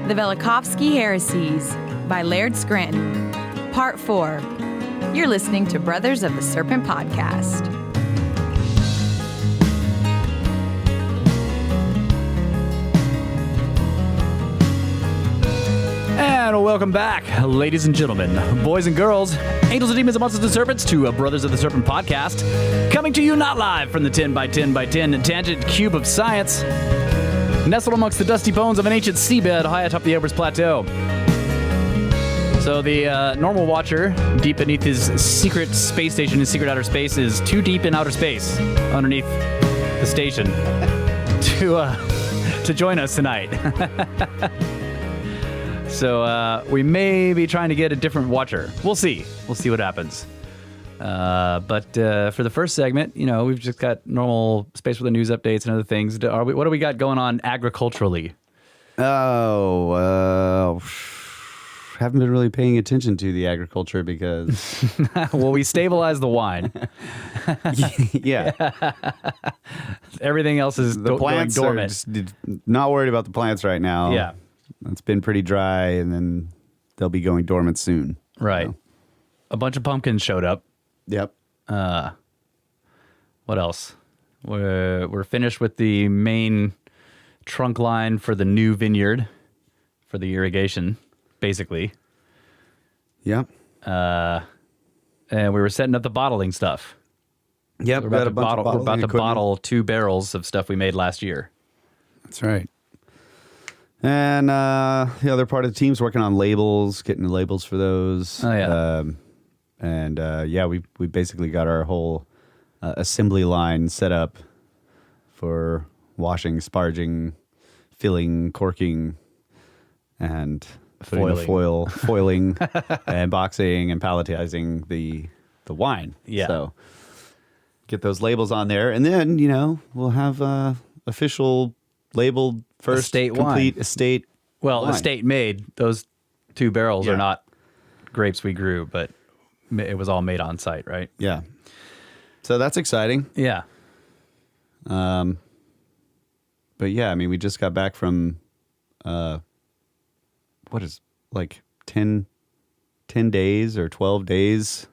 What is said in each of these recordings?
The Velikovsky Heresies by Laird Scranton. Part 4. You're listening to Brothers of the Serpent podcast. And welcome back, ladies and gentlemen, boys and girls, angels and demons and monsters and serpents, to a Brothers of the Serpent podcast, coming to you not live from the 10 by 10 by 10 tangent cube of science, nestled amongst the dusty bones of an ancient seabed high atop the Everest Plateau. So the normal watcher, deep beneath his secret space station, his secret outer space, is too deep in outer space underneath the station to join us tonight. So we may be trying to get a different watcher. We'll see. We'll see what happens. But for the first segment, you know, we've just got normal Space Weather news updates and other things. What do we got going on agriculturally? Haven't been really paying attention to the agriculture because... Well, we stabilized the wine. Yeah. Everything else is The plants going are dormant. just not worried about the plants right now. Yeah. It's been pretty dry, and then they'll be going dormant soon. Right. So. A bunch of pumpkins showed up. Yep. What else? We're finished with the main trunk line for the new vineyard for the irrigation, basically. Yep. And we were setting up the bottling stuff. Yep. We're about to equipment. bottle 2 barrels of stuff we made last year. That's right. And the other part of the team's working on labels, getting the labels for those. Oh, yeah. We basically got our whole assembly line set up for washing, sparging, filling, corking, and foiling, and boxing and palletizing the wine. Yeah. So get those labels on there, and then we'll have official labeled first estate complete wine. Estate. Well, wine. estate made. Those 2 barrels Yeah. are not grapes we grew, but it was all made on site, right? Yeah. So that's exciting. Yeah. But yeah, I mean, we just got back from, 10 days or 12 days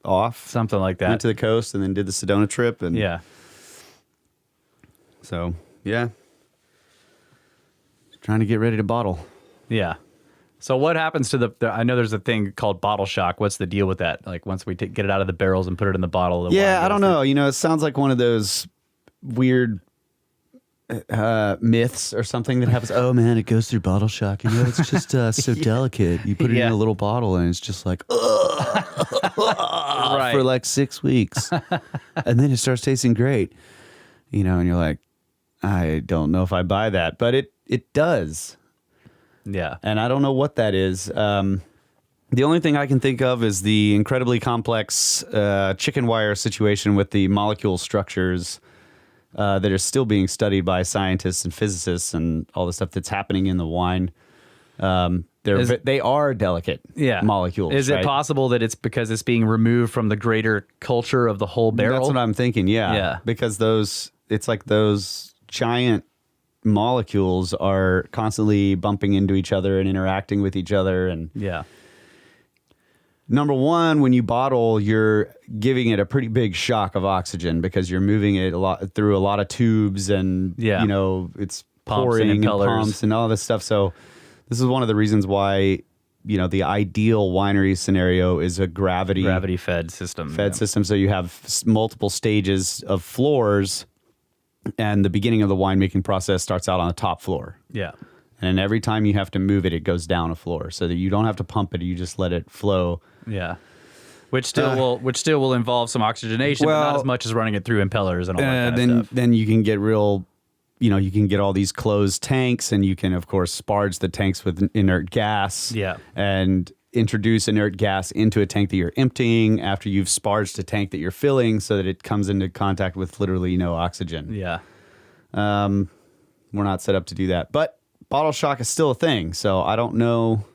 off. Something like that. Went to the coast and then did the Sedona trip. And Yeah. So, yeah. Trying to get ready to bottle. Yeah. So what happens to I know there's a thing called bottle shock. What's the deal with that? Like once we get it out of the barrels and put it in the bottle. Yeah, I don't know. It sounds like one of those weird myths or something that happens. Oh man, it goes through bottle shock. It's just so delicate. You put it in a little bottle and it's just like Right. for like 6 weeks, and then it starts tasting great. And you're like, I don't know if I buy that, but it does. Yeah. And I don't know what that is. The only thing I can think of is the incredibly complex chicken wire situation with the molecule structures that are still being studied by scientists and physicists and all the stuff that's happening in the wine. They are delicate molecules. Is it right? possible that it's because it's being removed from the greater culture of the whole barrel? That's what I'm thinking, yeah. Yeah. Because it's like those giant molecules are constantly bumping into each other and interacting with each other. And Yeah. number one, when you bottle, you're giving it a pretty big shock of oxygen because you're moving it through a lot of tubes and it's Pumps pouring and and impellers. pumps and all this stuff. So this is one of the reasons why the ideal winery scenario is a gravity fed system. system. So you have multiple stages of floors. And the beginning of the winemaking process starts out on the top floor. Yeah. And every time you have to move it, it goes down a floor so that you don't have to pump it. You just let it flow. Yeah. Which still will involve some oxygenation, but not as much as running it through impellers and all that kind of stuff. Then you can get you can get all these closed tanks, and you can, of course, sparge the tanks with inert gas. Yeah. And introduce inert gas into a tank that you're emptying after you've sparged a tank that you're filling so that it comes into contact with literally no oxygen. Yeah. We're not set up to do that. But bottle shock is still a thing, so I don't know.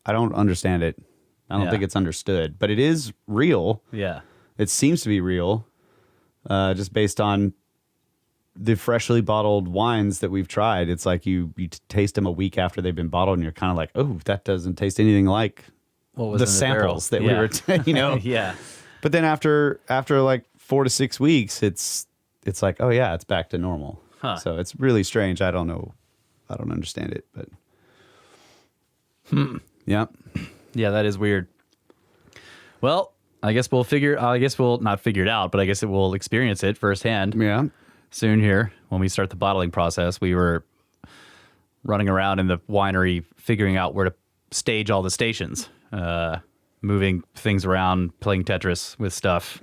I don't understand it. I don't think it's understood. But it is real. Yeah. It seems to be real, just based on the freshly bottled wines that we've tried, it's like you taste them a week after they've been bottled, and you're kind of like, oh, that doesn't taste anything like What was the in samples that barrel? we were, Yeah. But then after like 4 to 6 weeks, it's like, oh yeah, it's back to normal. Huh. So it's really strange. I don't know. I don't understand it, but yeah. Yeah, that is weird. Well, I guess we'll not figure it out, but I guess we'll experience it firsthand. Yeah. Soon here when we start the bottling process. We were running around in the winery figuring out where to stage all the stations, moving things around, playing Tetris with stuff.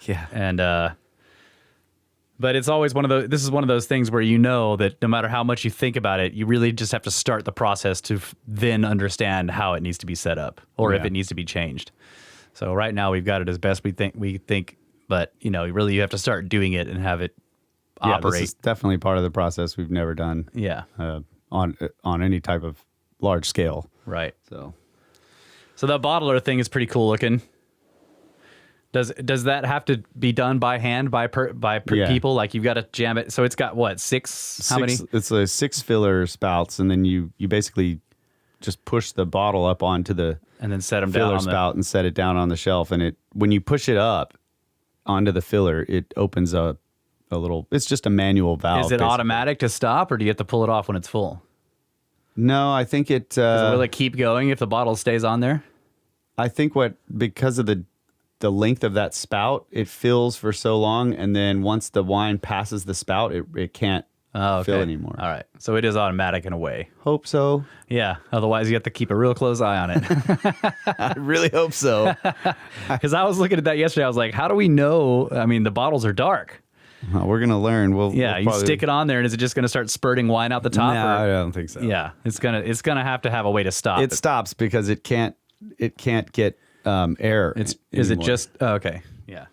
Yeah. And but it's always this is one of those things where you know that no matter how much you think about it, you really just have to start the process to then understand how it needs to be set up or if it needs to be changed. So right now we've got it as best we think, but really you have to start doing it and have it operate. This is definitely part of the process we've never done. Yeah. On any type of large scale. Right. So that bottler thing is pretty cool looking. Does that have to be done by hand by people? Like you've got to jam it. So it's got what, six? How many? It's a 6 filler spouts, and then you basically just push the bottle up onto the and then set them filler down spout and set it down on the shelf. And when you push it up onto the filler, it opens up a little. It's just a manual valve. Is it basically. automatic to stop, or do you have to pull it off when it's full? No, I think it. Will it keep going if the bottle stays on there? I think because of the length of that spout, it fills for so long, and then once the wine passes the spout, it can't fill anymore. All right, so it is automatic in a way. Hope so. Yeah. Otherwise, you have to keep a real close eye on it. I really hope so. Because I was looking at that yesterday. I was like, how do we know? I mean, the bottles are dark. We're gonna learn. You stick it on there, and is it just gonna start spurting wine out the top? No, I don't think so. Yeah, it's gonna have to have a way to stop. It stops because it can't get air. Is it just okay? Yeah.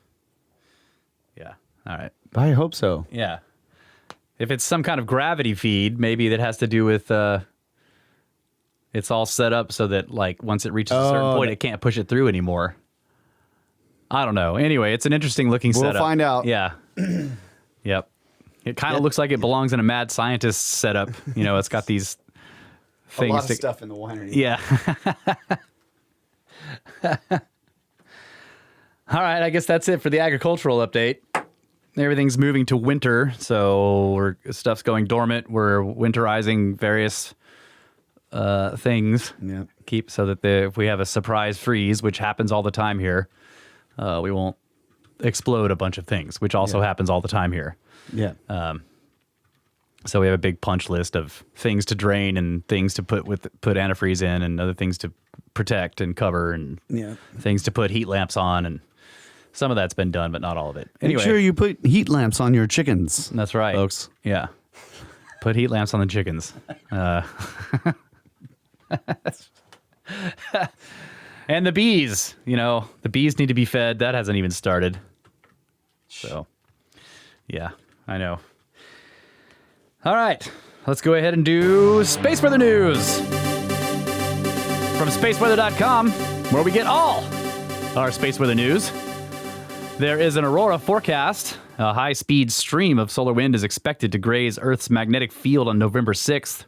All right. I hope so. Yeah. If it's some kind of gravity feed, maybe that has to do with it's all set up so that like once it reaches a certain point, it can't push it through anymore. I don't know. Anyway, it's an interesting looking setup. We'll find out. Yeah. Yep. It kind of looks like it belongs in a mad scientist setup. It's got these things. A lot of stuff in the winery. Yeah. All right. I guess that's it for the agricultural update. Everything's moving to winter, so stuff's going dormant. We're winterizing various things. Yeah. So that if we have a surprise freeze, which happens all the time here, we won't explode a bunch of things, which also happens all the time here. Yeah. So we have a big punch list of things to drain and things to put antifreeze in and other things to protect and cover and things to put heat lamps on, and some of that's been done, but not all of it. Anyway, make sure you put heat lamps on your chickens. That's right, folks. Yeah. Put heat lamps on the chickens. And the bees, the bees need to be fed. That hasn't even started. So, yeah, I know. All right, let's go ahead and do Space Weather News from spaceweather.com, where we get all our space weather news. There is an aurora forecast. A high-speed stream of solar wind is expected to graze Earth's magnetic field on November 6th.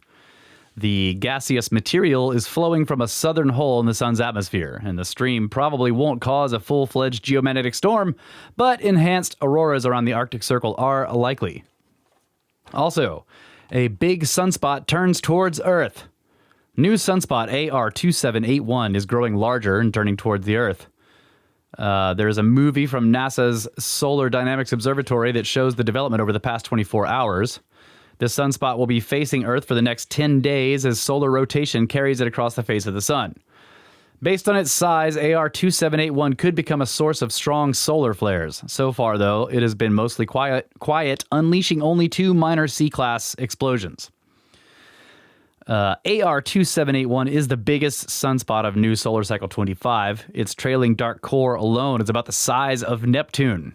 The gaseous material is flowing from a southern hole in the sun's atmosphere, and the stream probably won't cause a full-fledged geomagnetic storm, but enhanced auroras around the Arctic Circle are likely. Also, a big sunspot turns towards Earth. New sunspot AR2781 is growing larger and turning towards the Earth. There is a movie from NASA's Solar Dynamics Observatory that shows the development over the past 24 hours. This sunspot will be facing Earth for the next 10 days as solar rotation carries it across the face of the sun. Based on its size, AR2781 could become a source of strong solar flares. So far, though, it has been mostly quiet, unleashing only 2 minor C-class explosions. AR2781 is the biggest sunspot of new solar cycle 25. Its trailing dark core alone is about the size of Neptune.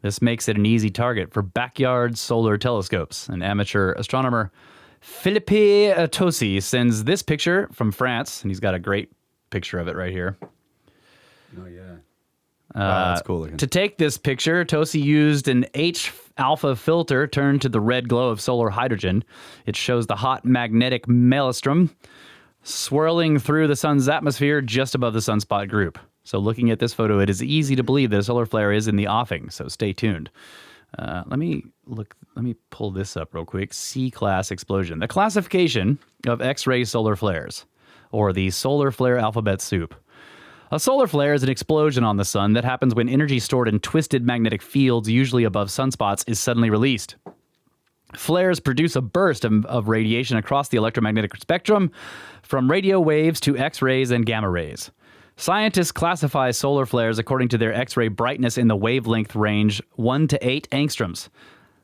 This makes it an easy target for backyard solar telescopes. An amateur astronomer, Philippe Tosi, sends this picture from France, and he's got a great picture of it right here. Oh, yeah. Wow, that's cool looking. To take this picture, Tosi used an H-alpha filter turned to the red glow of solar hydrogen. It shows the hot magnetic maelstrom swirling through the sun's atmosphere just above the sunspot group. So looking at this photo, it is easy to believe that a solar flare is in the offing, so stay tuned. Let me pull this up real quick. C-class explosion. The classification of X-ray solar flares, or the solar flare alphabet soup. A solar flare is an explosion on the sun that happens when energy stored in twisted magnetic fields, usually above sunspots, is suddenly released. Flares produce a burst of radiation across the electromagnetic spectrum, from radio waves to X-rays and gamma rays. Scientists classify solar flares according to their X-ray brightness in the wavelength range 1 to 8 angstroms.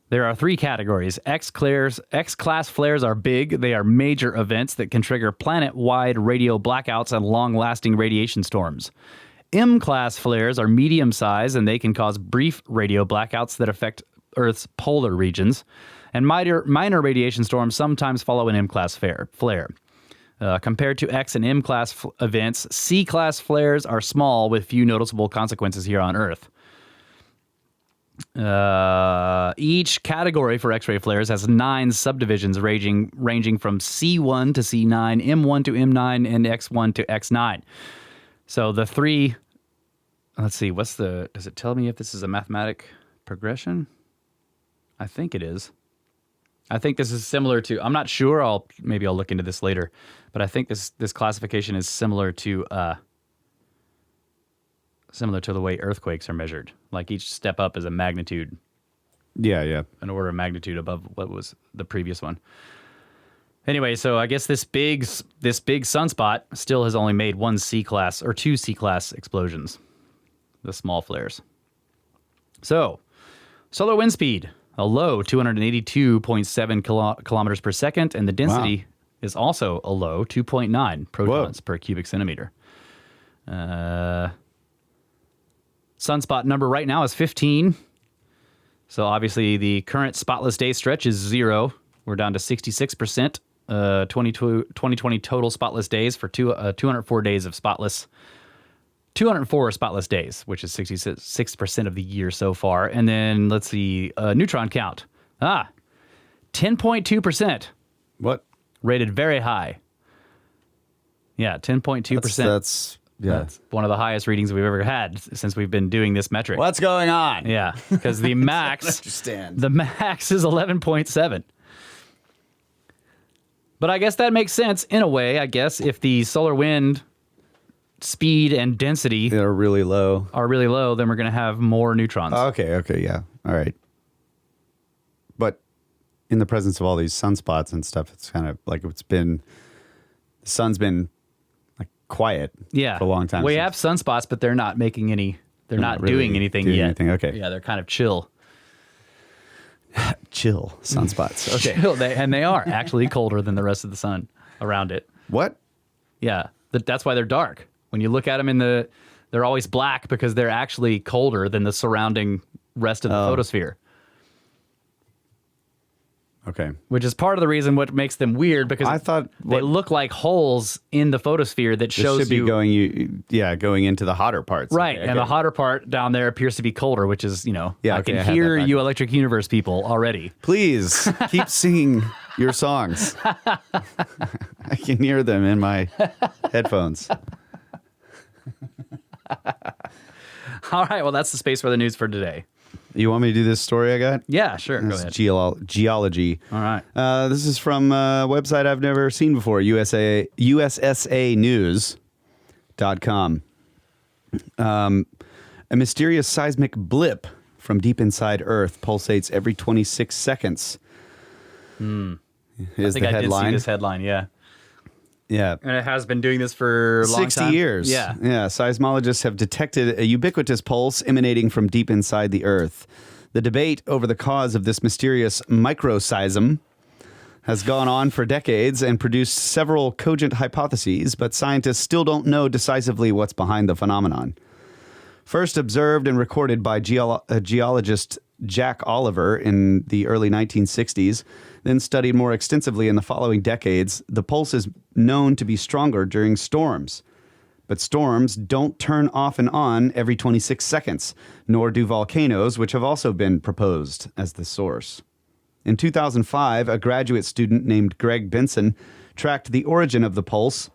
There are 3 categories. X-class flares are big. They are major events that can trigger planet-wide radio blackouts and long-lasting radiation storms. M-class flares are medium-sized, and they can cause brief radio blackouts that affect Earth's polar regions. And minor radiation storms sometimes follow an M-class flare. Compared to X and M-class events, C-class flares are small with few noticeable consequences here on Earth. Each category for X-ray flares has 9 subdivisions ranging from C1 to C9, M1 to M9, and X1 to X9. So the 3, let's see, does it tell me if this is a mathematic progression? I think it is. I think this is similar to, I'm not sure, maybe I'll look into this later, but I think this classification is similar to the way earthquakes are measured. Like each step up is a magnitude. Yeah. An order of magnitude above what was the previous one. Anyway, so I guess this big sunspot still has only made 1 C-class or 2 C-class explosions, the small flares. So, solar wind speed, a low 282.7 kilometers per second, and the density is also a low 2.9 protons per cubic centimeter. Sunspot number right now is 15. So obviously the current spotless day stretch is 0. We're down to 66%. 2020 total spotless days for 204 days of spotless. 204 spotless days, which is 66% of the year so far. And then let's see, neutron count. 10.2%. What? Rated very high. Yeah, 10.2%. That's one of the highest readings we've ever had since we've been doing this metric. What's going on? Yeah, because the max, the max is 11.7. But I guess that makes sense in a way. I guess if the solar wind speed and density are really low, then we're going to have more neutrons. Okay, yeah, all right. But in the presence of all these sunspots and stuff, it's kind of like the sun's been quiet for a long time. We have sunspots, but they're not making any, they're not really doing anything yet. Okay. Yeah, they're kind of chill. Chill sunspots. Okay. Chill, and they are actually colder than the rest of the sun around it. What? Yeah, that's why they're dark. When you look at them they're always black because they're actually colder than the surrounding rest of the photosphere. Okay. Which is part of the reason what makes them weird, because I thought they look like holes in the photosphere that shows should be going into the hotter parts. Right, Okay. and the hotter part down there appears to be colder, which is, I okay, can I had hear that back. you Electric Universe people already. Please keep singing your songs. I can hear them in my headphones. All right, well, that's the Space Weather News for today. You want me to do this story I got? Yeah, sure. Go This ahead. is geology. All right. This is from a website I've never seen before, USSAnews.com. A mysterious seismic blip from deep inside Earth pulsates every 26 seconds. I think the headline. I did see this headline, yeah. Yeah. And it has been doing this for a long 60 time. years. Yeah. Seismologists have detected a ubiquitous pulse emanating from deep inside the Earth. The debate over the cause of this mysterious microseism has gone on for decades and produced several cogent hypotheses, but scientists still don't know decisively what's behind the phenomenon. First observed and recorded by geologist Jack Oliver in the early 1960s, then studied more extensively in the following decades, the pulse is known to be stronger during storms. But storms don't turn off and on every 26 seconds, nor do volcanoes, which have also been proposed as the source. In 2005, a graduate student named Greg Benson tracked the origin of the pulse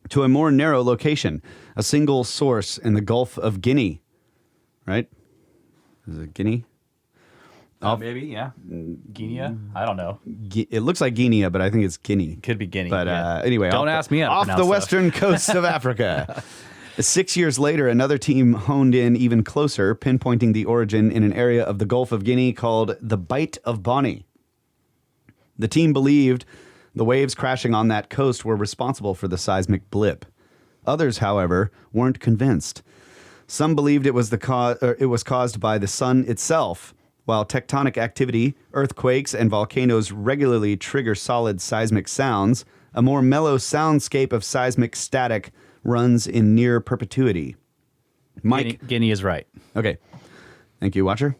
to a more narrow location, a single source in the Gulf of Guinea. Right? Is it Guinea? Maybe, yeah. Guinea? I don't know. It looks like Guinea, but I think it's Guinea. Could be Guinea. But yeah. Anyway, Don't ask me how to off pronounce the stuff. western coast of Africa. 6 years later, another team honed in even closer, pinpointing the origin in an area of the Gulf of Guinea called the Bight of Bonny. The team believed the waves crashing on that coast were responsible for the seismic blip. Others, however, weren't convinced. Some believed it was caused by the sun itself. While tectonic activity, earthquakes, and volcanoes regularly trigger solid seismic sounds, a more mellow soundscape of seismic static runs in near perpetuity. Guinea is right. Okay. Thank you, Watcher.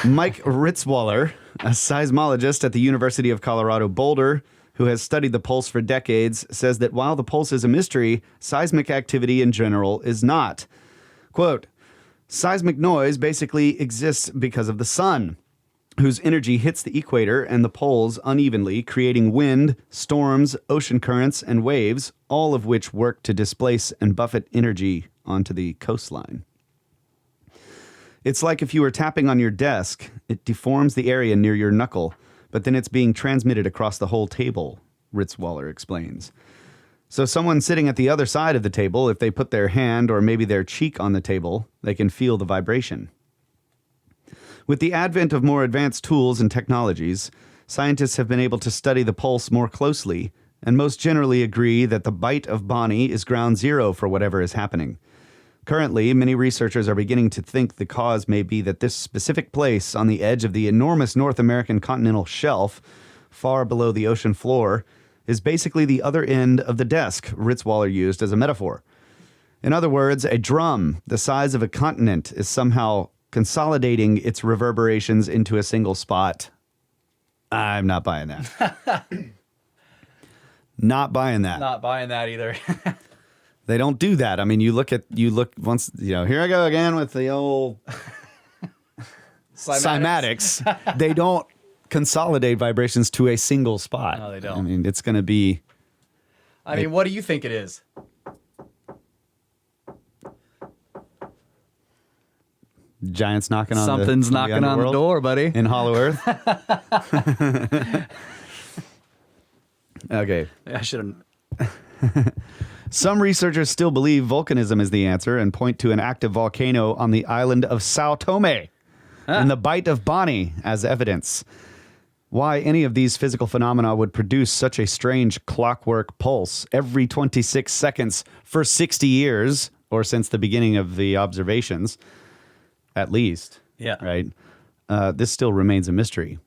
Mike Ritzwaller, a seismologist at the University of Colorado Boulder, who has studied the pulse for decades, says that while the pulse is a mystery, seismic activity in general is not. Quote, seismic noise basically exists because of the sun, whose energy hits the equator and the poles unevenly, creating wind, storms, ocean currents, and waves, all of which work to displace and buffet energy onto the coastline. It's like if you were tapping on your desk, it deforms the area near your knuckle, but then it's being transmitted across the whole table, Ritzwaller explains. So someone sitting at the other side of the table, if they put their hand or maybe their cheek on the table, they can feel the vibration. With the advent of more advanced tools and technologies, scientists have been able to study the pulse more closely and most generally agree that the Bight of Bonny is ground zero for whatever is happening. Currently, many researchers are beginning to think the cause may be that this specific place on the edge of the enormous North American continental shelf, far below the ocean floor, is basically the other end of the desk Ritzwaller used as a metaphor. In other words, a drum the size of a continent is somehow consolidating its reverberations into a single spot. I'm not buying that. Not buying that. Not buying that either. They don't do that. I mean, you look once, here I go again with the old cymatics. They don't consolidate vibrations to a single spot. No, they don't. I mean, it's going to be... I mean, what do you think it is? Giants knocking on Something's knocking on the door, buddy. In Hollow Earth. Okay. I should have... Some researchers still believe volcanism is the answer and point to an active volcano on the island of Sao Tome in the Bight of Bonny as evidence. Why any of these physical phenomena would produce such a strange clockwork pulse every 26 seconds for 60 years, or since the beginning of the observations, at least. Yeah. Right? This still remains a mystery.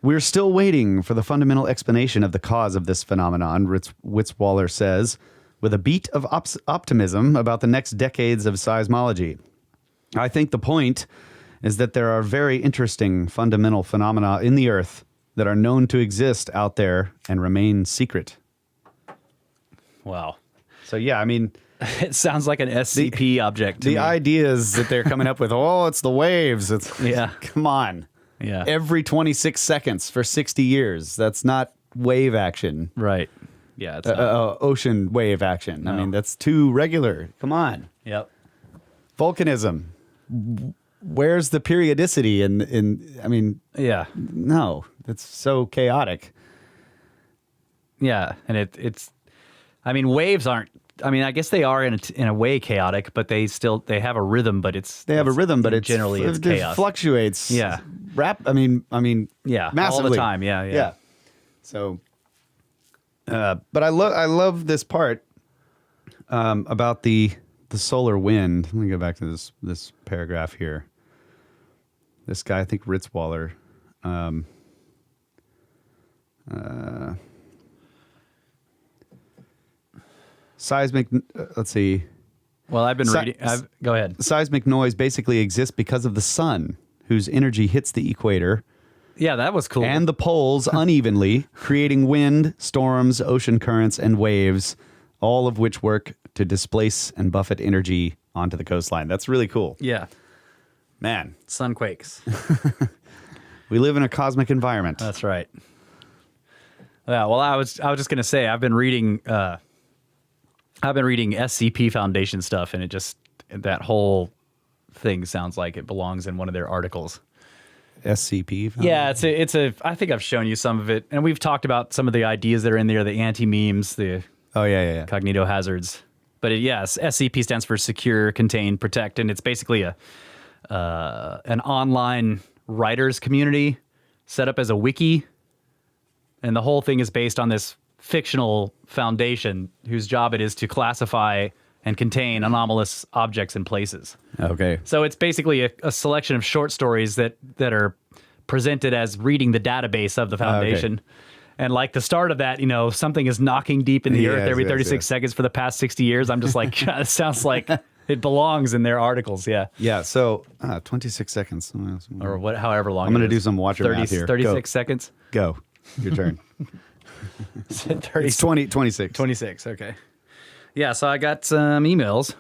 We're still waiting for the fundamental explanation of the cause of this phenomenon, Ritzwaller says, with a beat of optimism about the next decades of seismology. I think the point is that there are very interesting fundamental phenomena in the Earth that are known to exist out there and remain secret. Wow. So, yeah, I mean... It sounds like an SCP object to me. The ideas that they're coming up with, it's the waves. Yeah. Come on. Yeah. Every 26 seconds for 60 years. That's not wave action. Right. Yeah. It's ocean wave action. No. I mean, that's too regular. Come on. Yep. Volcanism. Where's the periodicity? I mean, yeah. No, that's so chaotic. Yeah. And it's, I mean, waves aren't, I mean, I guess they are in a way chaotic, but they have a rhythm, but generally it's chaos. It fluctuates. Yeah. I mean, yeah, massively. all the time. Yeah. So, but I love this part about the solar wind. Let me go back to this paragraph here. This guy, I think Ritzwaller. Seismic, let's see. Well, I've been reading. Go ahead. Seismic noise basically exists because of the sun, whose energy hits the equator. Yeah, that was cool. And the poles unevenly, creating wind, storms, ocean currents, and waves, all of which work to displace and buffet energy onto the coastline. That's really cool. Yeah. Man, Sunquakes. we live in a cosmic environment. That's right. Yeah, well, I was just gonna say I've been reading SCP Foundation stuff, and that whole thing sounds like it belongs in one of their articles. SCP? Yeah, I think I've shown you some of it, and we've talked about some of the ideas that are in there, the anti-memes, the cognito hazards. But SCP stands for Secure, Contain, Protect, and it's basically an online writers community set up as a wiki. And the whole thing is based on this fictional foundation whose job it is to classify and contain anomalous objects and places. Okay. So it's basically a selection of short stories that are presented as reading the database of the foundation. Okay. And like the start of that, something is knocking deep in the earth every 36 seconds for the past 60 years. I'm just like, it sounds like it belongs in their articles. Yeah. Yeah. So 26 seconds. Or however long. I'm going to do some watcher math here. 36 seconds. Go. Your turn. It's 26. 26, okay. Yeah, so I got some emails.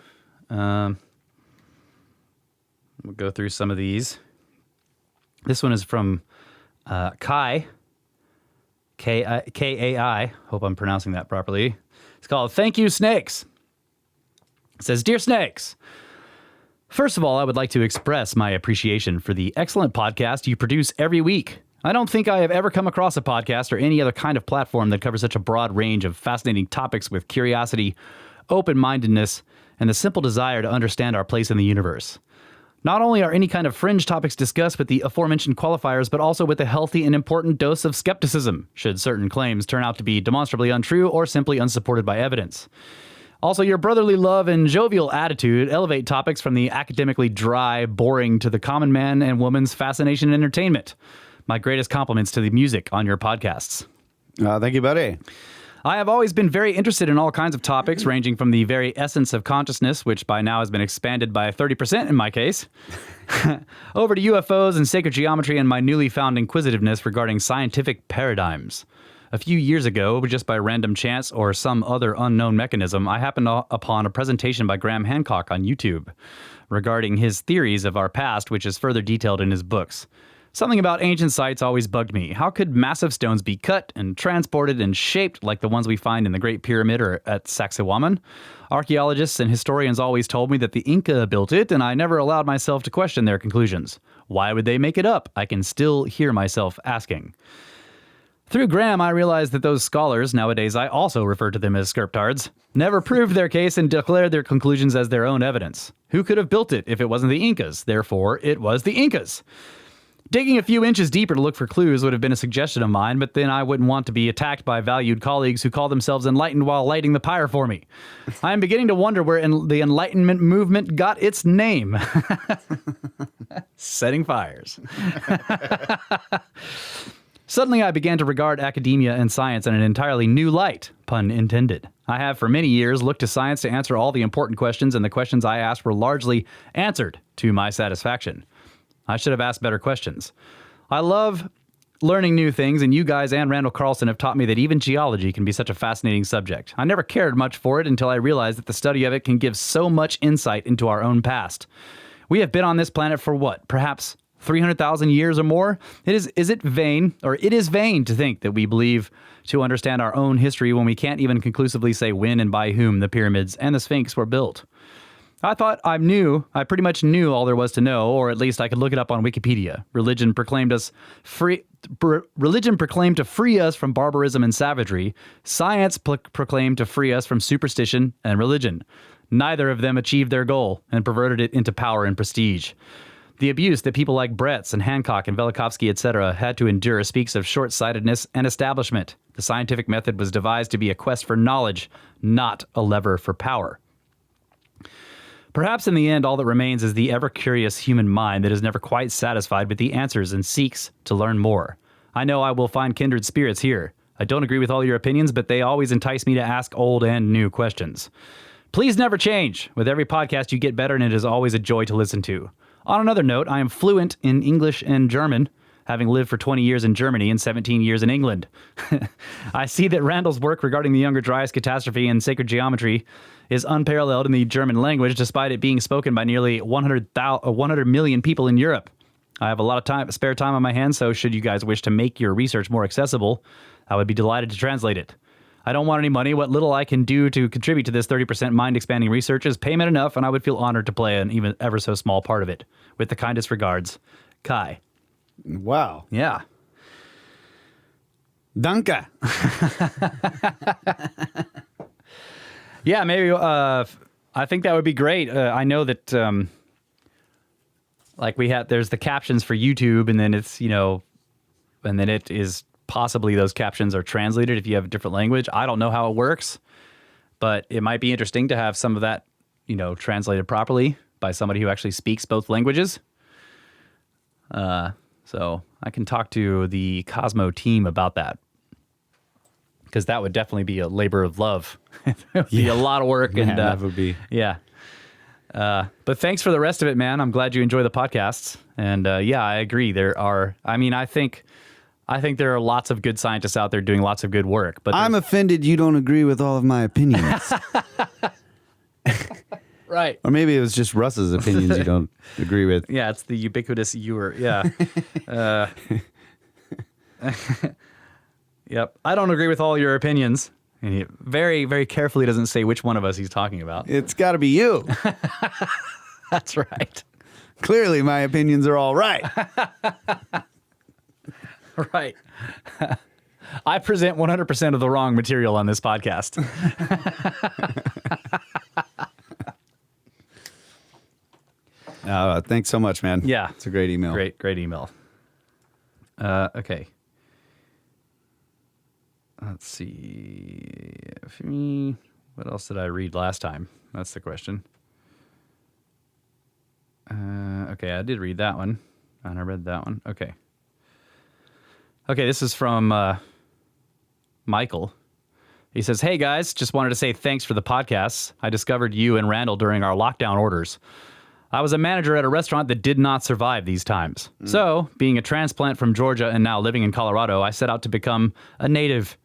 We'll go through some of these. This one is from Kai, Kai. Hope I'm pronouncing that properly. It's called Thank You, Snakes. It says, Dear Snakes, first of all, I would like to express my appreciation for the excellent podcast you produce every week. I don't think I have ever come across a podcast or any other kind of platform that covers such a broad range of fascinating topics with curiosity, open-mindedness, and the simple desire to understand our place in the universe. Not only are any kind of fringe topics discussed with the aforementioned qualifiers, but also with a healthy and important dose of skepticism, should certain claims turn out to be demonstrably untrue or simply unsupported by evidence. Also, your brotherly love and jovial attitude elevate topics from the academically dry, boring to the common man and woman's fascination and entertainment. My greatest compliments to the music on your podcasts. Thank you, buddy. I have always been very interested in all kinds of topics, ranging from the very essence of consciousness, which by now has been expanded by 30% in my case, over to UFOs and sacred geometry and my newly found inquisitiveness regarding scientific paradigms. A few years ago, just by random chance or some other unknown mechanism, I happened upon a presentation by Graham Hancock on YouTube regarding his theories of our past, which is further detailed in his books. Something about ancient sites always bugged me. How could massive stones be cut and transported and shaped like the ones we find in the Great Pyramid or at Sacsayhuaman? Archaeologists and historians always told me that the Inca built it, and I never allowed myself to question their conclusions. Why would they make it up? I can still hear myself asking. Through Graham, I realized that those scholars, nowadays I also refer to them as scriptards, never proved their case and declared their conclusions as their own evidence. Who could have built it if it wasn't the Incas? Therefore, it was the Incas. Digging a few inches deeper to look for clues would have been a suggestion of mine, but then I wouldn't want to be attacked by valued colleagues who call themselves enlightened while lighting the pyre for me. I am beginning to wonder where the Enlightenment movement got its name. Setting fires. Suddenly, I began to regard academia and science in an entirely new light, pun intended. I have for many years looked to science to answer all the important questions, and the questions I asked were largely answered to my satisfaction. I should have asked better questions. I love learning new things, and you guys and Randall Carlson have taught me that even geology can be such a fascinating subject. I never cared much for it until I realized that the study of it can give so much insight into our own past. We have been on this planet for what, perhaps 300,000 years or more? It is vain to think that we believe to understand our own history when we can't even conclusively say when and by whom the pyramids and the Sphinx were built. I thought I pretty much knew all there was to know, or at least I could look it up on Wikipedia. Religion proclaimed to free us from barbarism and savagery. Science proclaimed to free us from superstition and religion. Neither of them achieved their goal and perverted it into power and prestige. The abuse that people like Bretz and Hancock and Velikovsky, etc., had to endure speaks of short-sightedness and establishment. The scientific method was devised to be a quest for knowledge, not a lever for power. Perhaps in the end, all that remains is the ever-curious human mind that is never quite satisfied with the answers and seeks to learn more. I know I will find kindred spirits here. I don't agree with all your opinions, but they always entice me to ask old and new questions. Please never change. With every podcast, you get better, and it is always a joy to listen to. On another note, I am fluent in English and German. having lived for 20 years in Germany and 17 years in England. I see that Randall's work regarding the Younger Dryas catastrophe and sacred geometry is unparalleled in the German language, despite it being spoken by nearly 100 million people in Europe. I have a lot of spare time on my hands, so should you guys wish to make your research more accessible, I would be delighted to translate it. I don't want any money. What little I can do to contribute to this 30% mind-expanding research is payment enough, and I would feel honored to play an even ever so small part of it. With the kindest regards, Kai. Wow. Yeah. Danke. Yeah, maybe. I think that would be great. I know that, there's the captions for YouTube, and then it's, and then it is possibly those captions are translated if you have a different language. I don't know how it works, but it might be interesting to have some of that, translated properly by somebody who actually speaks both languages. So I can talk to the Cosmo team about that, because that would definitely be a labor of love. It would be a lot of work. Yeah, and that would be. Yeah. But thanks for the rest of it, man. I'm glad you enjoy the podcasts. And I agree. I think there are lots of good scientists out there doing lots of good work. But I'm offended you don't agree with all of my opinions. Right. Or maybe it was just Russ's opinions you don't agree with. Yeah, it's the ubiquitous "you're." Yeah. Yep. I don't agree with all your opinions. And he very, very carefully doesn't say which one of us he's talking about. It's got to be you. That's right. Clearly, my opinions are all right. Right. I present 100% of the wrong material on this podcast. Thanks so much, man. Yeah. It's a great email. Great email. Okay. Let's see. What else did I read last time? That's the question. Okay, I did read that one. And I read that one. Okay. Okay, this is from Michael. He says, "Hey guys, just wanted to say thanks for the podcasts. I discovered you and Randall during our lockdown orders. I was a manager at a restaurant that did not survive these times. So, being a transplant from Georgia and now living in Colorado, I set out to become a native.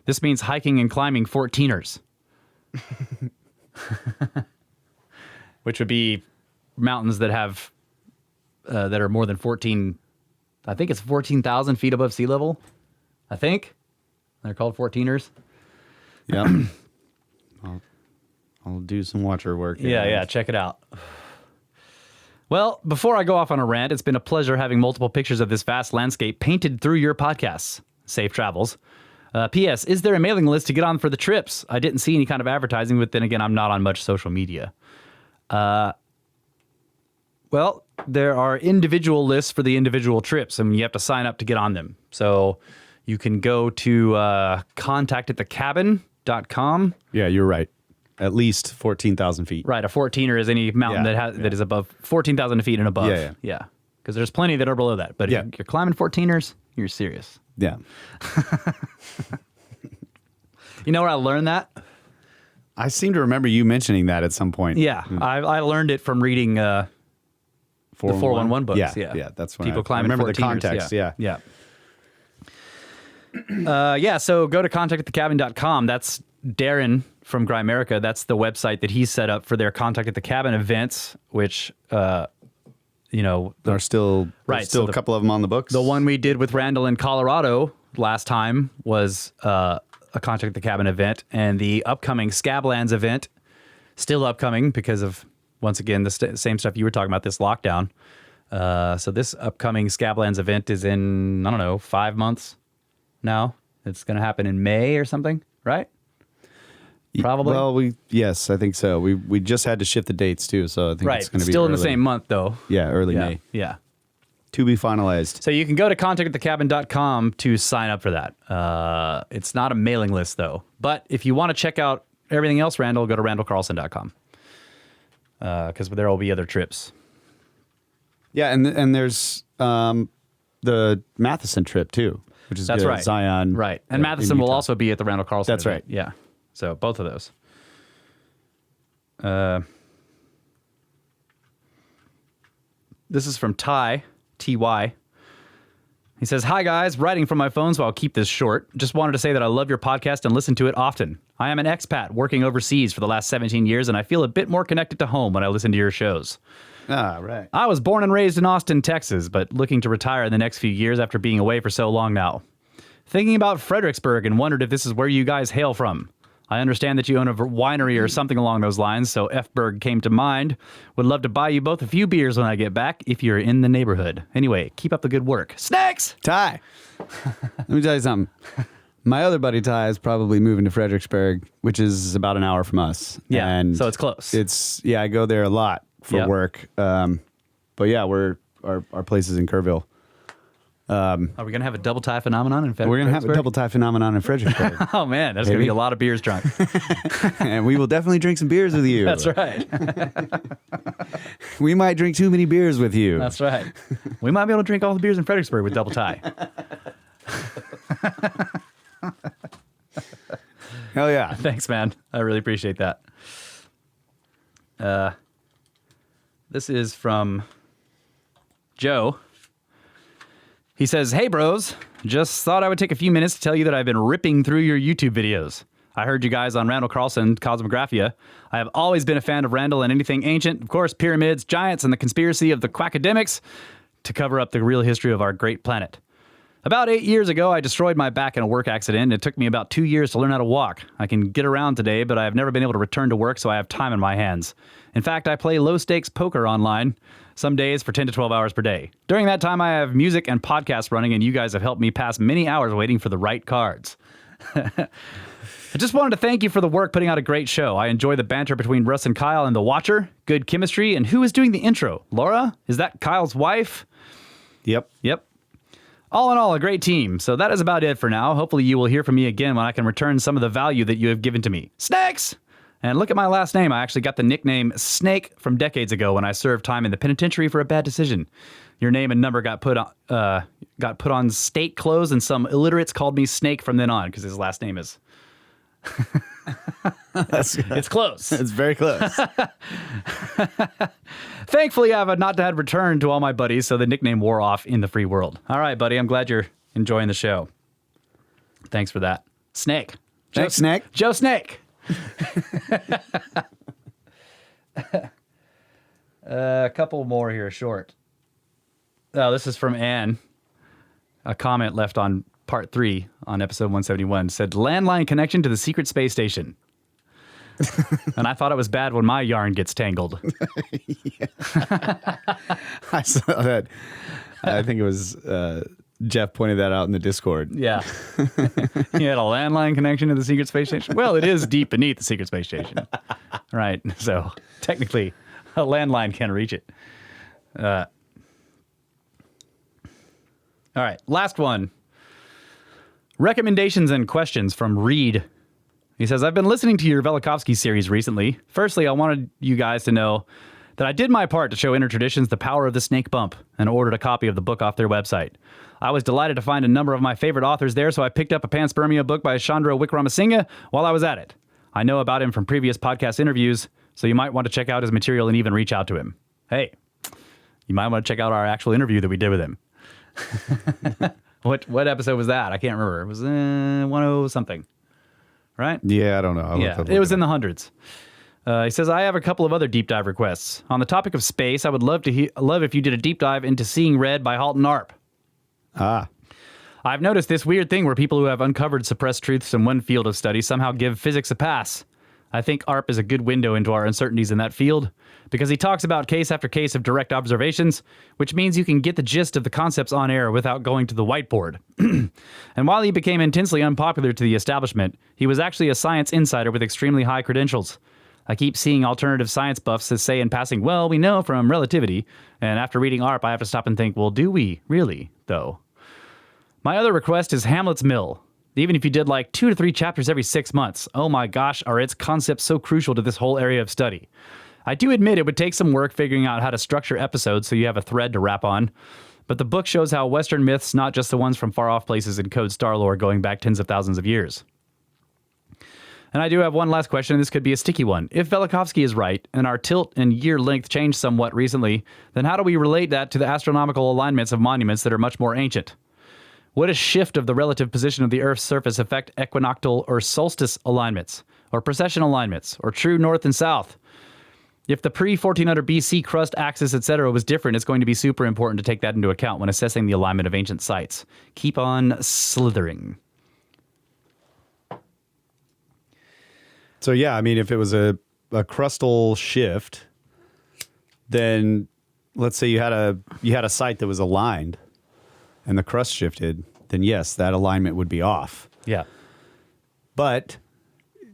This means hiking and climbing 14ers." Which would be mountains that have that are more than 14. I think it's 14,000 feet above sea level. I think they're called 14ers. Yeah. I'll do some watcher work. Yeah. Check it out. Well, before I go off on a rant, it's been a pleasure having multiple pictures of this vast landscape painted through your podcasts. Safe travels. P.S. Is there a mailing list to get on for the trips? I didn't see any kind of advertising, but then again, I'm not on much social media. Well, there are individual lists for the individual trips, and you have to sign up to get on them. So you can go to contactatthecabin.com. Yeah, you're right. At least 14,000 feet. Right, a 14er is any mountain that is above 14,000 feet and above. Yeah. Because there's plenty that are below that. But if you're climbing 14ers, you're serious. Yeah. You know where I learned that? I seem to remember you mentioning that at some point. Yeah, I learned it from reading the 411 books. Yeah, that's when people I climbing remember 14ers. the context. Yeah. So go to contactatthecabin.com. That's Darren from Grimerica. That's the website that he set up for their Contact at the Cabin events, which, There's still a couple of them on the books. The one we did with Randall in Colorado last time was a Contact at the Cabin event, and the upcoming Scablands event, still upcoming because of, once again, the same stuff you were talking about, this lockdown. So this upcoming Scablands event is in, 5 months now. It's going to happen in May or something, right? Probably. Well, yes, I think so. We just had to shift the dates too, so I think it's going to be still in early. the same month though. Yeah, early May. Yeah. To be finalized. So you can go to contactatthecabin.com to sign up for that. It's not a mailing list though. But if you want to check out everything else, Randall, go to randallcarlson.com. Because there will be other trips. Yeah, and there's the Matheson trip too, which is That's good. right. Zion. Right. And Matheson will also be at the Randall Carlson That's event. right. Yeah. So both of those. This is from Ty, T-Y. He says, "Hi guys, writing from my phone, so I'll keep this short. Just wanted to say that I love your podcast and listen to it often. I am an expat working overseas for the last 17 years, and I feel a bit more connected to home when I listen to your shows. Ah, right. I was born and raised in Austin, Texas, but looking to retire in the next few years after being away for so long now. Thinking about Fredericksburg and wondered if this is where you guys hail from. I understand that you own a winery or something along those lines, so F-Berg came to mind. Would love to buy you both a few beers when I get back if you're in the neighborhood. Anyway, keep up the good work. Snacks!" Ty. Let me tell you something. My other buddy Ty is probably moving to Fredericksburg, which is about an hour from us. Yeah, and so it's close. I go there a lot for Yep. work. But yeah, our place is in Kerrville. Are we going to have a double tie phenomenon in Fredericksburg? We're going to have a double tie phenomenon in Fredericksburg. Oh, man, there's going to be a lot of beers drunk. And we will definitely drink some beers with you. That's right. We might drink too many beers with you. That's right. We might be able to drink all the beers in Fredericksburg with double tie. Hell yeah. Thanks, man. I really appreciate that. This is from Joe. He says, "Hey, bros. Just thought I would take a few minutes to tell you that I've been ripping through your YouTube videos. I heard you guys on Randall Carlson, Cosmographia. I have always been a fan of Randall and anything ancient. Of course, pyramids, giants, and the conspiracy of the quackademics to cover up the real history of our great planet. About 8 years ago, I destroyed my back in a work accident, and it took me about 2 years to learn how to walk. I can get around today, but I have never been able to return to work, so I have time in my hands. In fact, I play low-stakes poker online, some days for 10 to 12 hours per day. During that time, I have music and podcasts running, and you guys have helped me pass many hours waiting for the right cards. I just wanted to thank you for the work putting out a great show. I enjoy the banter between Russ and Kyle and the Watcher. Good chemistry. And who is doing the intro? Laura? Is that Kyle's wife? Yep. Yep. All in all, a great team. So that is about it for now. Hopefully you will hear from me again when I can return some of the value that you have given to me. Snakes! And look at my last name. I actually got the nickname Snake from decades ago when I served time in the penitentiary for a bad decision. Your name and number got put on state clothes, and some illiterates called me Snake from then on because his last name is... It's close. It's very close. Thankfully, I have not had return to all my buddies, so the nickname wore off in the free world. All right, buddy. I'm glad you're enjoying the show. Thanks for that. Snake. Thanks, Snake. Joe Snake. A couple more here, short. Oh, this is from Anne. A comment left on part 3 on episode 171 said, "Landline connection to the secret space station." And I thought it was bad when my yarn gets tangled. I saw that. I think it was Jeff pointed that out in the Discord. Yeah. He had a landline connection to the secret space station. Well, it is deep beneath the secret space station. Right. So technically, a landline can reach it. All right. Last one. Recommendations and questions from Reed. He says, "I've been listening to your Velikovsky series recently. Firstly, I wanted you guys to know that I did my part to show Intertraditions the power of the snake bump and ordered a copy of the book off their website. I was delighted to find a number of my favorite authors there, so I picked up a Panspermia book by Chandra Wickramasinghe while I was at it. I know about him from previous podcast interviews, so you might want to check out his material and even reach out to him. Hey, you might want to check out our actual interview that we did with him." What episode was that? I can't remember. It was 10-something, right? Yeah, I don't know. It was in the hundreds. He says, "I have a couple of other deep dive requests. On the topic of space, I would love if you did a deep dive into Seeing Red by Halton Arp. Ah. I've noticed this weird thing where people who have uncovered suppressed truths in one field of study somehow give physics a pass. I think ARP is a good window into our uncertainties in that field because he talks about case after case of direct observations, which means you can get the gist of the concepts on air without going to the whiteboard. And while he became intensely unpopular to the establishment, he was actually a science insider with extremely high credentials. I keep seeing alternative science buffs that say in passing, well, we know from relativity, and after reading ARP, I have to stop and think, well, do we really, though? My other request is Hamlet's Mill. Even if you did like 2 to 3 chapters every 6 months, oh my gosh, are its concepts so crucial to this whole area of study. I do admit it would take some work figuring out how to structure episodes so you have a thread to wrap on, but the book shows how Western myths, not just the ones from far-off places, encode star lore going back tens of thousands of years. And I do have one last question, and this could be a sticky one. If Velikovsky is right, and our tilt and year length changed somewhat recently, then how do we relate that to the astronomical alignments of monuments that are much more ancient? Would a shift of the relative position of the Earth's surface affect equinoctial or solstice alignments, or precession alignments, or true north and south? If the pre-1400 BC crust axis, etc., was different, it's going to be super important to take that into account when assessing the alignment of ancient sites. Keep on slithering. So yeah, I mean, if it was a crustal shift, then let's say you had a site that was aligned, and the crust shifted, then yes, that alignment would be off. Yeah. But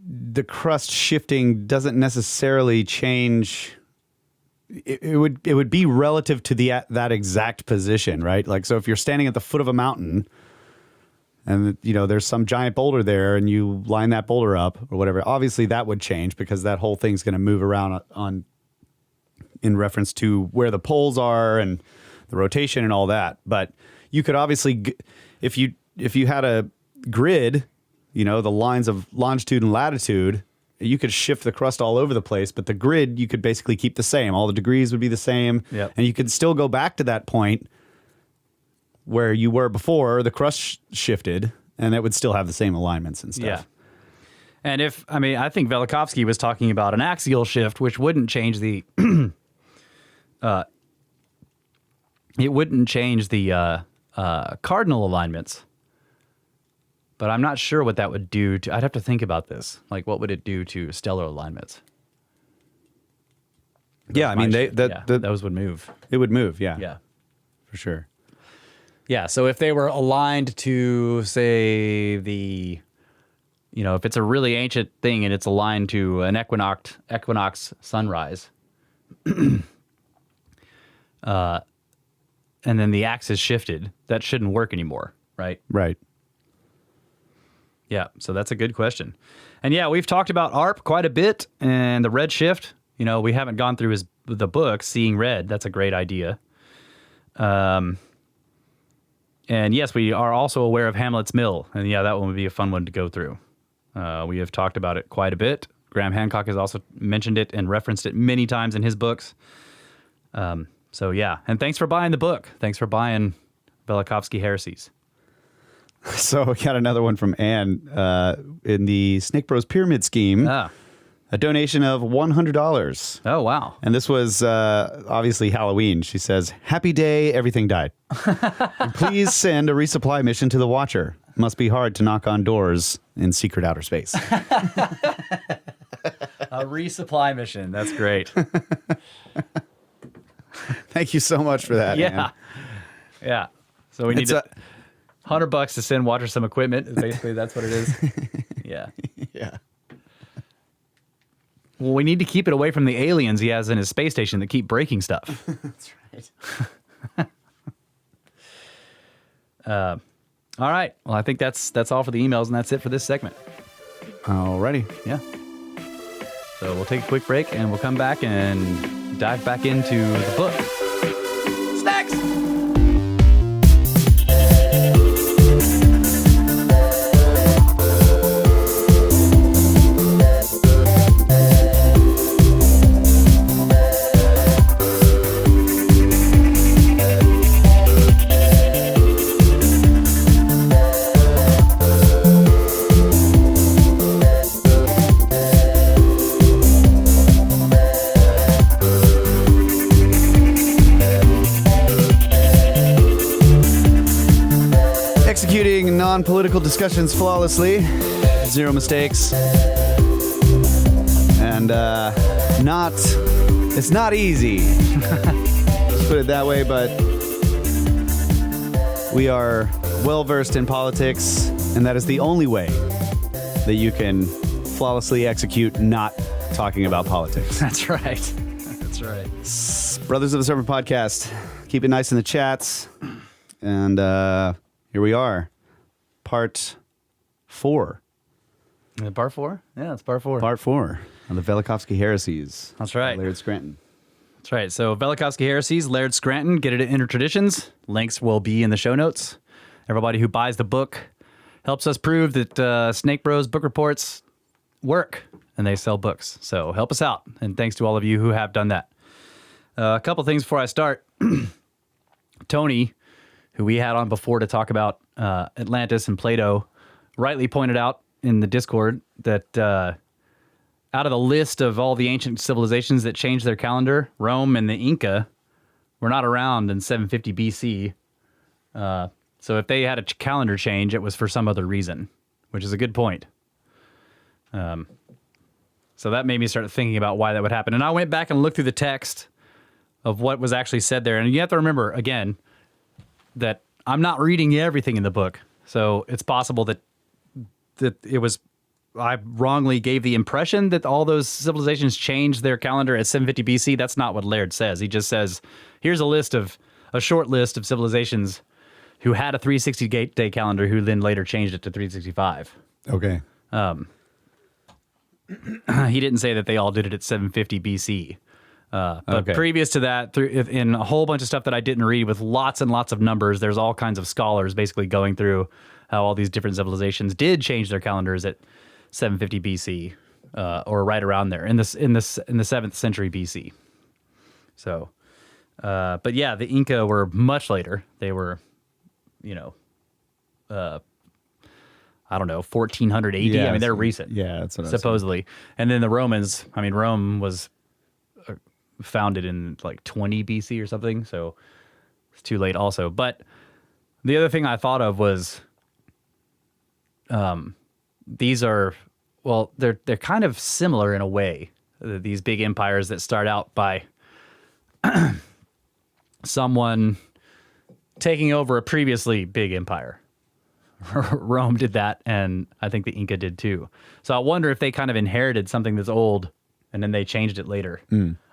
the crust shifting doesn't necessarily change. It would be relative to that exact position, right? Like, so if you're standing at the foot of a mountain and, you know, there's some giant boulder there and you line that boulder up or whatever, obviously that would change because that whole thing's going to move around in reference to where the poles are and the rotation and all that. But you could obviously, if you had a grid, you know, the lines of longitude and latitude, you could shift the crust all over the place, but the grid you could basically keep the same. All the degrees would be the same. Yep. And you could still go back to that point where you were before the crust shifted, and it would still have the same alignments and stuff. Yeah. And I think Velikovsky was talking about an axial shift, which wouldn't change the cardinal alignments. But I'm not sure what that would do to... I'd have to think about this. Like, what would it do to stellar alignments? Yeah, I mean, those would move. It would move, yeah. Yeah. For sure. Yeah, so if they were aligned to, say, if it's a really ancient thing and it's aligned to an equinox sunrise, and then the axis shifted, that shouldn't work anymore, right? Right. Yeah, so that's a good question. And yeah, we've talked about ARP quite a bit and the red shift. You know, we haven't gone through the book, Seeing Red. That's a great idea. And yes, we are also aware of Hamlet's Mill. And yeah, that one would be a fun one to go through. We have talked about it quite a bit. Graham Hancock has also mentioned it and referenced it many times in his books. So yeah, and thanks for buying the book. Thanks for buying Velikovsky Heresies. So we got another one from Anne in the Snake Bros Pyramid Scheme. A donation of $100. Oh, wow. And this was obviously Halloween. She says, "Happy day, everything died. Please send a resupply mission to the Watcher. Must be hard to knock on doors in secret outer space." A resupply mission. That's great. Thank you so much for that. Yeah. Anne. Yeah. So we need $100 to send Watcher some equipment. Basically, that's what it is. Yeah. Yeah. Well, we need to keep it away from the aliens he has in his space station that keep breaking stuff. That's right. All right. Well, I think that's all for the emails, and that's it for this segment. Alrighty. Yeah. So we'll take a quick break, and we'll come back and dive back into the book. Snacks! Executing non-political discussions flawlessly, zero mistakes, and it's not easy. Let's put it that way, but we are well versed in politics, and that is the only way that you can flawlessly execute not talking about politics. That's right. That's right. Brothers of the Serpent podcast, keep it nice in the chats, and here we are, part 4. Part 4? Yeah, it's part 4. Part 4 of the Velikovsky Heresies. That's right. Laird Scranton. That's right. So Velikovsky Heresies, Laird Scranton, get it at Intertraditions. Links will be in the show notes. Everybody who buys the book helps us prove that Snake Bros book reports work and they sell books. So help us out. And thanks to all of you who have done that. A couple things before I start. Tony, who we had on before to talk about Atlantis and Plato, rightly pointed out in the Discord that out of the list of all the ancient civilizations that changed their calendar, Rome and the Inca were not around in 750 BC. So if they had a calendar change, it was for some other reason, which is a good point. So that made me start thinking about why that would happen. And I went back and looked through the text of what was actually said there. And you have to remember, again, that I'm not reading everything in the book. So it's possible that it was, I wrongly gave the impression that all those civilizations changed their calendar at 750 BC. That's not what Laird says. He just says, here's a short list of civilizations who had a 360-day calendar who then later changed it to 365. Okay. He didn't say that they all did it at 750 BC. But previous to that, in a whole bunch of stuff that I didn't read with lots and lots of numbers, there's all kinds of scholars basically going through how all these different civilizations did change their calendars at 750 BC, or right around there in the 7th century BC. So, but yeah, the Inca were much later. They were, I don't know, 1400 AD. Yeah, I mean, they're recent. Yeah, that's what I was supposedly. And then the Romans, I mean, Rome was founded in like 20 BC or something, so it's too late also. But the other thing I thought of was these are, well, they're kind of similar in a way, these big empires that start out by someone taking over a previously big empire. Rome did that, and I think the Inca did too. So I wonder if they kind of inherited something that's old, and then they changed it later.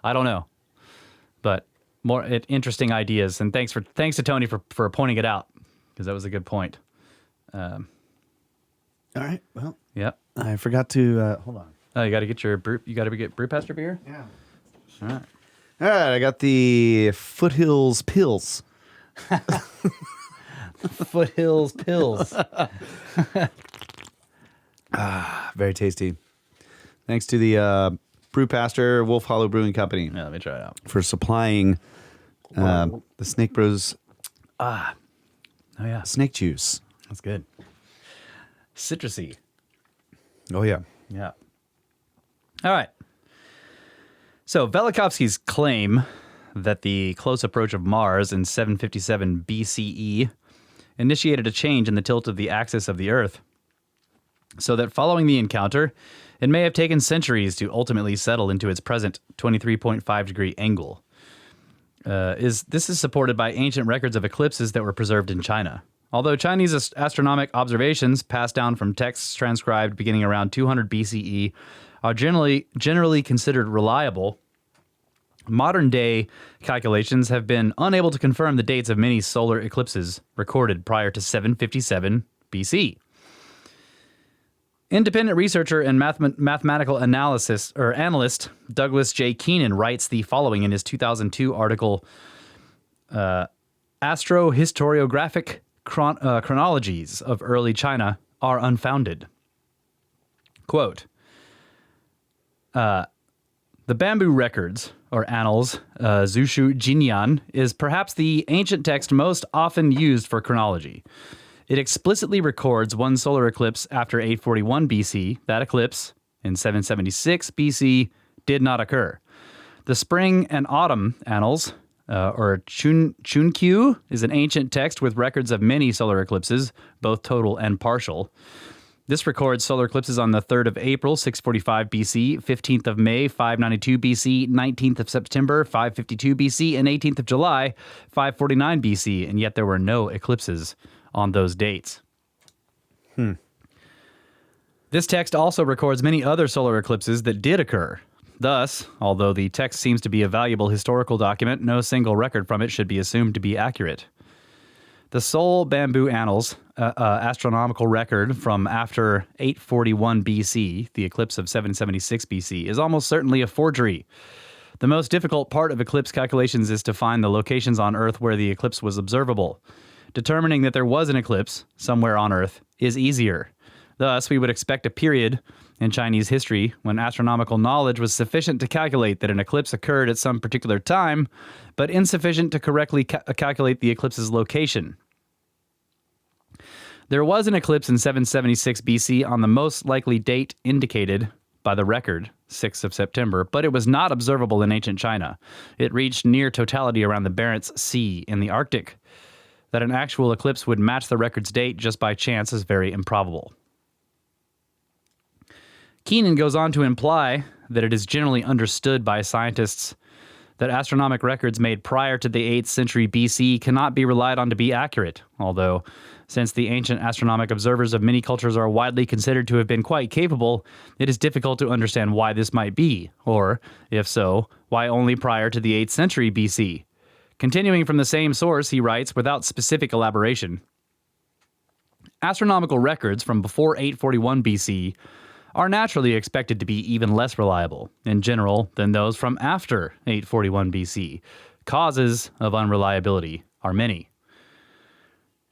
I don't know, but more interesting ideas. And thanks to Tony for pointing it out, because that was a good point. All right. Well, yep. I forgot to hold on. Oh, you got to get your brew. You got to get Brewpaster beer. Yeah. All right. All right. I got the Foothills Pills. Foothills Pills. Very tasty. Thanks to the Brewpaster Wolf Hollow Brewing Company. Yeah, let me try it out. For supplying the Snake Bros. Oh yeah, snake juice. That's good. Citrusy. Oh yeah. Yeah. All right. So Velikovsky's claim that the close approach of Mars in 757 BCE initiated a change in the tilt of the axis of the Earth, so that following the encounter, it may have taken centuries to ultimately settle into its present 23.5 degree angle. This is supported by ancient records of eclipses that were preserved in China. Although Chinese astronomic observations passed down from texts transcribed beginning around 200 BCE are generally considered reliable, modern-day calculations have been unable to confirm the dates of many solar eclipses recorded prior to 757 BC. Independent researcher and mathematical analyst Douglas J. Keenan writes the following in his 2002 article, Astrohistoriographic Chronologies of Early China Are Unfounded. Quote, the bamboo records, or annals, Zushu Jinyan, is perhaps the ancient text most often used for chronology. It explicitly records one solar eclipse after 841 BC. That eclipse, in 776 BC, did not occur. The Spring and Autumn Annals, or Chunkyu, is an ancient text with records of many solar eclipses, both total and partial. This records solar eclipses on the 3rd of April, 645 BC, 15th of May, 592 BC, 19th of September, 552 BC, and 18th of July, 549 BC, and yet there were no eclipses on those dates. This text also records many other solar eclipses that did occur. Thus, although the text seems to be a valuable historical document, no single record from it should be assumed to be accurate. The Seoul Bamboo Annals, astronomical record from after 841 BC, the eclipse of 776 BC, is almost certainly a forgery. The most difficult part of eclipse calculations is to find the locations on Earth where the eclipse was observable. Determining that there was an eclipse somewhere on Earth is easier. Thus, we would expect a period in Chinese history when astronomical knowledge was sufficient to calculate that an eclipse occurred at some particular time, but insufficient to correctly calculate the eclipse's location. There was an eclipse in 776 BC on the most likely date indicated by the record, 6th of September, but it was not observable in ancient China. It reached near totality around the Barents Sea in the Arctic. That an actual eclipse would match the record's date just by chance is very improbable. Keenan goes on to imply that it is generally understood by scientists that astronomic records made prior to the 8th century BC cannot be relied on to be accurate, although since the ancient astronomic observers of many cultures are widely considered to have been quite capable, it is difficult to understand why this might be, or, if so, why only prior to the 8th century BC. Continuing from the same source, he writes, without specific elaboration, astronomical records from before 841 BC are naturally expected to be even less reliable, in general, than those from after 841 BC. Causes of unreliability are many.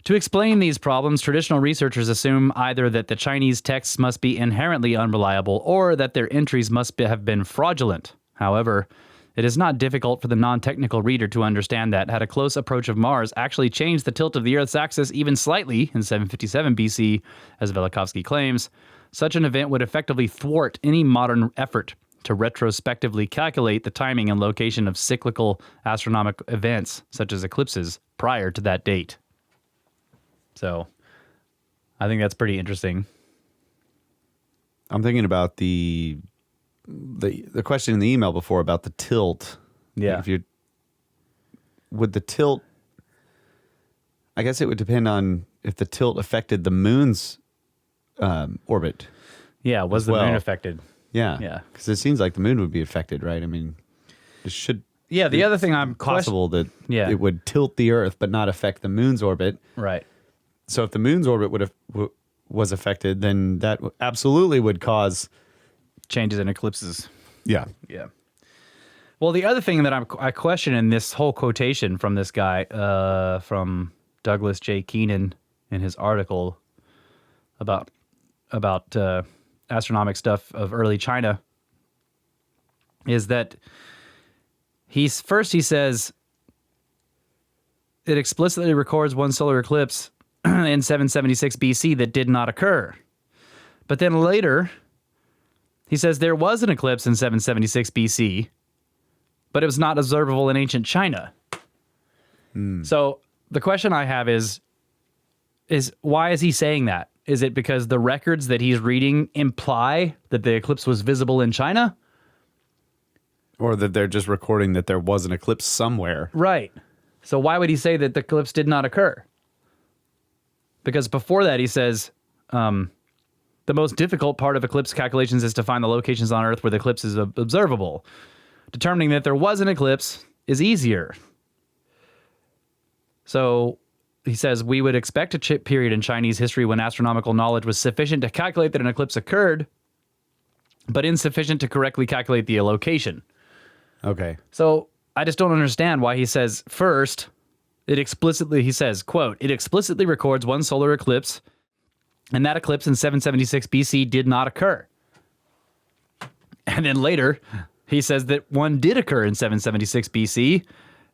To explain these problems, traditional researchers assume either that the Chinese texts must be inherently unreliable or that their entries must have been fraudulent. However, it is not difficult for the non-technical reader to understand that, had a close approach of Mars actually changed the tilt of the Earth's axis even slightly in 757 BC, as Velikovsky claims, such an event would effectively thwart any modern effort to retrospectively calculate the timing and location of cyclical astronomical events, such as eclipses, prior to that date. So, I think that's pretty interesting. I'm thinking about the question in the email before about the tilt. Yeah. If you would the tilt, I guess it would depend on if the tilt affected the moon's orbit. Yeah, was the moon affected? Yeah. Yeah. Because it seems like the moon would be affected, right? I mean, it should. Yeah, the other thing I'm possible that it would tilt the Earth but not affect the moon's orbit. Right. So if the moon's orbit was affected, then that absolutely would cause changes in eclipses. Yeah. Yeah. Well, the other thing that I question in this whole quotation from this guy, from Douglas J. Keenan in his article about astronomic stuff of early China, is that he says it explicitly records one solar eclipse in 776 BC that did not occur. But then later, he says there was an eclipse in 776 BC, but it was not observable in ancient China. So the question I have is why is he saying that? Is it because the records that he's reading imply that the eclipse was visible in China? Or that they're just recording that there was an eclipse somewhere. Right. So why would he say that the eclipse did not occur? Because before that he says, the most difficult part of eclipse calculations is to find the locations on Earth where the eclipse is observable. Determining that there was an eclipse is easier. So he says, we would expect a period in Chinese history when astronomical knowledge was sufficient to calculate that an eclipse occurred, but insufficient to correctly calculate the location. Okay. So I just don't understand why he says, first, he says, quote, it explicitly records one solar eclipse, and that eclipse in 776 BC did not occur. And then later, he says that one did occur in 776 BC,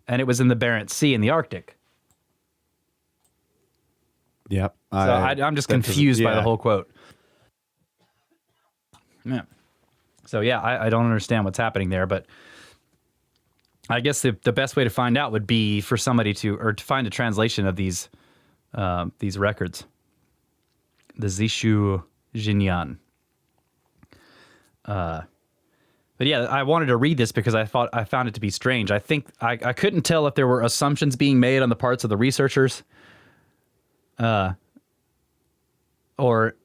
and it was in the Barents Sea in the Arctic. Yep. So I'm just confused by the whole quote. Yeah. So yeah, I don't understand what's happening there, but I guess the best way to find out would be for somebody to find a translation of these records. The Zishu Jinyan. But yeah, I wanted to read this because I found it to be strange. I think I couldn't tell if there were assumptions being made on the parts of the researchers, or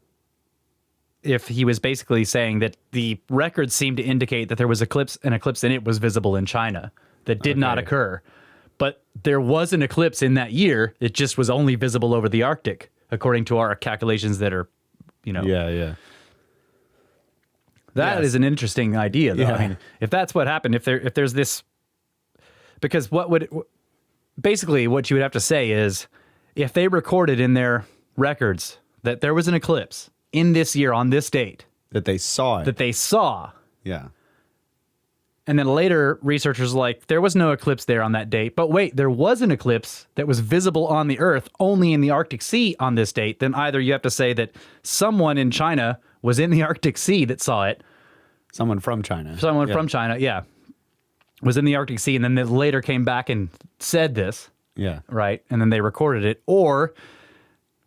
if he was basically saying that the records seemed to indicate that there was an eclipse and it was visible in China that did not occur. But there was an eclipse in that year. It just was only visible over the Arctic, according to our calculations that are, Yeah. That is an interesting idea, though. Yeah. I mean, if that's what happened, if there's this, because basically what you would have to say is, if they recorded in their records that there was an eclipse in this year on this date, that they saw it, that they saw, yeah, And then later, researchers were like, there was no eclipse there on that date. But wait, there was an eclipse that was visible on the Earth only in the Arctic Sea on this date. Then either you have to say that someone in China was in the Arctic Sea that saw it. Someone from China. Someone from China, yeah. Was in the Arctic Sea, and then they later came back and said this. Yeah. Right? And then they recorded it. Or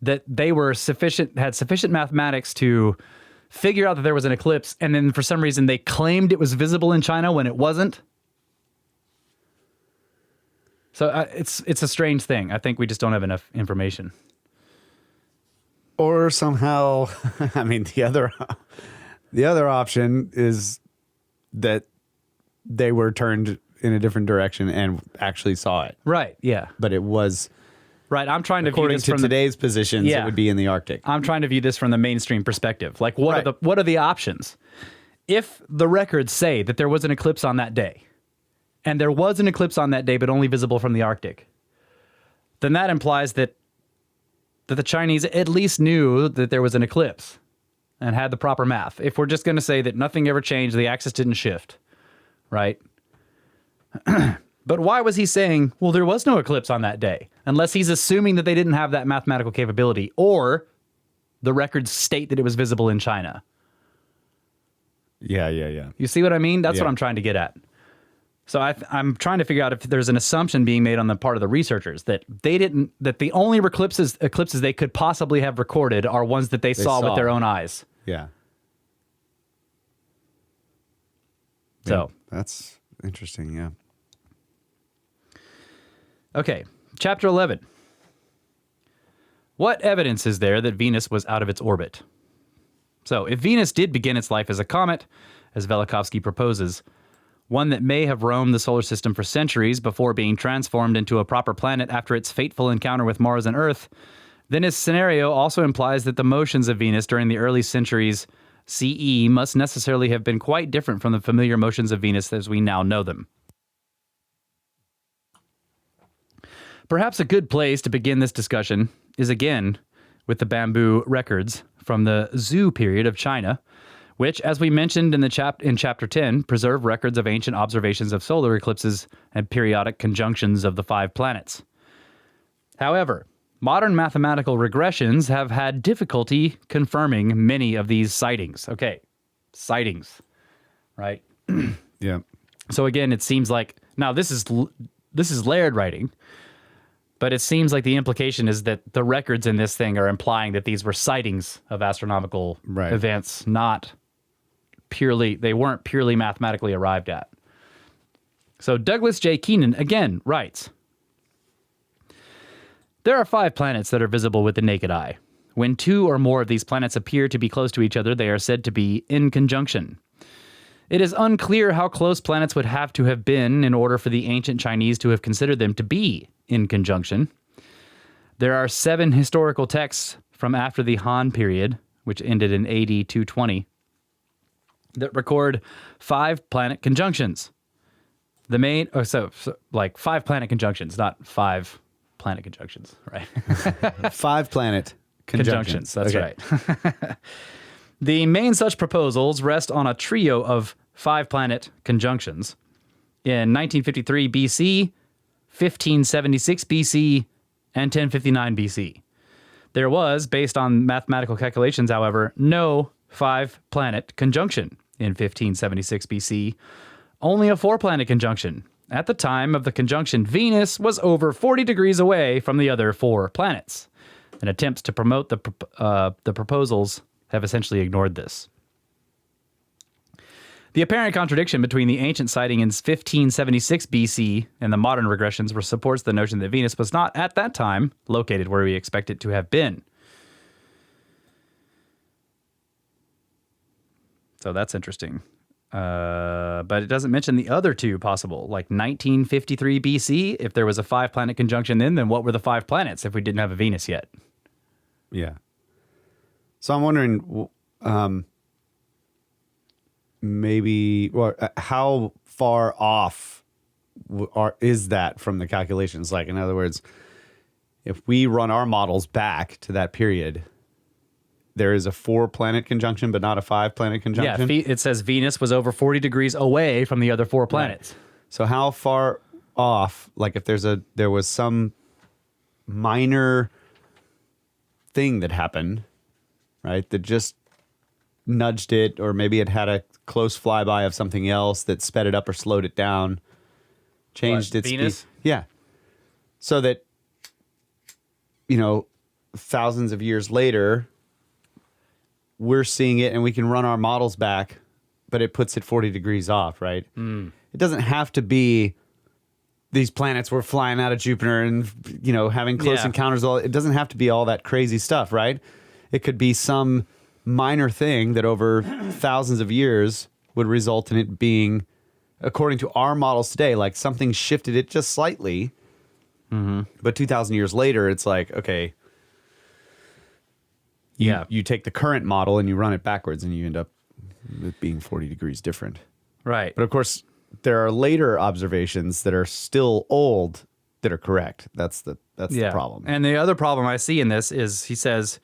that they were had sufficient mathematics to figure out that there was an eclipse, and then for some reason they claimed it was visible in China when it wasn't. So it's a strange thing. I think we just don't have enough information. Or somehow, I mean, the other option is that they were turned in a different direction and actually saw it. Right, yeah. But it was... Right, I'm trying to view according this to from today's positions, it would be in the Arctic. I'm trying to view this from the mainstream perspective. Like, what are the options? If the records say that there was an eclipse on that day, and there was an eclipse on that day, but only visible from the Arctic, then that implies that the Chinese at least knew that there was an eclipse and had the proper math. If we're just going to say that nothing ever changed, the axis didn't shift, right? But why was he saying, well, there was no eclipse on that day? Unless he's assuming that they didn't have that mathematical capability, or the records state that it was visible in China. Yeah. You see what I mean? That's Yeah. what I'm trying to get at. So I'm trying to figure out if there's an assumption being made on the part of the researchers that that the only eclipses they could possibly have recorded are ones that they saw with their own eyes. Yeah. So that's interesting, yeah. Okay, chapter 11. What evidence is there that Venus was out of its orbit? So, if Venus did begin its life as a comet, as Velikovsky proposes, one that may have roamed the solar system for centuries before being transformed into a proper planet after its fateful encounter with Mars and Earth, then his scenario also implies that the motions of Venus during the early centuries CE must necessarily have been quite different from the familiar motions of Venus as we now know them. Perhaps a good place to begin this discussion is again with the bamboo records from the Zhou period of China, which, as we mentioned in chapter 10, preserve records of ancient observations of solar eclipses and periodic conjunctions of the 5 planets. However, modern mathematical regressions have had difficulty confirming many of these sightings. Okay, sightings, right? Yeah. So again, it seems like now this is Laird writing. But it seems like the implication is that the records in this thing are implying that these were sightings of astronomical events, they weren't purely mathematically arrived at. So Douglas J. Keenan again writes, there are 5 planets that are visible with the naked eye. When 2 or more of these planets appear to be close to each other, they are said to be in conjunction. It is unclear how close planets would have to have been in order for the ancient Chinese to have considered them to be in conjunction. There are 7 historical texts from after the Han period, which ended in AD 220, that record 5 planet conjunctions. The main, like 5 planet conjunctions, not 5 planet conjunctions, right? 5 planet conjunctions. That's right. The main such proposals rest on a trio of 5 planet conjunctions. In 1953 BC, 1576 BC, and 1059 BC. There was, based on mathematical calculations, however, no 5-planet conjunction in 1576 BC, only a 4-planet conjunction. At the time of the conjunction, Venus was over 40 degrees away from the other 4 planets, and attempts to promote the proposals have essentially ignored this. The apparent contradiction between the ancient sighting in 1576 BC and the modern regressions supports the notion that Venus was not, at that time, located where we expect it to have been. So that's interesting. But it doesn't mention the other 2 possible, like 1953 BC. If there was a 5-planet conjunction then what were the 5 planets if we didn't have a Venus yet? Yeah. So I'm wondering, maybe, how far off is that from the calculations? Like, in other words, if we run our models back to that period, there is a 4-planet conjunction, but not a 5-planet conjunction. Yeah, it says Venus was over 40 degrees away from the other 4 planets. Right. So how far off, like if there was some minor thing that happened, right, that just nudged it, or maybe it had a close flyby of something else that sped it up or slowed it down, changed its Venus? speed. Yeah. So that, thousands of years later, we're seeing it and we can run our models back, but it puts it 40 degrees off, right? It doesn't have to be these planets were flying out of Jupiter and, having close encounters. It doesn't have to be all that crazy stuff, right? It could be some minor thing that over thousands of years would result in it being, according to our models today, like something shifted it just slightly. But 2,000 years later, it's like, okay, you take the current model and you run it backwards and you end up with being 40 degrees different. Right. But of course, there are later observations that are still old that are correct. That's the problem. And the other problem I see in this is, he says,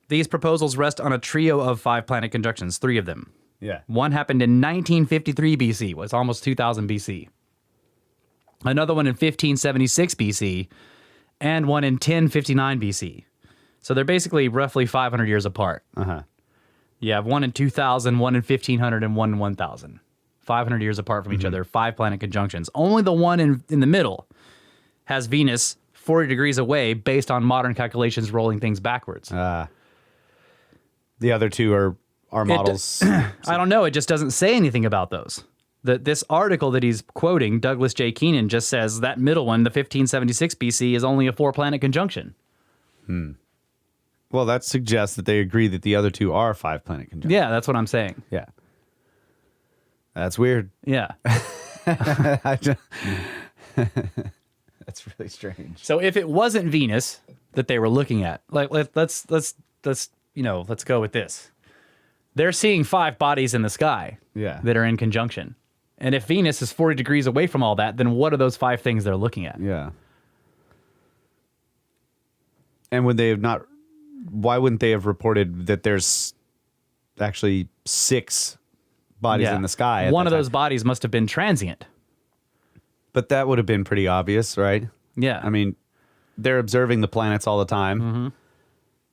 these proposals rest on a trio of 5-planet conjunctions, 3 of them. Yeah. One happened in 1953 BC, was almost 2000 BC. Another one in 1576 BC, and one in 1059 BC. So they're basically roughly 500 years apart. You have one in 2000, one in 1500, and one in 1000. 500 years apart from each other, 5-planet conjunctions. Only the one in the middle has Venus 40 degrees away based on modern calculations rolling things backwards. The other 2 are our models. I don't know. It just doesn't say anything about those. This article that he's quoting, Douglas J. Keenan, just says that middle one, the 1576 BC, is only a 4-planet conjunction. Well, that suggests that they agree that the other 2 are 5-planet conjunctions. Yeah, that's what I'm saying. Yeah. That's weird. Yeah. That's really strange. So if it wasn't Venus that they were looking at, like let's go with this. They're seeing 5 bodies in the sky that are in conjunction. And if Venus is 40 degrees away from all that, then what are those 5 things they're looking at? Yeah. And would they have not? Why wouldn't they have reported that there's actually 6 bodies in the sky? One of those bodies must have been transient. But that would have been pretty obvious, right? Yeah. I mean, they're observing the planets all the time.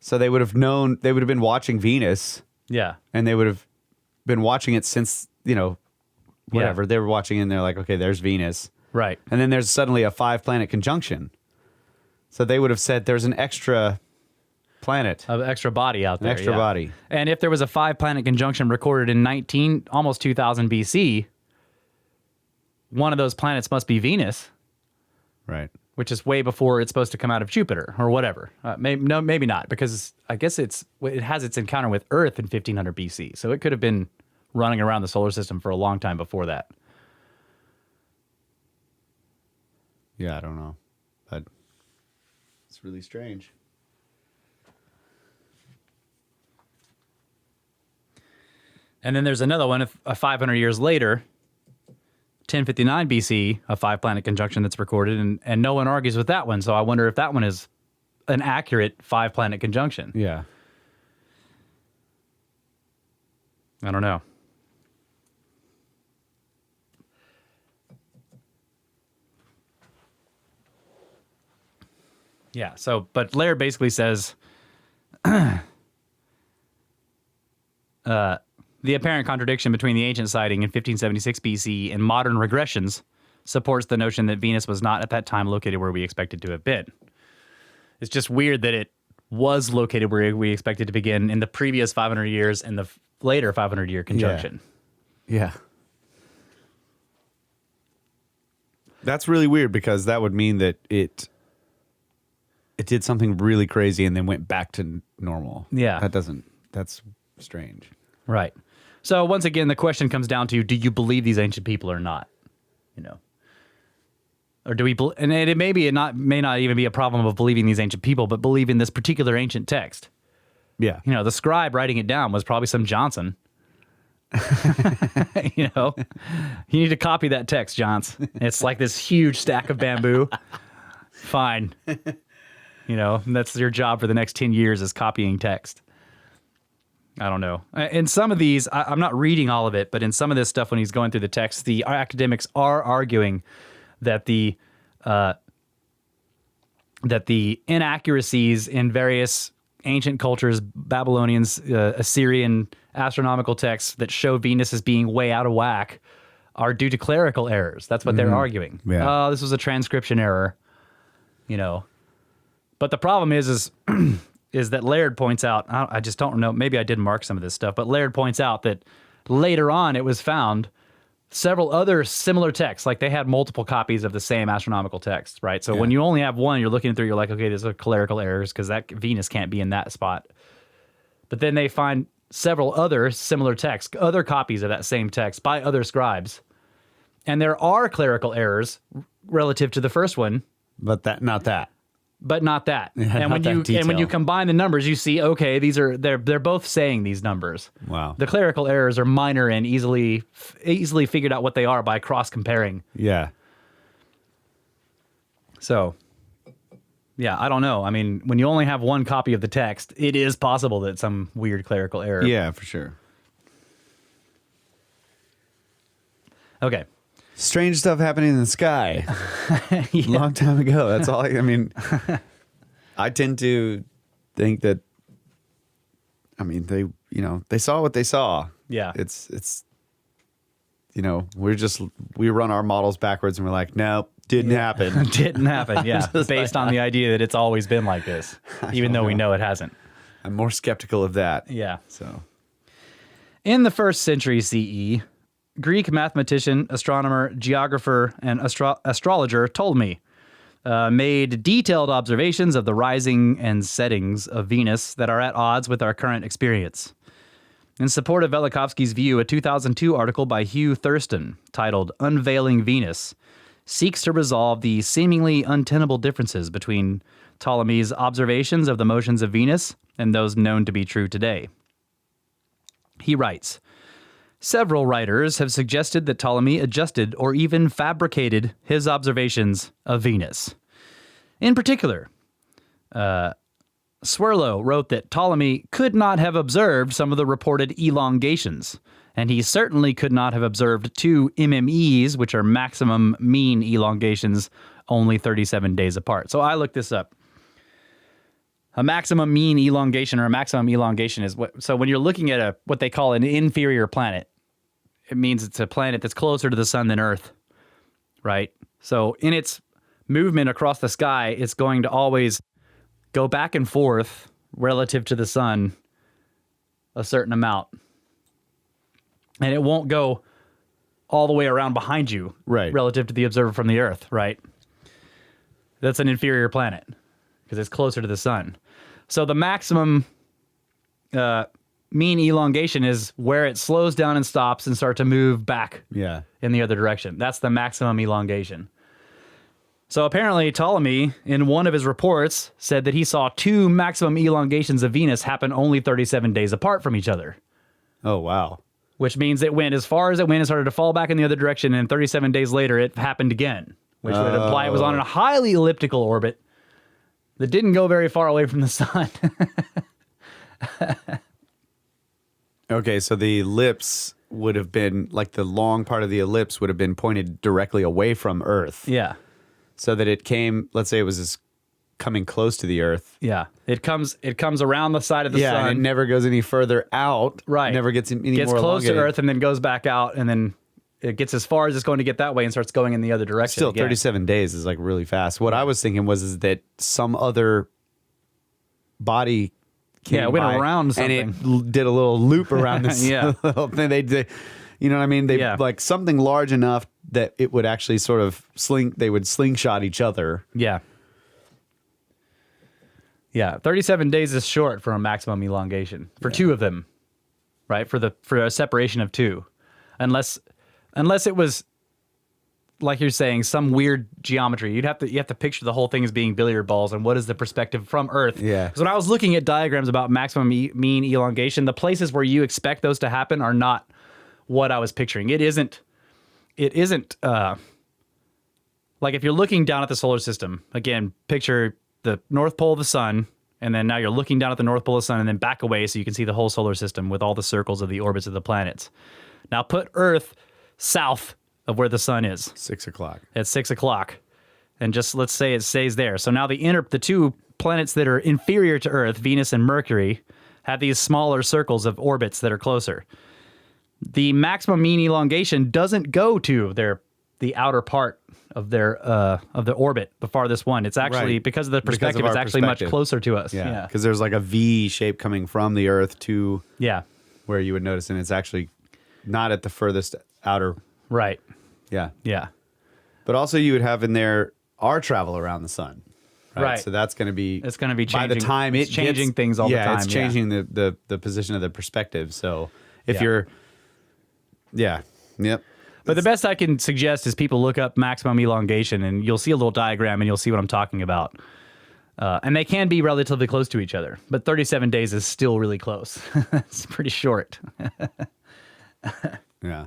So they would have known, they would have been watching Venus. Yeah. And they would have been watching it since, whatever. They were watching it and they're like, okay, there's Venus. Right. And then there's suddenly a 5-planet conjunction. So they would have said there's an extra planet. An extra body out there. An extra body. And if there was a 5-planet conjunction recorded in almost 2000 BC, one of those planets must be Venus. Right. Which is way before it's supposed to come out of Jupiter or whatever. Maybe not, because I guess it has its encounter with Earth in 1500 BC. So it could have been running around the solar system for a long time before that. Yeah, I don't know. But it's really strange. And then there's another one, 500 years later, 1059 BC, a 5-planet conjunction that's recorded, and no one argues with that one. So I wonder if that one is an accurate 5-planet conjunction. Yeah. I don't know. Yeah, but Laird basically says the apparent contradiction between the ancient sighting in 1576 BC and modern regressions supports the notion that Venus was not at that time located where we expected to have been. It's just weird that it was located where we expected to begin in the previous 500 years and the later 500-year conjunction. Yeah. That's really weird, because that would mean that it did something really crazy and then went back to normal. Yeah. That's strange. Right. So once again, the question comes down to, do you believe these ancient people or not? Or do we, and it may not even be a problem of believing these ancient people, but believing this particular ancient text. Yeah. The scribe writing it down was probably some Johnson. You need to copy that text, Johns. It's like this huge stack of bamboo. Fine. You know, and that's your job for the next 10 years is copying text. I don't know. In some of these, I'm not reading all of it, but in some of this stuff, when he's going through the text, the academics are arguing that the inaccuracies in various ancient cultures, Babylonians, Assyrian astronomical texts that show Venus as being way out of whack are due to clerical errors. That's what they're arguing. Yeah. Oh, this was a transcription error, you know. But the problem is that Laird points out, I just don't know, maybe I did mark some of this stuff, but Laird points out that later on it was found several other similar texts, like they had multiple copies of the same astronomical text, right? So when you only have one, you're looking through, you're like, okay, these are clerical errors because that Venus can't be in that spot. But then they find several other similar texts, other copies of that same text by other scribes. And there are clerical errors relative to the first one. But not that. But not that. Yeah, and when you combine the numbers, you see, okay, they're both saying these numbers. Wow. The clerical errors are minor and easily figured out what they are by cross comparing. Yeah. So, yeah, I don't know. I mean, when you only have one copy of the text, it is possible that some weird clerical error. Yeah, for sure. Okay. Strange stuff happening in the sky. Yeah. Long time ago. That's all. I mean, I tend to think that. I mean, they saw what they saw. Yeah. It's. We run our models backwards and we're like, nope, didn't happen. Didn't happen. Yeah, based on the idea that it's always been like this, even though we know it hasn't. I'm more skeptical of that. Yeah. So, in the 1st century CE. Greek mathematician, astronomer, geographer, and astrologer Ptolemy made detailed observations of the rising and settings of Venus that are at odds with our current experience. In support of Velikovsky's view, a 2002 article by Hugh Thurston, titled Unveiling Venus, seeks to resolve the seemingly untenable differences between Ptolemy's observations of the motions of Venus and those known to be true today. He writes, several writers have suggested that Ptolemy adjusted or even fabricated his observations of Venus. In particular, Swirlo wrote that Ptolemy could not have observed some of the reported elongations, and he certainly could not have observed 2 MMEs, which are maximum mean elongations, only 37 days apart. So I looked this up. A maximum mean elongation or a maximum elongation is so when you're looking at what they call an inferior planet, it means it's a planet that's closer to the sun than Earth, right? So in its movement across the sky, it's going to always go back and forth relative to the sun a certain amount. And it won't go all the way around behind you, right, relative to the observer from the Earth, right? That's an inferior planet because it's closer to the sun. So the maximum mean elongation is where it slows down and stops and start to move back in the other direction. That's the maximum elongation. So apparently Ptolemy, in one of his reports, said that he saw 2 maximum elongations of Venus happen only 37 days apart from each other. Oh, wow. Which means it went as far as it went and started to fall back in the other direction, and 37 days later it happened again, which would imply it was on a highly elliptical orbit that didn't go very far away from the sun. Okay, so the ellipse would have been, like the long part of the ellipse would have been pointed directly away from Earth. Yeah. So that it came, let's say it was coming close to the Earth. Yeah. It comes around the side of the sun. Yeah, and it never goes any further out. Right. Never gets any more Gets close elongated. to Earth and then goes back out, and then it gets as far as it's going to get that way and starts going in the other direction. Still, again. 37 days is like really fast. What I was thinking is that some other body came it went by around something. and it did a little loop around this little thing. They, you know what I mean? They like something large enough that it would actually sort of they would slingshot each other. Yeah. Yeah, 37 days is short for a maximum elongation for 2 of them, right? For a separation of 2, unless it was, like you're saying, some weird geometry. You have to picture the whole thing as being billiard balls, and what is the perspective from Earth? Yeah. Because when I was looking at diagrams about maximum mean elongation, the places where you expect those to happen are not what I was picturing. It isn't. Like if you're looking down at the solar system, again, picture the North Pole of the sun, and then now you're looking down at the North Pole of the sun and then back away so you can see the whole solar system with all the circles of the orbits of the planets. Now put Earth south of where the sun is. 6 o'clock. At 6 o'clock. And just let's say it stays there. So now the two planets that are inferior to Earth, Venus and Mercury, have these smaller circles of orbits that are closer. The maximum mean elongation doesn't go to the outer part of the orbit, the farthest one. It's actually, Right. because of the perspective, it's actually much closer to us. Yeah, because there's like a V shape coming from the Earth to where you would notice, and it's actually not at the furthest outer. Right. Yeah. Yeah. But also you would have in there our travel around the sun. Right. So that's going to be... It's going to be changing. By the time it's changing things all the time. Yeah, it's changing the position of the perspective. So if you're... Yeah. Yep. But the best I can suggest is people look up maximum elongation, and you'll see a little diagram, and you'll see what I'm talking about. And they can be relatively close to each other, but 37 days is still really close. It's pretty short. Yeah.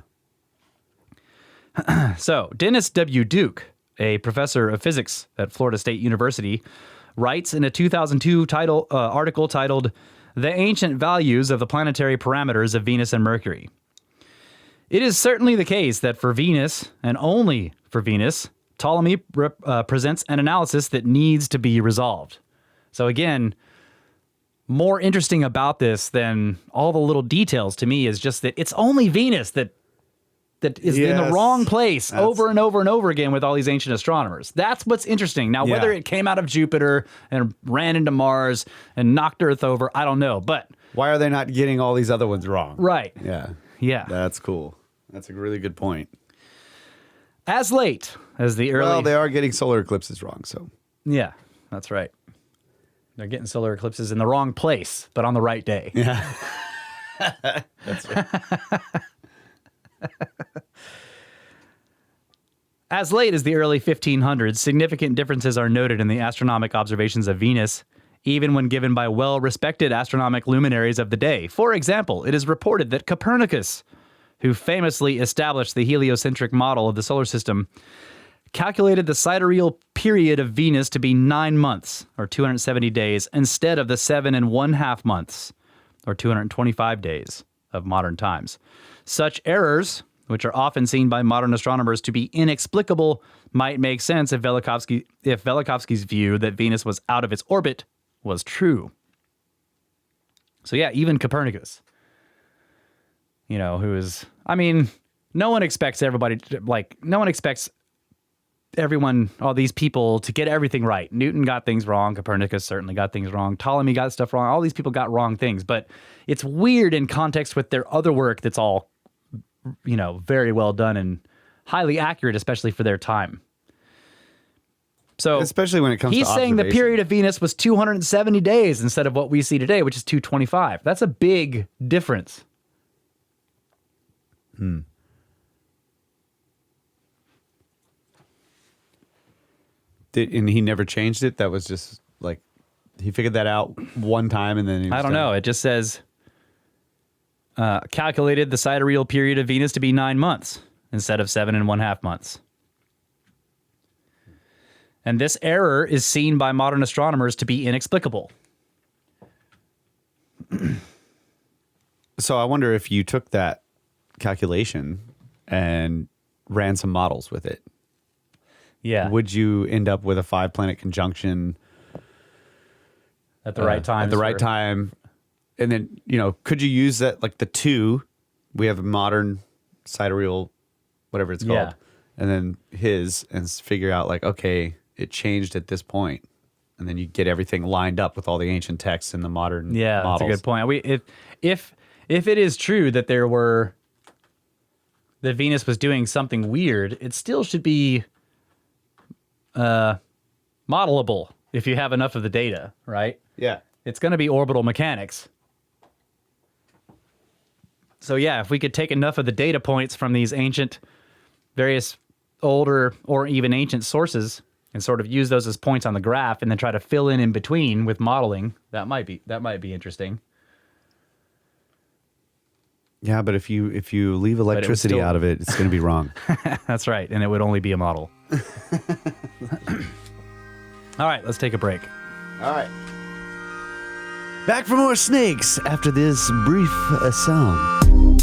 So Dennis W. Duke, a professor of physics at Florida State University, writes in a 2002 article titled "The Ancient Values of the Planetary Parameters of Venus and Mercury." It is certainly the case that for Venus, and only for Venus, Ptolemy presents an analysis that needs to be resolved. So again, more interesting about this than all the little details to me is just that it's only Venus that is in the wrong place over and over and over again with all these ancient astronomers. That's what's interesting. Now, whether it came out of Jupiter and ran into Mars and knocked Earth over, I don't know. But why are they not getting all these other ones wrong? Right. Yeah. Yeah. That's cool. That's a really good point. As late as the early... Well, they are getting solar eclipses wrong, so... Yeah, that's right. They're getting solar eclipses in the wrong place, but on the right day. Yeah. That's right. As late as the early 1500s, significant differences are noted in the astronomic observations of Venus, even when given by well-respected astronomic luminaries of the day. For example, it is reported that Copernicus, who famously established the heliocentric model of the solar system, calculated the sidereal period of Venus to be 9 months, or 270 days, instead of the 7½ months, or 225 days of modern times. Such errors, which are often seen by modern astronomers to be inexplicable, might make sense if Velikovsky's view that Venus was out of its orbit was true. So yeah, even Copernicus, who is, no one expects all these people to get everything right. Newton got things wrong. Copernicus certainly got things wrong. Ptolemy got stuff wrong. All these people got wrong things, but it's weird in context with their other work that's all, very well done and highly accurate, especially for their time. So especially when it comes to he's saying the period of Venus was 270 days instead of what we see today, which is 225. That's a big difference. And he never changed it? That was just like, he figured that out one time and then I don't know. It just says, calculated the sidereal period of Venus to be 9 months instead of 7½ months. And this error is seen by modern astronomers to be inexplicable. So I wonder if you took that calculation and ran some models with it. Yeah. Would you end up with a 5-planet conjunction at the right time? At the right time. And then, could you use that, like the 2, we have a modern sidereal, whatever it's called, and then his, and figure out like, okay, it changed at this point. And then you get everything lined up with all the ancient texts and the modern models. That's a good point. If it is true that that Venus was doing something weird, it still should be modelable if you have enough of the data, right? Yeah. It's going to be orbital mechanics. So yeah, if we could take enough of the data points from these various older or even ancient sources and sort of use those as points on the graph and then try to fill in between with modeling, that might be interesting. Yeah, but if you leave electricity out of it, it's going to be wrong. That's right, and it would only be a model. All right, let's take a break. All right. Back for more snakes after this brief song.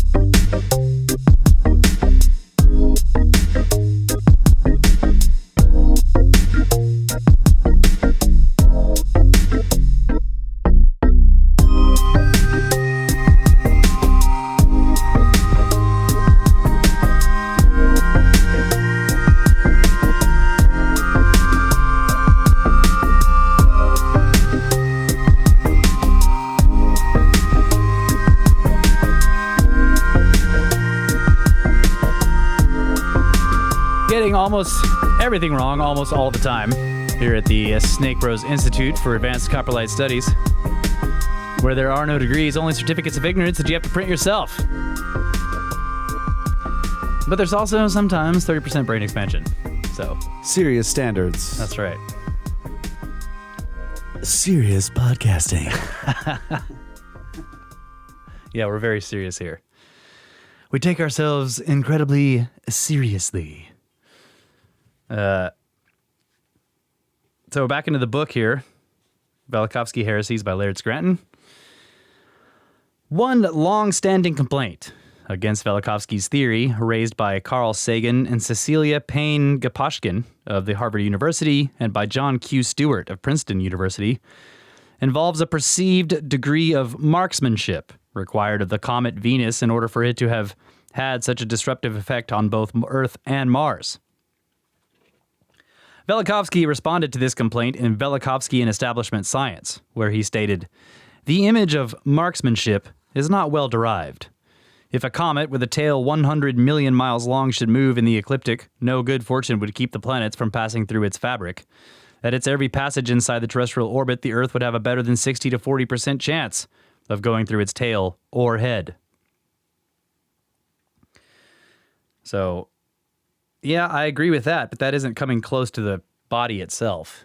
Getting almost everything wrong almost all the time here at the Snake Bros Institute for Advanced Coprolite Studies, where there are no degrees, only certificates of ignorance that you have to print yourself. But there's also sometimes 30% brain expansion. So Serious standards. that's right. Serious podcasting. Yeah, we're very serious here. We take ourselves incredibly seriously. So back into the book here, Velikovsky Heresies by Laird Scranton. One long-standing complaint against Velikovsky's theory, raised by Carl Sagan and Cecilia Payne-Gaposchkin of the Harvard University and by John Q. Stewart of Princeton University, involves a perceived degree of marksmanship required of the comet Venus in order for it to have had such a disruptive effect on both Earth and Mars. Velikovsky responded to this complaint in Velikovsky and Establishment Science, where he stated, "The image of marksmanship is not well derived. If a comet with a tail 100 million miles long should move in the ecliptic, no good fortune would keep the planets from passing through its fabric. At its every passage inside the terrestrial orbit, the Earth would have a better than 60 to 40% chance of going through its tail or head." So, yeah, I agree with that, but that isn't coming close to the body itself.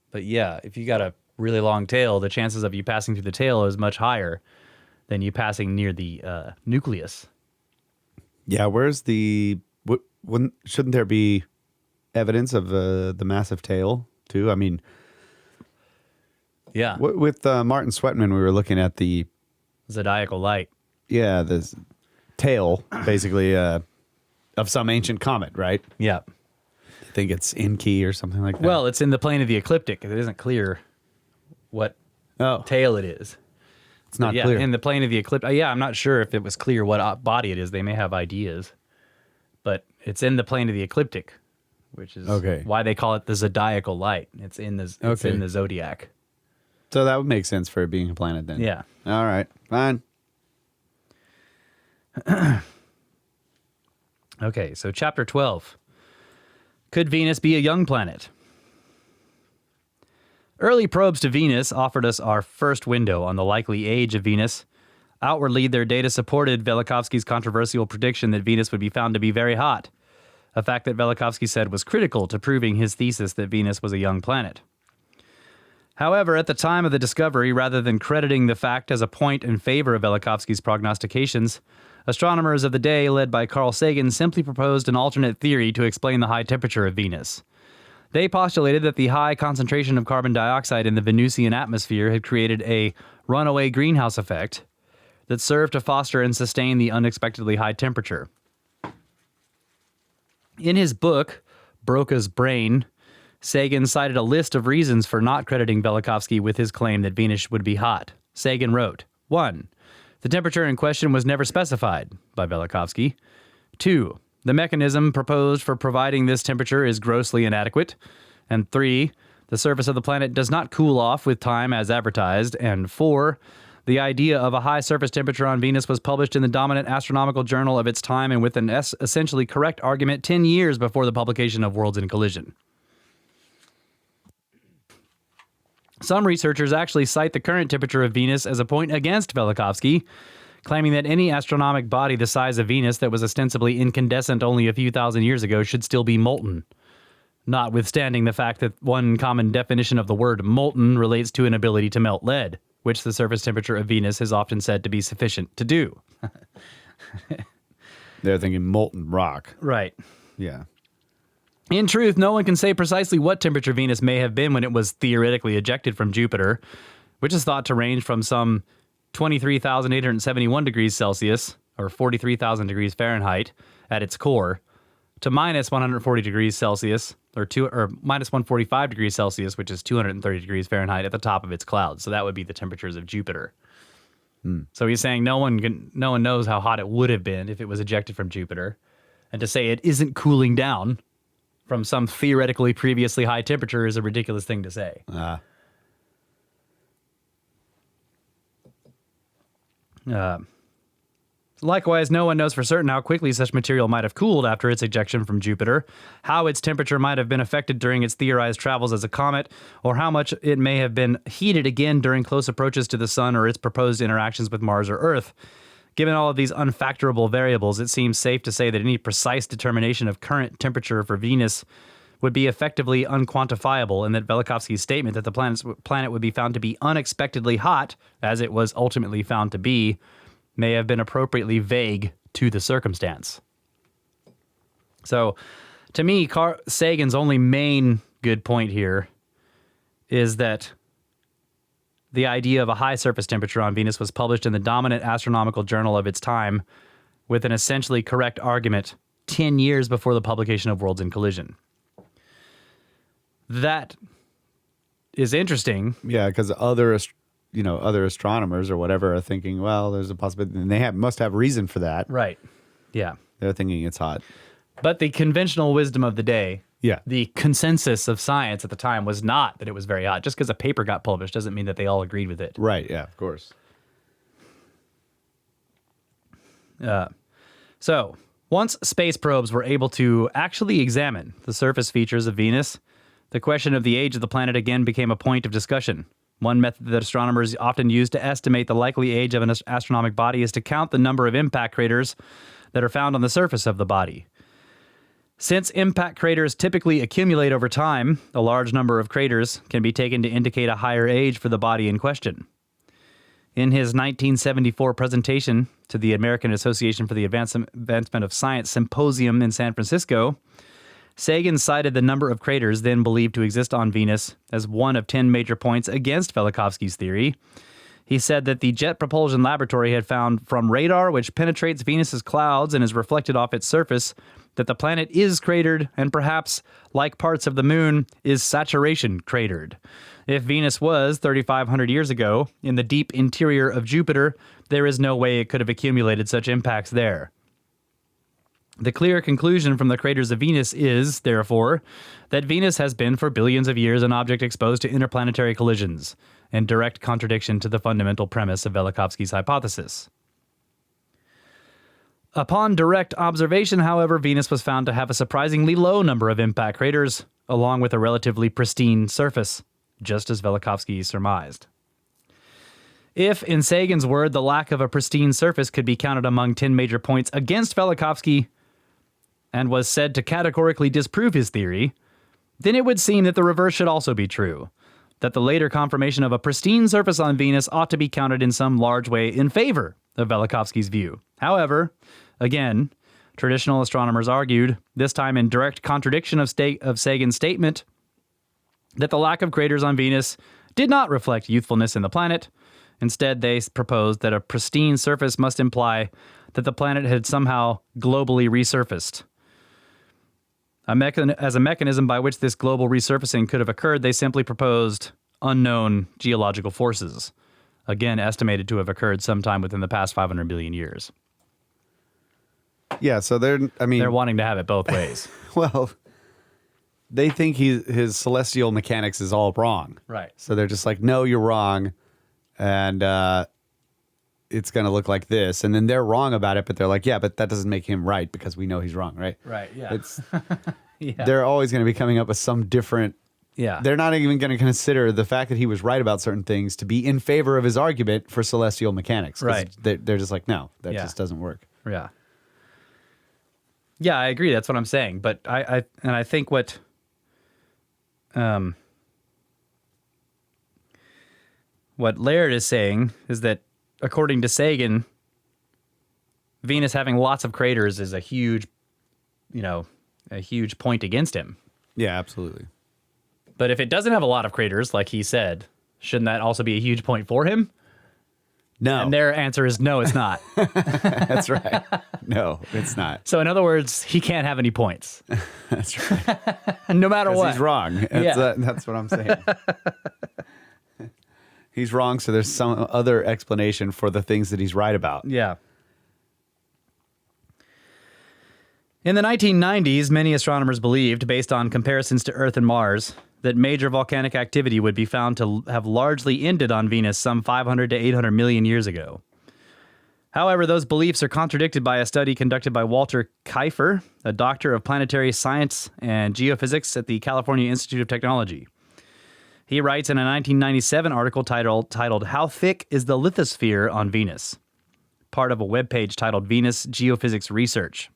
But yeah, if you got a really long tail, the chances of you passing through the tail is much higher than you passing near the nucleus. Yeah, where's the... shouldn't there be evidence of the massive tail, too? I mean... Yeah. With Martin Sweatman, we were looking at the... Zodiacal light. Yeah, the tail, basically, of some ancient comet, right? Yeah. I think it's Enki or something like that. Well, it's in the plane of the ecliptic. It isn't clear what tail it is. It's not yeah, clear. in the plane of the ecliptic. Yeah, I'm not sure if it was clear what body it is. They may have ideas. But it's in the plane of the ecliptic, which is why they call it the zodiacal light. It's in the zodiac. So that would make sense for it being a planet then. Yeah. All right. Fine. Okay, so chapter 12. Could Venus be a young planet? Early probes to Venus offered us our first window on the likely age of Venus. Outwardly, their data supported Velikovsky's controversial prediction that Venus would be found to be very hot, a fact that Velikovsky said was critical to proving his thesis that Venus was a young planet. However, at the time of the discovery, rather than crediting the fact as a point in favor of Velikovsky's prognostications, astronomers of the day, led by Carl Sagan, simply proposed an alternate theory to explain the high temperature of Venus. They postulated that the high concentration of carbon dioxide in the Venusian atmosphere had created a runaway greenhouse effect that served to foster and sustain the unexpectedly high temperature. In his book, Broca's Brain, Sagan cited a list of reasons for not crediting Velikovsky with his claim that Venus would be hot. Sagan wrote, 1. The temperature in question was never specified by Velikovsky. 2. The mechanism proposed for providing this temperature is grossly inadequate. And 3. The surface of the planet does not cool off with time as advertised. And 4. The idea of a high surface temperature on Venus was published in the dominant astronomical journal of its time and with an essentially correct argument 10 years before the publication of Worlds in Collision. Some researchers actually cite the current temperature of Venus as a point against Velikovsky, claiming that any astronomic body the size of Venus that was ostensibly incandescent only a few thousand years ago should still be molten, notwithstanding the fact that one common definition of the word molten relates to an ability to melt lead, which the surface temperature of Venus is often said to be sufficient to do. They're thinking molten rock. Right. Yeah. In truth, no one can say precisely what temperature Venus may have been when it was theoretically ejected from Jupiter, which is thought to range from some 23,871 degrees Celsius, or 43,000 degrees Fahrenheit, at its core, to minus 140 degrees Celsius, or minus 145 degrees Celsius, which is 230 degrees Fahrenheit, at the top of its clouds. So that would be the temperatures of Jupiter. So he's saying no one knows how hot it would have been if it was ejected from Jupiter. And to say it isn't cooling down from some theoretically previously high temperature is a ridiculous thing to say. Likewise, no one knows for certain how quickly such material might have cooled after its ejection from Jupiter, how its temperature might have been affected during its theorized travels as a comet, or how much it may have been heated again during close approaches to the Sun or its proposed interactions with Mars or Earth. Given all of these unfactorable variables, it seems safe to say that any precise determination of current temperature for Venus would be effectively unquantifiable, and that Velikovsky's statement that the planet would be found to be unexpectedly hot, as it was ultimately found to be, may have been appropriately vague to the circumstance. So, to me, Sagan's only main good point here is that the idea of a high surface temperature on Venus was published in the dominant astronomical journal of its time with an essentially correct argument 10 years before the publication of Worlds in Collision. That is interesting. Yeah, because other astronomers or whatever are thinking, well, there's a possibility, and they must have reason for that. Right. Yeah. They're thinking it's hot. But the conventional wisdom of the day, yeah, the consensus of science at the time was not that it was very hot. Just because a paper got published doesn't mean that they all agreed with it. Right. Yeah, of course. So, once space probes were able to actually examine the surface features of Venus, the question of the age of the planet again became a point of discussion. One method that astronomers often use to estimate the likely age of an astronomic body is to count the number of impact craters that are found on the surface of the body. Since impact craters typically accumulate over time, a large number of craters can be taken to indicate a higher age for the body in question. In his 1974 presentation to the American Association for the Advancement of Science Symposium in San Francisco, Sagan cited the number of craters then believed to exist on Venus as one of 10 major points against Velikovsky's theory. He said that the Jet Propulsion Laboratory had found from radar, which penetrates Venus's clouds and is reflected off its surface, that the planet is cratered and perhaps, like parts of the moon, is saturation cratered. If Venus was 3,500 years ago in the deep interior of Jupiter, there is no way it could have accumulated such impacts there. The clear conclusion from the craters of Venus is, therefore, that Venus has been for billions of years an object exposed to interplanetary collisions, in direct contradiction to the fundamental premise of Velikovsky's hypothesis. Upon direct observation, however, Venus was found to have a surprisingly low number of impact craters, along with a relatively pristine surface, just as Velikovsky surmised. If, in Sagan's word, the lack of a pristine surface could be counted among 10 major points against Velikovsky, and was said to categorically disprove his theory, then it would seem that the reverse should also be true, that the later confirmation of a pristine surface on Venus ought to be counted in some large way in favor of Velikovsky's view. However, again, traditional astronomers argued, this time in direct contradiction of Sagan's statement, that the lack of craters on Venus did not reflect youthfulness in the planet. Instead, they proposed that a pristine surface must imply that the planet had somehow globally resurfaced. As a mechanism by which this global resurfacing could have occurred, they simply proposed unknown geological forces, again estimated to have occurred sometime within the past 500 billion years. Yeah, so they're wanting to have it both ways. Well, they think his celestial mechanics is all wrong. Right. So they're just like, no, you're wrong, and it's going to look like this. And then they're wrong about it, but they're like, yeah, but that doesn't make him right because we know he's wrong, right? Right, yeah. It's yeah. They're always going to be coming up with some different... Yeah. They're not even going to consider the fact that he was right about certain things to be in favor of his argument for celestial mechanics. Right. They're just like, no, that just doesn't work. Yeah. Yeah, I agree. That's what I'm saying. But I think what Laird is saying is that according to Sagan, Venus having lots of craters is a huge, a huge point against him. Yeah, absolutely. But if it doesn't have a lot of craters, like he said, shouldn't that also be a huge point for him? No. And their answer is no, it's not. That's right. No, it's not. So in other words, he can't have any points. That's right. No matter what. He's wrong. That's what I'm saying. He's wrong, so there's some other explanation for the things that he's right about. Yeah. In the 1990s, many astronomers believed, based on comparisons to Earth and Mars, that major volcanic activity would be found to have largely ended on Venus some 500 to 800 million years ago. However, those beliefs are contradicted by a study conducted by Walter Kiefer, a doctor of planetary science and geophysics at the California Institute of Technology. He writes in a 1997 article titled How Thick is the Lithosphere on Venus? Part of a webpage titled Venus Geophysics Research.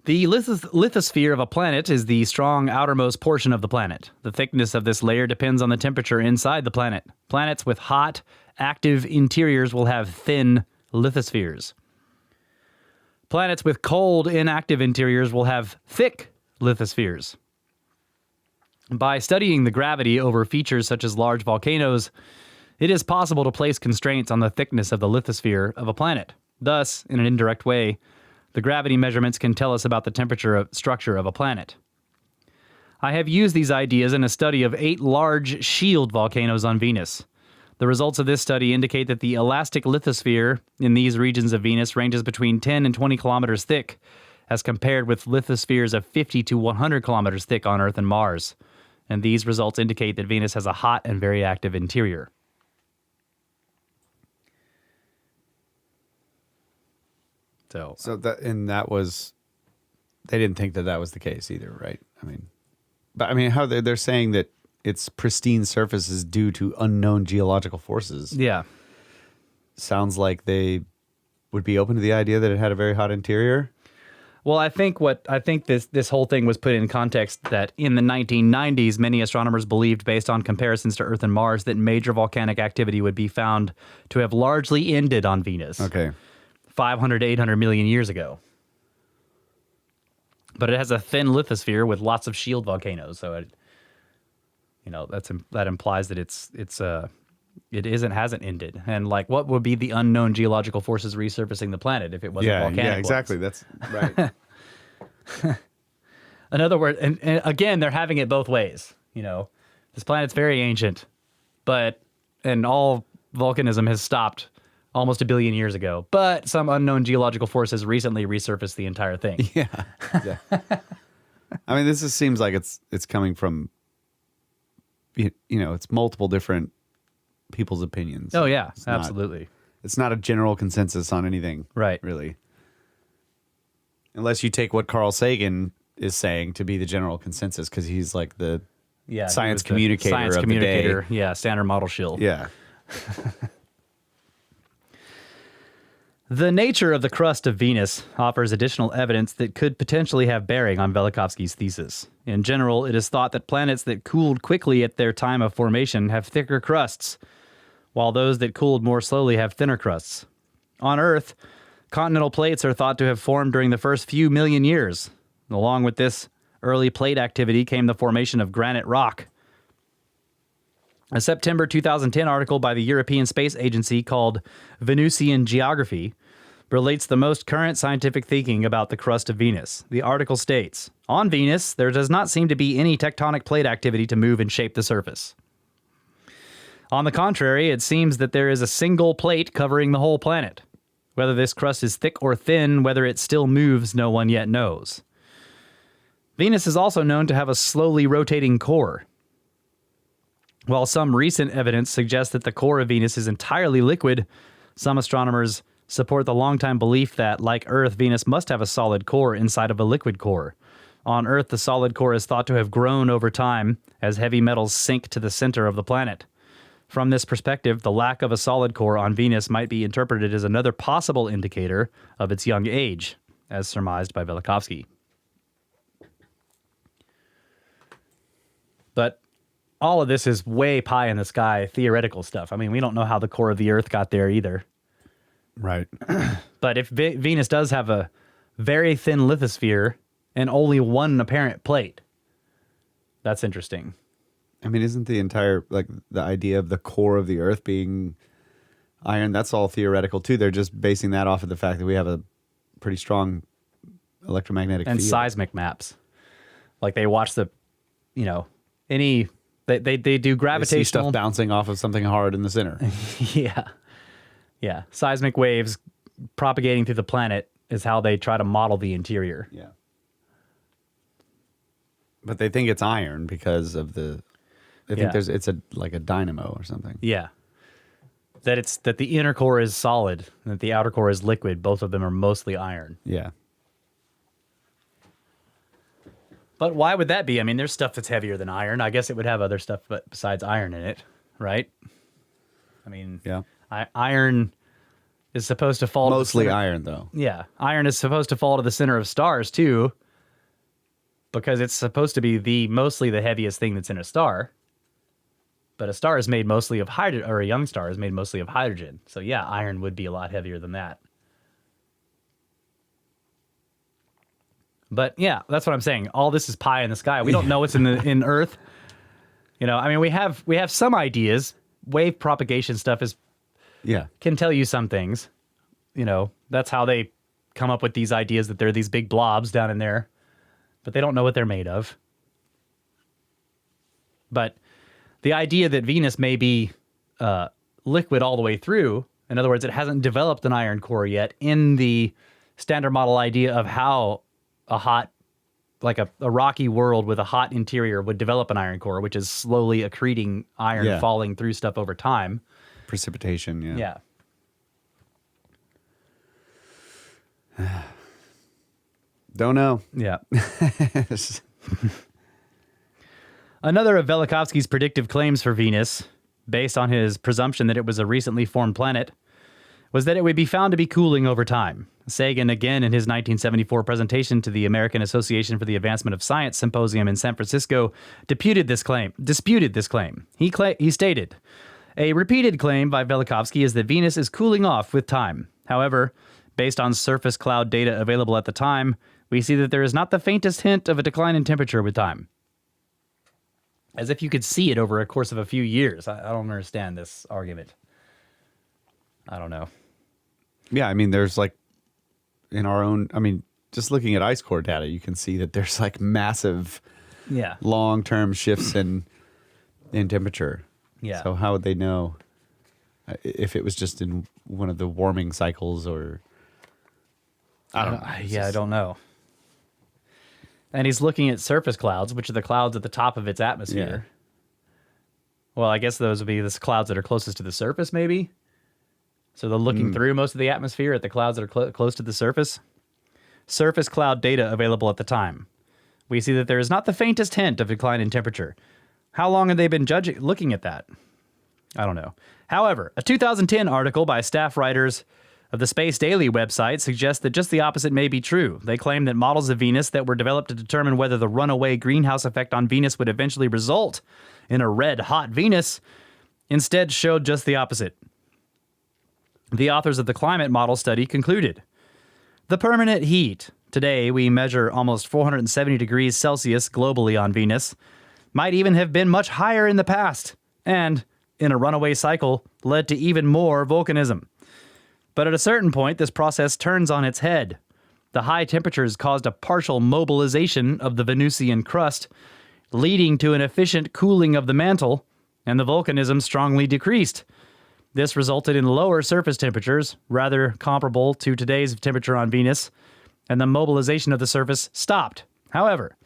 The lithosphere of a planet is the strong outermost portion of the planet. The thickness of this layer depends on the temperature inside the planet. Planets with hot, active interiors will have thin lithospheres. Planets with cold, inactive interiors will have thick lithospheres. By studying the gravity over features such as large volcanoes, it is possible to place constraints on the thickness of the lithosphere of a planet. Thus, in an indirect way, the gravity measurements can tell us about the temperature structure of a planet. I have used these ideas in a study of 8 large shield volcanoes on Venus. The results of this study indicate that the elastic lithosphere in these regions of Venus ranges between 10 and 20 kilometers thick, as compared with lithospheres of 50 to 100 kilometers thick on Earth and Mars. And these results indicate that Venus has a hot and very active interior. So that was, they didn't think that was the case either, right? I mean, how they're saying that its pristine surface is due to unknown geological forces. Yeah. Sounds like they would be open to the idea that it had a very hot interior. Well, I think this whole thing was put in context that in the 1990s, many astronomers believed, based on comparisons to Earth and Mars, that major volcanic activity would be found to have largely ended on Venus. Okay. 500 to 800 million years ago. But it has a thin lithosphere with lots of shield volcanoes, so that implies that it hasn't ended. And like, what would be the unknown geological forces resurfacing the planet if it wasn't volcanic? Yeah, exactly. That's right. In other words, and again, they're having it both ways. This planet's very ancient, and all volcanism has stopped almost 1 billion years ago, but some unknown geological force has recently resurfaced the entire thing. Yeah. I mean, this just seems like it's coming from, it's multiple different people's opinions. Oh yeah, absolutely. It's not a general consensus on anything, right? Really, unless you take what Carl Sagan is saying to be the general consensus, because he's like the science communicator of the day. Yeah, standard model shield. Yeah. The nature of the crust of Venus offers additional evidence that could potentially have bearing on Velikovsky's thesis. In general, it is thought that planets that cooled quickly at their time of formation have thicker crusts, while those that cooled more slowly have thinner crusts. On Earth, continental plates are thought to have formed during the first few million years. Along with this early plate activity came the formation of granite rock. A September 2010 article by the European Space Agency called Venusian Geography relates the most current scientific thinking about the crust of Venus. The article states, on Venus, there does not seem to be any tectonic plate activity to move and shape the surface. On the contrary, it seems that there is a single plate covering the whole planet. Whether this crust is thick or thin, whether it still moves, no one yet knows. Venus is also known to have a slowly rotating core. While some recent evidence suggests that the core of Venus is entirely liquid, some astronomers support the longtime belief that, like Earth, Venus must have a solid core inside of a liquid core. On Earth, the solid core is thought to have grown over time as heavy metals sink to the center of the planet. From this perspective, the lack of a solid core on Venus might be interpreted as another possible indicator of its young age, as surmised by Velikovsky. But all of this is way pie in the sky theoretical stuff. I mean, we don't know how the core of the Earth got there either. Right. But if Venus does have a very thin lithosphere, and only one apparent plate. That's interesting. I mean, isn't the entire, like, the idea of the core of the Earth being iron, that's all theoretical too. They're just basing that off of the fact that we have a pretty strong electromagnetic And field. seismic maps. Like they watch the, they do They see gravitational stuff bouncing off of something hard in the center. Yeah. Seismic waves propagating through the planet is how they try to model the interior. Yeah. But they think it's iron because of they think it's like a dynamo or something. Yeah. That the inner core is solid and that the outer core is liquid. Both of them are mostly iron. Yeah. But why would that be? I mean, there's stuff that's heavier than iron. I guess it would have other stuff besides iron in it, right? I mean, Yeah. Iron is supposed to fall Mostly to the center. iron, though. Yeah. Iron is supposed to fall to the center of stars, too, because it's supposed to be mostly the heaviest thing that's in a star. But a star is made mostly of hydrogen, or a young star is made mostly of hydrogen. So yeah, iron would be a lot heavier than that. But yeah, that's what I'm saying. All this is pie in the sky. We don't know what's in Earth. I mean, we have some ideas. Wave propagation stuff can tell you some things. That's how they come up with these ideas that there are these big blobs down in there, but they don't know what they're made of. But the idea that Venus may be liquid all the way through, in other words, it hasn't developed an iron core yet, in the standard model idea of how a hot, like a rocky world with a hot interior would develop an iron core, which is slowly accreting iron falling through stuff over time. Precipitation, yeah. Don't know. Yeah. Another of Velikovsky's predictive claims for Venus, based on his presumption that it was a recently formed planet, was that it would be found to be cooling over time. Sagan, again in his 1974 presentation to the American Association for the Advancement of Science Symposium in San Francisco, disputed this claim. He stated, "A repeated claim by Velikovsky is that Venus is cooling off with time. However, based on surface cloud data available at the time, we see that there is not the faintest hint of a decline in temperature with time." As if you could see it over a course of a few years. I don't understand this argument. I don't know. Yeah, I mean, there's like just looking at ice core data, you can see that there's like massive long-term shifts in temperature. Yeah. So how would they know if it was just in one of the warming cycles or... I don't know. I don't know. And he's looking at surface clouds, which are the clouds at the top of its atmosphere. Yeah. Well, I guess those would be the clouds that are closest to the surface, maybe? So they're looking through most of the atmosphere at the clouds that are close to the surface. Surface cloud data available at the time. We see that there is not the faintest hint of decline in temperature. How long have they been looking at that? I don't know. However, a 2010 article by staff writers of the Space Daily website suggests that just the opposite may be true. They claim that models of Venus that were developed to determine whether the runaway greenhouse effect on Venus would eventually result in a red-hot Venus instead showed just the opposite. The authors of the climate model study concluded, "The permanent heat, today we measure almost 470 degrees Celsius globally on Venus, might even have been much higher in the past, and, in a runaway cycle, led to even more volcanism. But at a certain point, this process turns on its head. The high temperatures caused a partial mobilization of the Venusian crust, leading to an efficient cooling of the mantle, and the volcanism strongly decreased. This resulted in lower surface temperatures, rather comparable to today's temperature on Venus, and the mobilization of the surface stopped. However,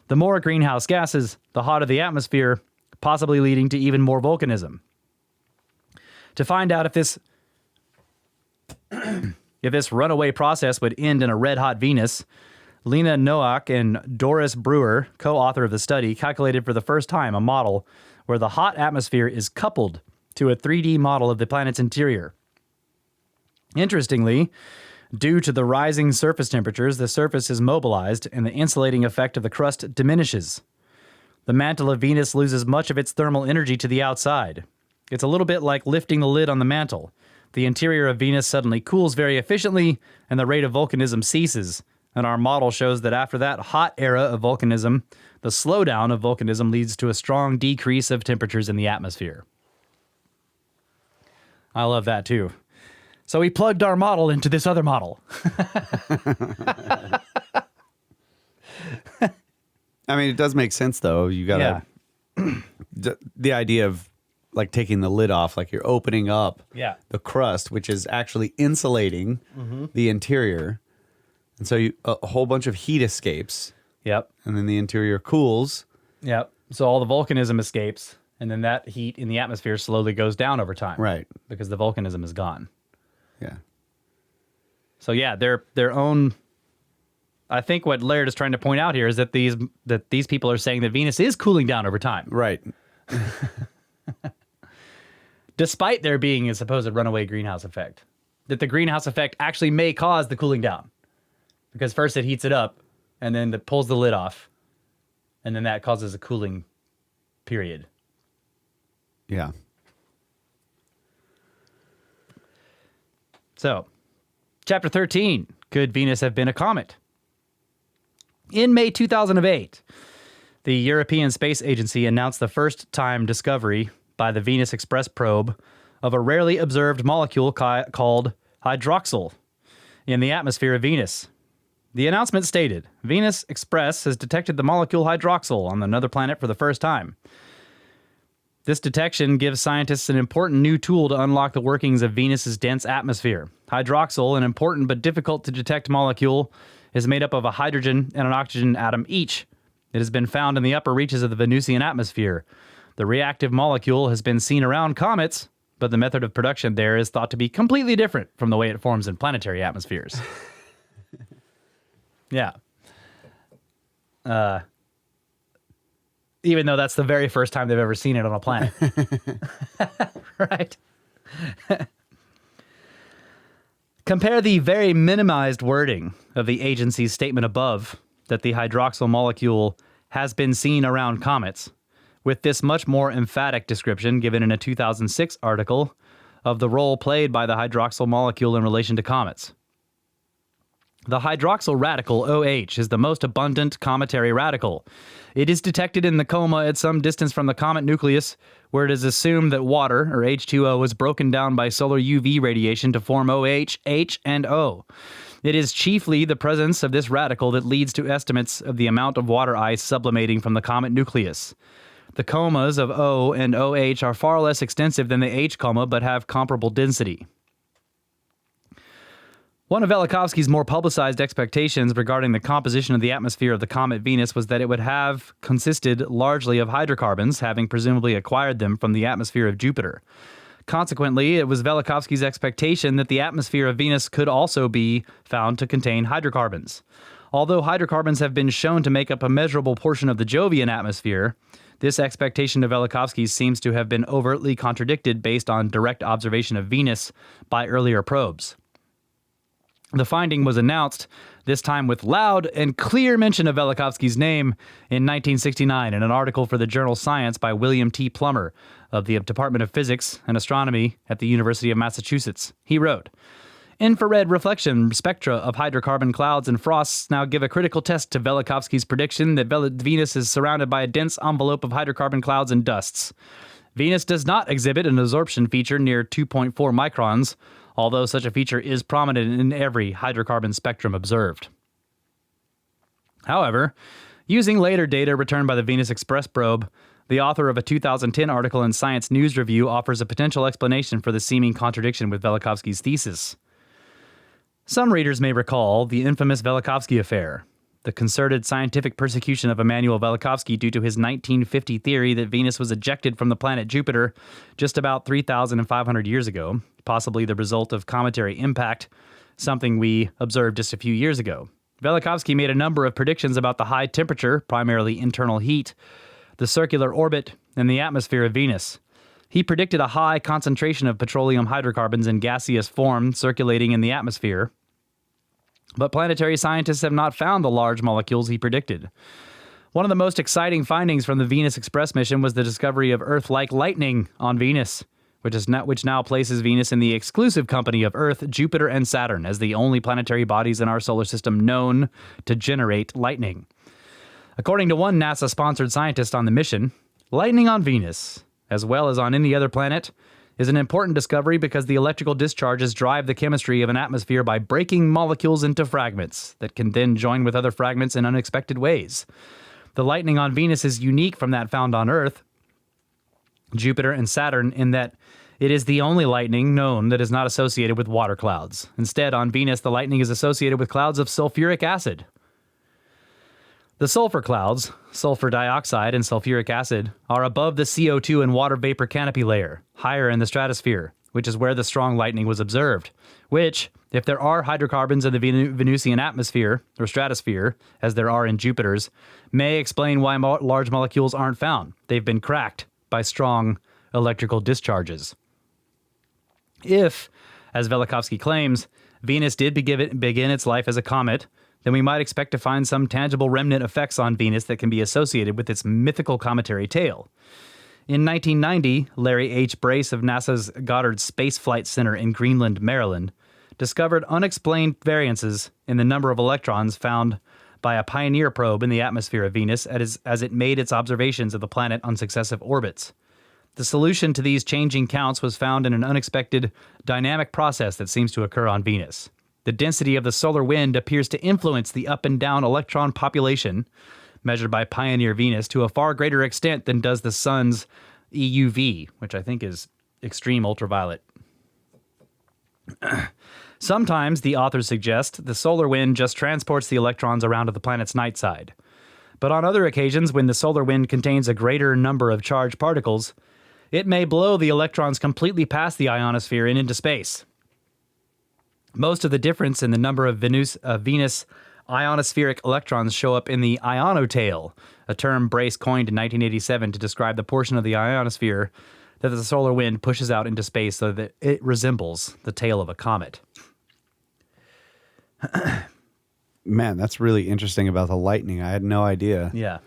the more greenhouse gases, the hotter the atmosphere, possibly leading to even more volcanism. To find out if this runaway process would end in a red-hot Venus, Lena Noack and Doris Brewer, co-author of the study, calculated for the first time a model where the hot atmosphere is coupled to a 3D model of the planet's interior. Interestingly, due to the rising surface temperatures, the surface is mobilized and the insulating effect of the crust diminishes. The mantle of Venus loses much of its thermal energy to the outside. It's a little bit like lifting the lid on the mantle. The interior of Venus suddenly cools very efficiently, and the rate of volcanism ceases, And our model shows that after that hot era of volcanism, the slowdown of volcanism leads to a strong decrease of temperatures in the atmosphere. I love that too. So we plugged our model into this other model. I mean, it does make sense, though. You got to... The idea of, like, taking the lid off, like you're opening up the crust, which is actually insulating the interior. And so a whole bunch of heat escapes. Yep. And then the interior cools. Yep. So all the volcanism escapes, and then that heat in the atmosphere slowly goes down over time. Right. Because the volcanism is gone. Yeah. So yeah, their own... I think what Laird is trying to point out here is that these people are saying that Venus is cooling down over time. Right. Despite there being a supposed runaway greenhouse effect. That the greenhouse effect actually may cause the cooling down. Because first it heats it up, and then it pulls the lid off, and then that causes a cooling period. Yeah. So, Chapter 13, could Venus have been a comet? In May 2008, the European Space Agency announced the first-time discovery by the Venus Express probe of a rarely observed molecule called hydroxyl in the atmosphere of Venus. The announcement stated, Venus Express has detected the molecule hydroxyl on another planet for the first time. This detection gives scientists an important new tool to unlock the workings of Venus's dense atmosphere. Hydroxyl, an important but difficult to detect molecule, is made up of a hydrogen and an oxygen atom each. It has been found in the upper reaches of the Venusian atmosphere. The reactive molecule has been seen around comets, but the method of production there is thought to be completely different from the way it forms in planetary atmospheres. Yeah. Even though that's the very first time they've ever seen it on a planet. Right? Compare the very minimized wording of the agency's statement above that the hydroxyl molecule has been seen around comets with this much more emphatic description given in a 2006 article of the role played by the hydroxyl molecule in relation to comets. The hydroxyl radical, OH, is the most abundant cometary radical. It is detected in the coma at some distance from the comet nucleus, where it is assumed that water, or H2O, is broken down by solar UV radiation to form OH, H, and O. It is chiefly the presence of this radical that leads to estimates of the amount of water ice sublimating from the comet nucleus. The comas of O and OH are far less extensive than the H coma, but have comparable density. One of Velikovsky's more publicized expectations regarding the composition of the atmosphere of the comet Venus was that it would have consisted largely of hydrocarbons, having presumably acquired them from the atmosphere of Jupiter. Consequently, it was Velikovsky's expectation that the atmosphere of Venus could also be found to contain hydrocarbons. Although hydrocarbons have been shown to make up a measurable portion of the Jovian atmosphere, this expectation of Velikovsky's seems to have been overtly contradicted based on direct observation of Venus by earlier probes. The finding was announced, this time with loud and clear mention of Velikovsky's name, in 1969 in an article for the journal Science by William T. Plummer of the Department of Physics and Astronomy at the University of Massachusetts. He wrote, "Infrared reflection spectra of hydrocarbon clouds and frosts now give a critical test to Velikovsky's prediction that Venus is surrounded by a dense envelope of hydrocarbon clouds and dusts. Venus does not exhibit an absorption feature near 2.4 microns, although such a feature is prominent in every hydrocarbon spectrum observed." However, using later data returned by the Venus Express probe, the author of a 2010 article in Science News Review offers a potential explanation for the seeming contradiction with Velikovsky's thesis. Some readers may recall the infamous Velikovsky affair, the concerted scientific persecution of Immanuel Velikovsky due to his 1950 theory that Venus was ejected from the planet Jupiter just about 3,500 years ago, possibly the result of cometary impact, something we observed just a few years ago. Velikovsky made a number of predictions about the high temperature, primarily internal heat, the circular orbit, and the atmosphere of Venus. He predicted a high concentration of petroleum hydrocarbons in gaseous form circulating in the atmosphere, but planetary scientists have not found the large molecules he predicted. One of the most exciting findings from the Venus Express mission was the discovery of Earth-like lightning on Venus, which now places Venus in the exclusive company of Earth, Jupiter, and Saturn as the only planetary bodies in our solar system known to generate lightning. According to one NASA-sponsored scientist on the mission, lightning on Venus, as well as on any other planet, is an important discovery because the electrical discharges drive the chemistry of an atmosphere by breaking molecules into fragments that can then join with other fragments in unexpected ways. The lightning on Venus is unique from that found on Earth, Jupiter, and Saturn in that it is the only lightning known that is not associated with water clouds. Instead, on Venus, the lightning is associated with clouds of sulfuric acid. The sulfur clouds, sulfur dioxide and sulfuric acid, are above the CO2 and water vapor canopy layer, higher in the stratosphere, which is where the strong lightning was observed, which, if there are hydrocarbons in the Venusian atmosphere, or stratosphere, as there are in Jupiter's, may explain why large molecules aren't found. They've been cracked by strong electrical discharges. If, as Velikovsky claims, Venus did begin its life as a comet, then we might expect to find some tangible remnant effects on Venus that can be associated with its mythical cometary tail. In 1990, Larry H. Brace of NASA's Goddard Space Flight Center in Greenland, Maryland, discovered unexplained variances in the number of electrons found by a Pioneer probe in the atmosphere of Venus as it made its observations of the planet on successive orbits. The solution to these changing counts was found in an unexpected dynamic process that seems to occur on Venus. The density of the solar wind appears to influence the up and down electron population, measured by Pioneer Venus, to a far greater extent than does the sun's EUV, which I think is extreme ultraviolet. Sometimes, the authors suggest, the solar wind just transports the electrons around to the planet's night side. But on other occasions, when the solar wind contains a greater number of charged particles, it may blow the electrons completely past the ionosphere and into space. Most of the difference in the number of Venus ionospheric electrons show up in the ionotail, a term Brace coined in 1987 to describe the portion of the ionosphere that the solar wind pushes out into space so that it resembles the tail of a comet. Man, that's really interesting about the lightning. I had no idea. Yeah.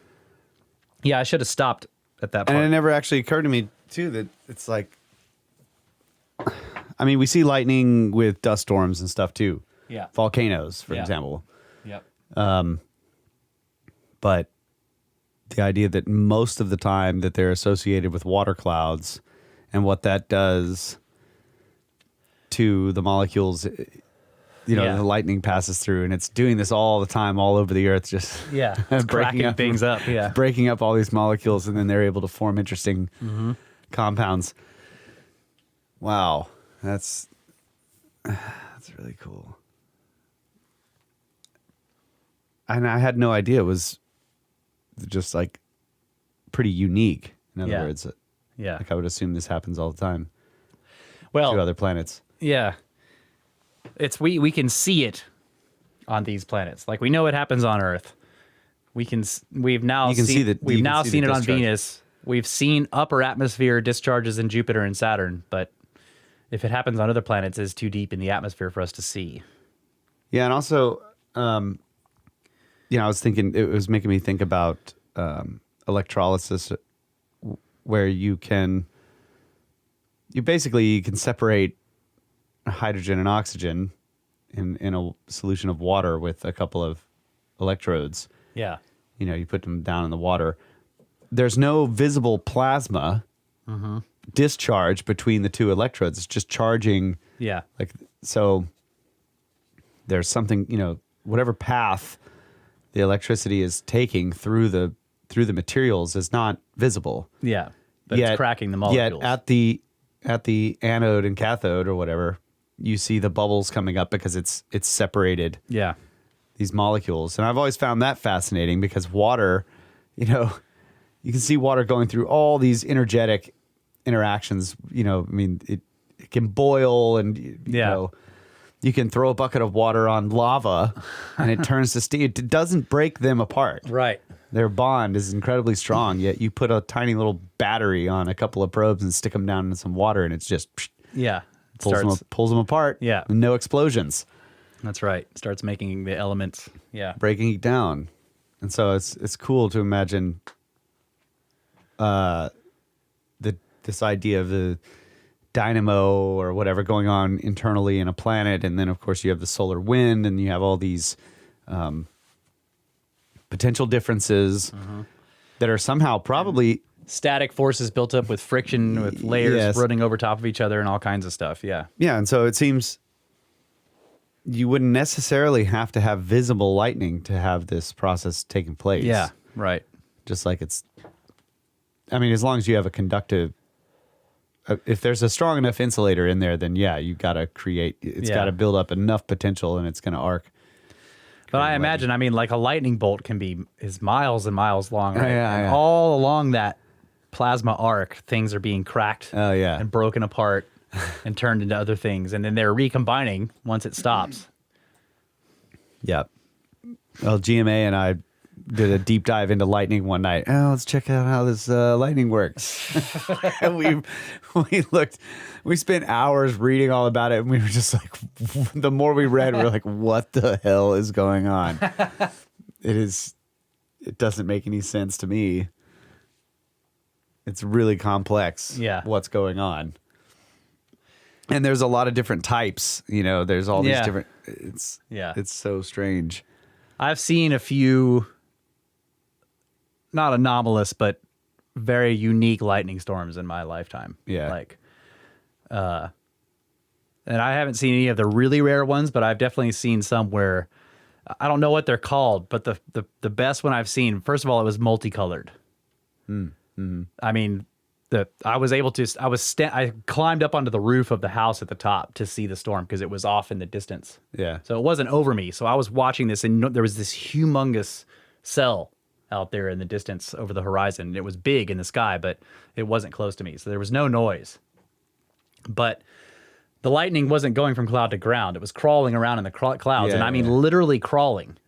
Yeah, I should have stopped at that point. And it never actually occurred to me, too, that it's like... I mean, we see lightning with dust storms and stuff, too. Yeah. Volcanoes, for example. Yep. But the idea that most of the time that they're associated with water clouds and what that does to the molecules, the lightning passes through, and it's doing this all the time, all over the Earth, just breaking things up, breaking up all these molecules, and then they're able to form interesting compounds. Wow, that's really cool. And I had no idea it was just like pretty unique. In other words, like I would assume this happens all the time. Well, to other planets. Yeah, it's we can see it on these planets. Like we know it happens on Earth. We've now seen it on Venus. We've seen upper atmosphere discharges in Jupiter and Saturn, but if it happens on other planets, it's too deep in the atmosphere for us to see. Yeah, and also, I was thinking, it was making me think about electrolysis, where you can separate hydrogen and oxygen in a solution of water with a couple of electrodes. Yeah. You put them down in the water. There's no visible plasma discharge between the two electrodes. It's just charging. Yeah. So there's something, whatever path the electricity is taking through the materials is not visible. Yeah. But it's cracking the molecules. Yet at the anode and cathode or whatever, you see the bubbles coming up because it's separated. Yeah. These molecules. And I've always found that fascinating because water, you can see water going through all these energetic interactions. It can boil and, you can throw a bucket of water on lava and it turns to steam. It doesn't break them apart. Right. Their bond is incredibly strong, yet you put a tiny little battery on a couple of probes and stick them down in some water and it's just pulls them apart. Yeah. No explosions. That's right. Starts making the elements. Yeah. Breaking it down. And so it's cool to imagine this idea of the dynamo or whatever going on internally in a planet, and then of course you have the solar wind, and you have all these potential differences that are somehow probably Static forces built up with friction, with layers running over top of each other and all kinds of stuff. Yeah. Yeah, and so it seems you wouldn't necessarily have to have visible lightning to have this process taking place. Yeah, right. Just like it's, I mean, as long as you have a conductive, if there's a strong enough insulator in there, then yeah, you got to create, it's got to build up enough potential, and it's going to arc. But I imagine, I mean, like a lightning bolt is miles and miles long, right? Yeah, and all along that plasma arc, things are being cracked and broken apart and turned into other things, and then they're recombining once it stops. Yeah. Well, GMA and I did a deep dive into lightning one night. Oh, let's check out how this lightning works. And we spent hours reading all about it, and we were just like, the more we read, we were like, what the hell is going on? It doesn't make any sense to me. It's really complex. Yeah. What's going on. And there's a lot of different types, there's all these different, it's so strange. I've seen a few, not anomalous, but very unique lightning storms in my lifetime. Yeah. And I haven't seen any of the really rare ones, but I've definitely seen some where I don't know what they're called, but the best one I've seen, first of all, it was multicolored. Mm-hmm. I mean, I climbed up onto the roof of the house at the top to see the storm because it was off in the distance. Yeah. So it wasn't over me. So I was watching this, and there was this humongous cell out there in the distance over the horizon. It was big in the sky, but it wasn't close to me. So there was no noise. But the lightning wasn't going from cloud to ground. It was crawling around in the clouds. And I mean, literally crawling.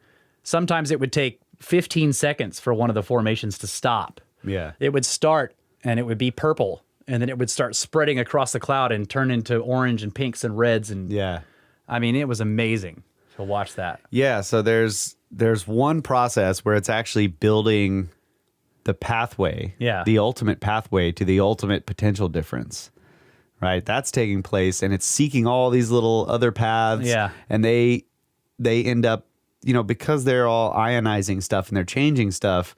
Sometimes it would take 15 seconds for one of the formations to stop. Yeah. It would start and it would be purple, and then it would start spreading across the cloud and turn into orange and pinks and reds. And I mean, it was amazing to watch that. Yeah. So there's one process where it's actually building the pathway, the ultimate pathway to the ultimate potential difference, right? That's taking place, and it's seeking all these little other paths. Yeah. And they end up, because they're all ionizing stuff and they're changing stuff,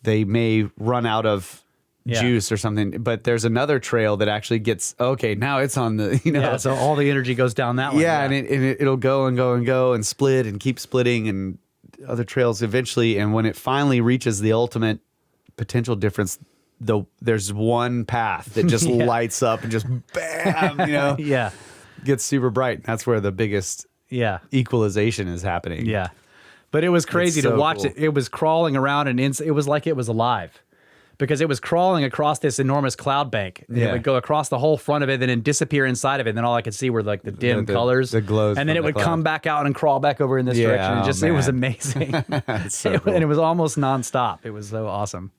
they may run out of juice or something, but there's another trail that actually gets, now it's on the, so all the energy goes down that way. And it'll go and go and go and split and keep splitting, and other trails eventually. And when it finally reaches the ultimate potential difference, there's one path that just lights up and just bam, gets super bright. That's where the biggest equalization is happening. Yeah. But it was crazy to watch cool. it. It was crawling around, and it was like it was alive because it was crawling across this enormous cloud bank. And it would go across the whole front of it and then disappear inside of it. And then all I could see were like the dim colors. The glows. And then it would come back out and crawl back over in this direction. And it was amazing. So cool. And it was almost nonstop. It was so awesome.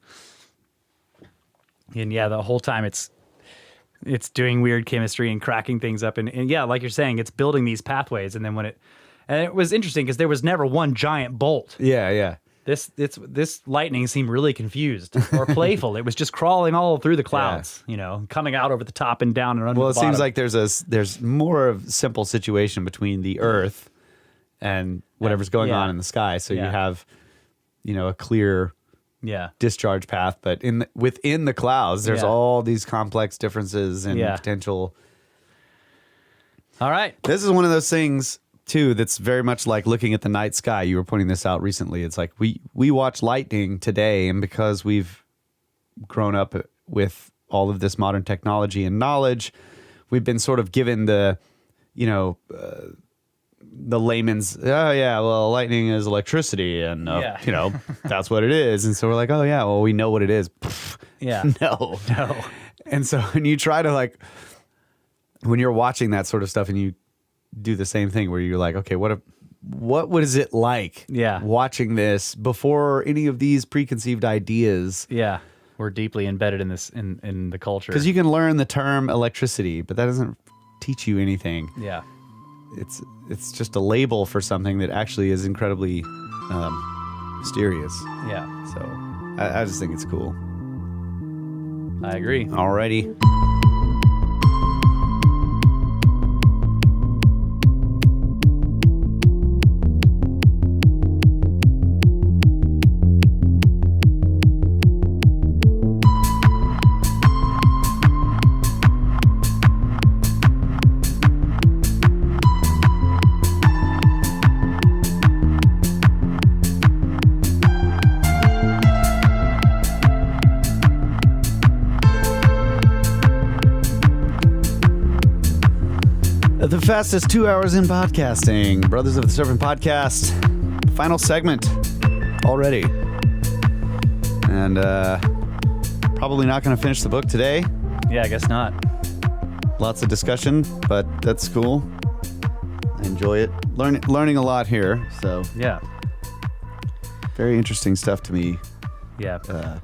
And the whole time it's doing weird chemistry and cracking things up. And like you're saying, it's building these pathways. And then and it was interesting because there was never one giant bolt. Yeah. This lightning seemed really confused or playful. It was just crawling all through the clouds, coming out over the top and down and under the bottom. Well, it seems like there's more of a simple situation between the Earth and whatever's going on in the sky. So you have, a clear discharge path, but within the clouds, there's all these complex differences and potential. All right. This is one of those things too that's very much like looking at the night sky. You were pointing this out recently. It's like we watch lightning today, and because we've grown up with all of this modern technology and knowledge, we've been sort of given the layman's, lightning is electricity, and that's what it is. And so we're like, we know what it is. No. And so when you try to when you're watching that sort of stuff and you do the same thing where you're like, okay, what is it like watching this before any of these preconceived ideas? Yeah. We're deeply embedded in this, in the culture. Because you can learn the term electricity, but that doesn't teach you anything. Yeah. It's just a label for something that actually is incredibly mysterious. Yeah. So I just think it's cool. I agree. Alrighty. The fastest 2 hours in podcasting. Brothers of the Serpent podcast. Final segment already. And probably not going to finish the book today. Yeah, I guess not. Lots of discussion, but that's cool. I enjoy it. Learning a lot here. So Yeah. very interesting stuff to me. Yeah.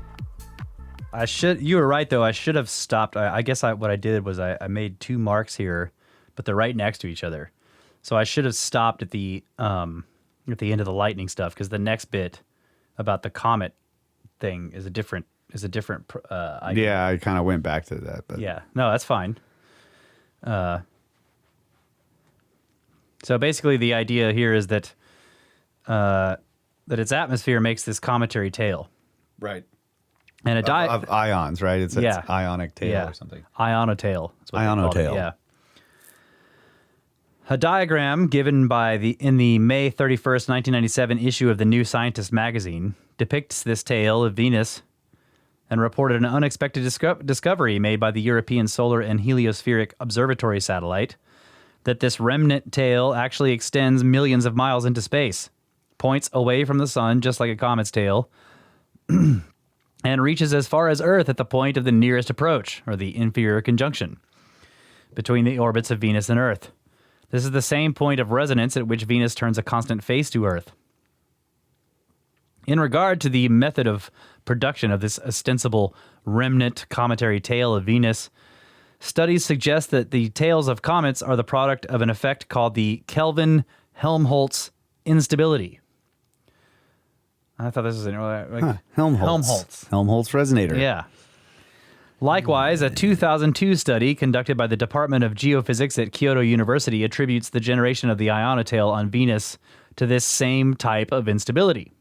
You were right, though. I should have stopped. I guess what I did was I made 2 marks here, but they're right next to each other. So I should have stopped at the end of the lightning stuff, because the next bit about the comet thing is a different idea. Yeah, I kind of went back to that. But Yeah, no, that's fine. So basically, the idea here is that its atmosphere makes this cometary tail, right. and a Of ions, right? It's Yeah. ionic tail yeah, or something. ionotail. That's what they called it, Ionotail. Yeah. A diagram given in the May 31st, 1997 issue of the New Scientist magazine depicts this tail of Venus and reported an unexpected discovery made by the European Solar and Heliospheric Observatory satellite that this remnant tail actually extends millions of miles into space, points away from the sun just like a comet's tail, and reaches as far as Earth at the point of the nearest approach, or the inferior conjunction, between the orbits of Venus and Earth. This is the same point of resonance at which Venus turns a constant face to Earth. In regard to the method of production of this ostensible remnant cometary tail of Venus, studies suggest that the tails of comets are the product of an effect called the Kelvin-Helmholtz instability. I thought this was Helmholtz. Helmholtz resonator. Yeah. Likewise, a 2002 study conducted by the Department of Geophysics at Kyoto University attributes the generation of the ionotail on Venus to this same type of instability.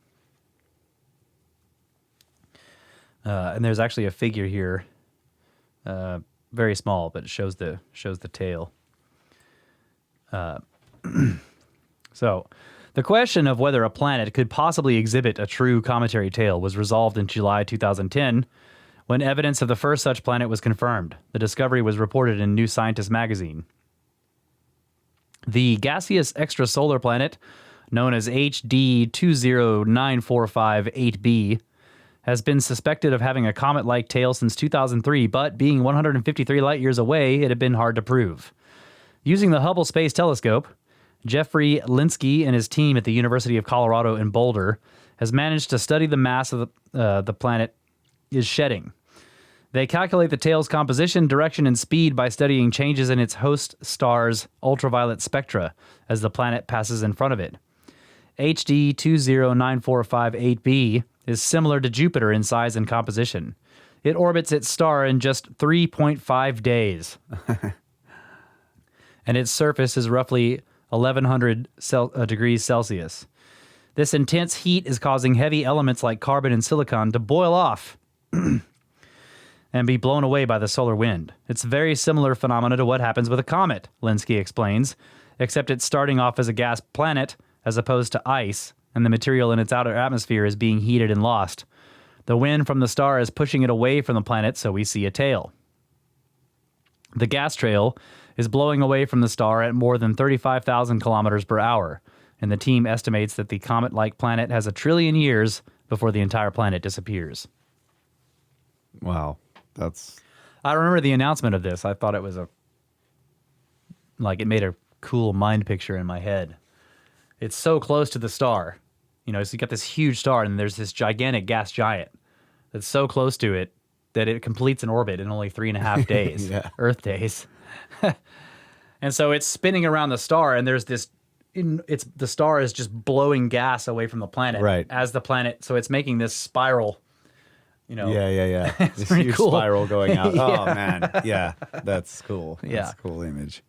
And there's actually a figure here, very small, but it shows the tail. So, the question of whether a planet could possibly exhibit a true cometary tail was resolved in July 2010, when evidence of the first such planet was confirmed. The discovery was reported in New Scientist magazine. The gaseous extrasolar planet, known as HD 20945-8b, has been suspected of having a comet-like tail since 2003, but being 153 light-years away, it had been hard to prove. Using the Hubble Space Telescope, Jeffrey Linsky and his team at the University of Colorado in Boulder has managed to study the mass of the planet is shedding. They calculate the tail's composition, direction, and speed by studying changes in its host star's ultraviolet spectra as the planet passes in front of it. HD 20945-8b is similar to Jupiter in size and composition. It orbits its star in just 3.5 days. And its surface is roughly 1100 degrees Celsius. This intense heat is causing heavy elements like carbon and silicon to boil off and be blown away by the solar wind. It's a very similar phenomena to what happens with a comet, Linsky explains, except it's starting off as a gas planet as opposed to ice, and the material in its outer atmosphere is being heated and lost. The wind from the star is pushing it away from the planet, so we see a tail. The gas trail is blowing away from the star at more than 35,000 kilometers per hour, and the team estimates that the comet-like planet has 1 trillion years before the entire planet disappears. Wow. I remember the announcement of this. I thought it was it made a cool mind picture in my head. It's so close to the star. So you got this huge star, and there's this gigantic gas giant that's so close to it that it completes an orbit in only 3.5 days, Yeah. Earth days. And so it's spinning around the star, and there's this, the star is just blowing gas away from the planet. Right. As the planet, so it's making this spiral Yeah. It's This pretty huge cool. spiral going out. Yeah. Oh, man. Yeah, that's cool. Yeah. That's a cool image.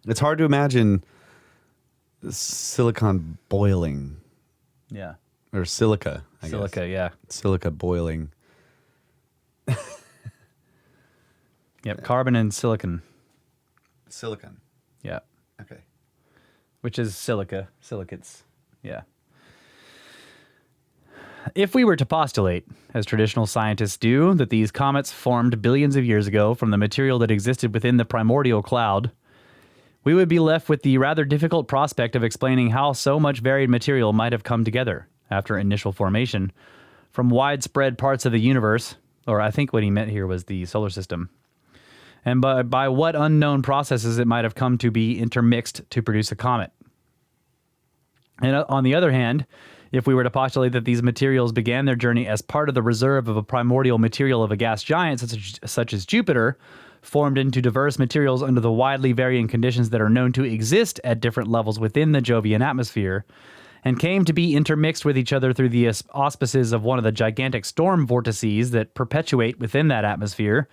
It's hard to imagine silicon boiling. Yeah. Or silica, I Silica, guess. yeah. Silica boiling. Yep, carbon and silicon. Silicon. Yeah. Okay. Which is silicates. Yeah. If we were to postulate, as traditional scientists do, that these comets formed billions of years ago from the material that existed within the primordial cloud, we would be left with the rather difficult prospect of explaining how so much varied material might have come together after initial formation from widespread parts of the universe, or I think what he meant here was the solar system, and by what unknown processes it might have come to be intermixed to produce a comet. And on the other hand, if we were to postulate that these materials began their journey as part of the reserve of a primordial material of a gas giant such as Jupiter, formed into diverse materials under the widely varying conditions that are known to exist at different levels within the Jovian atmosphere, and came to be intermixed with each other through the auspices of one of the gigantic storm vortices that perpetuate within that atmosphere,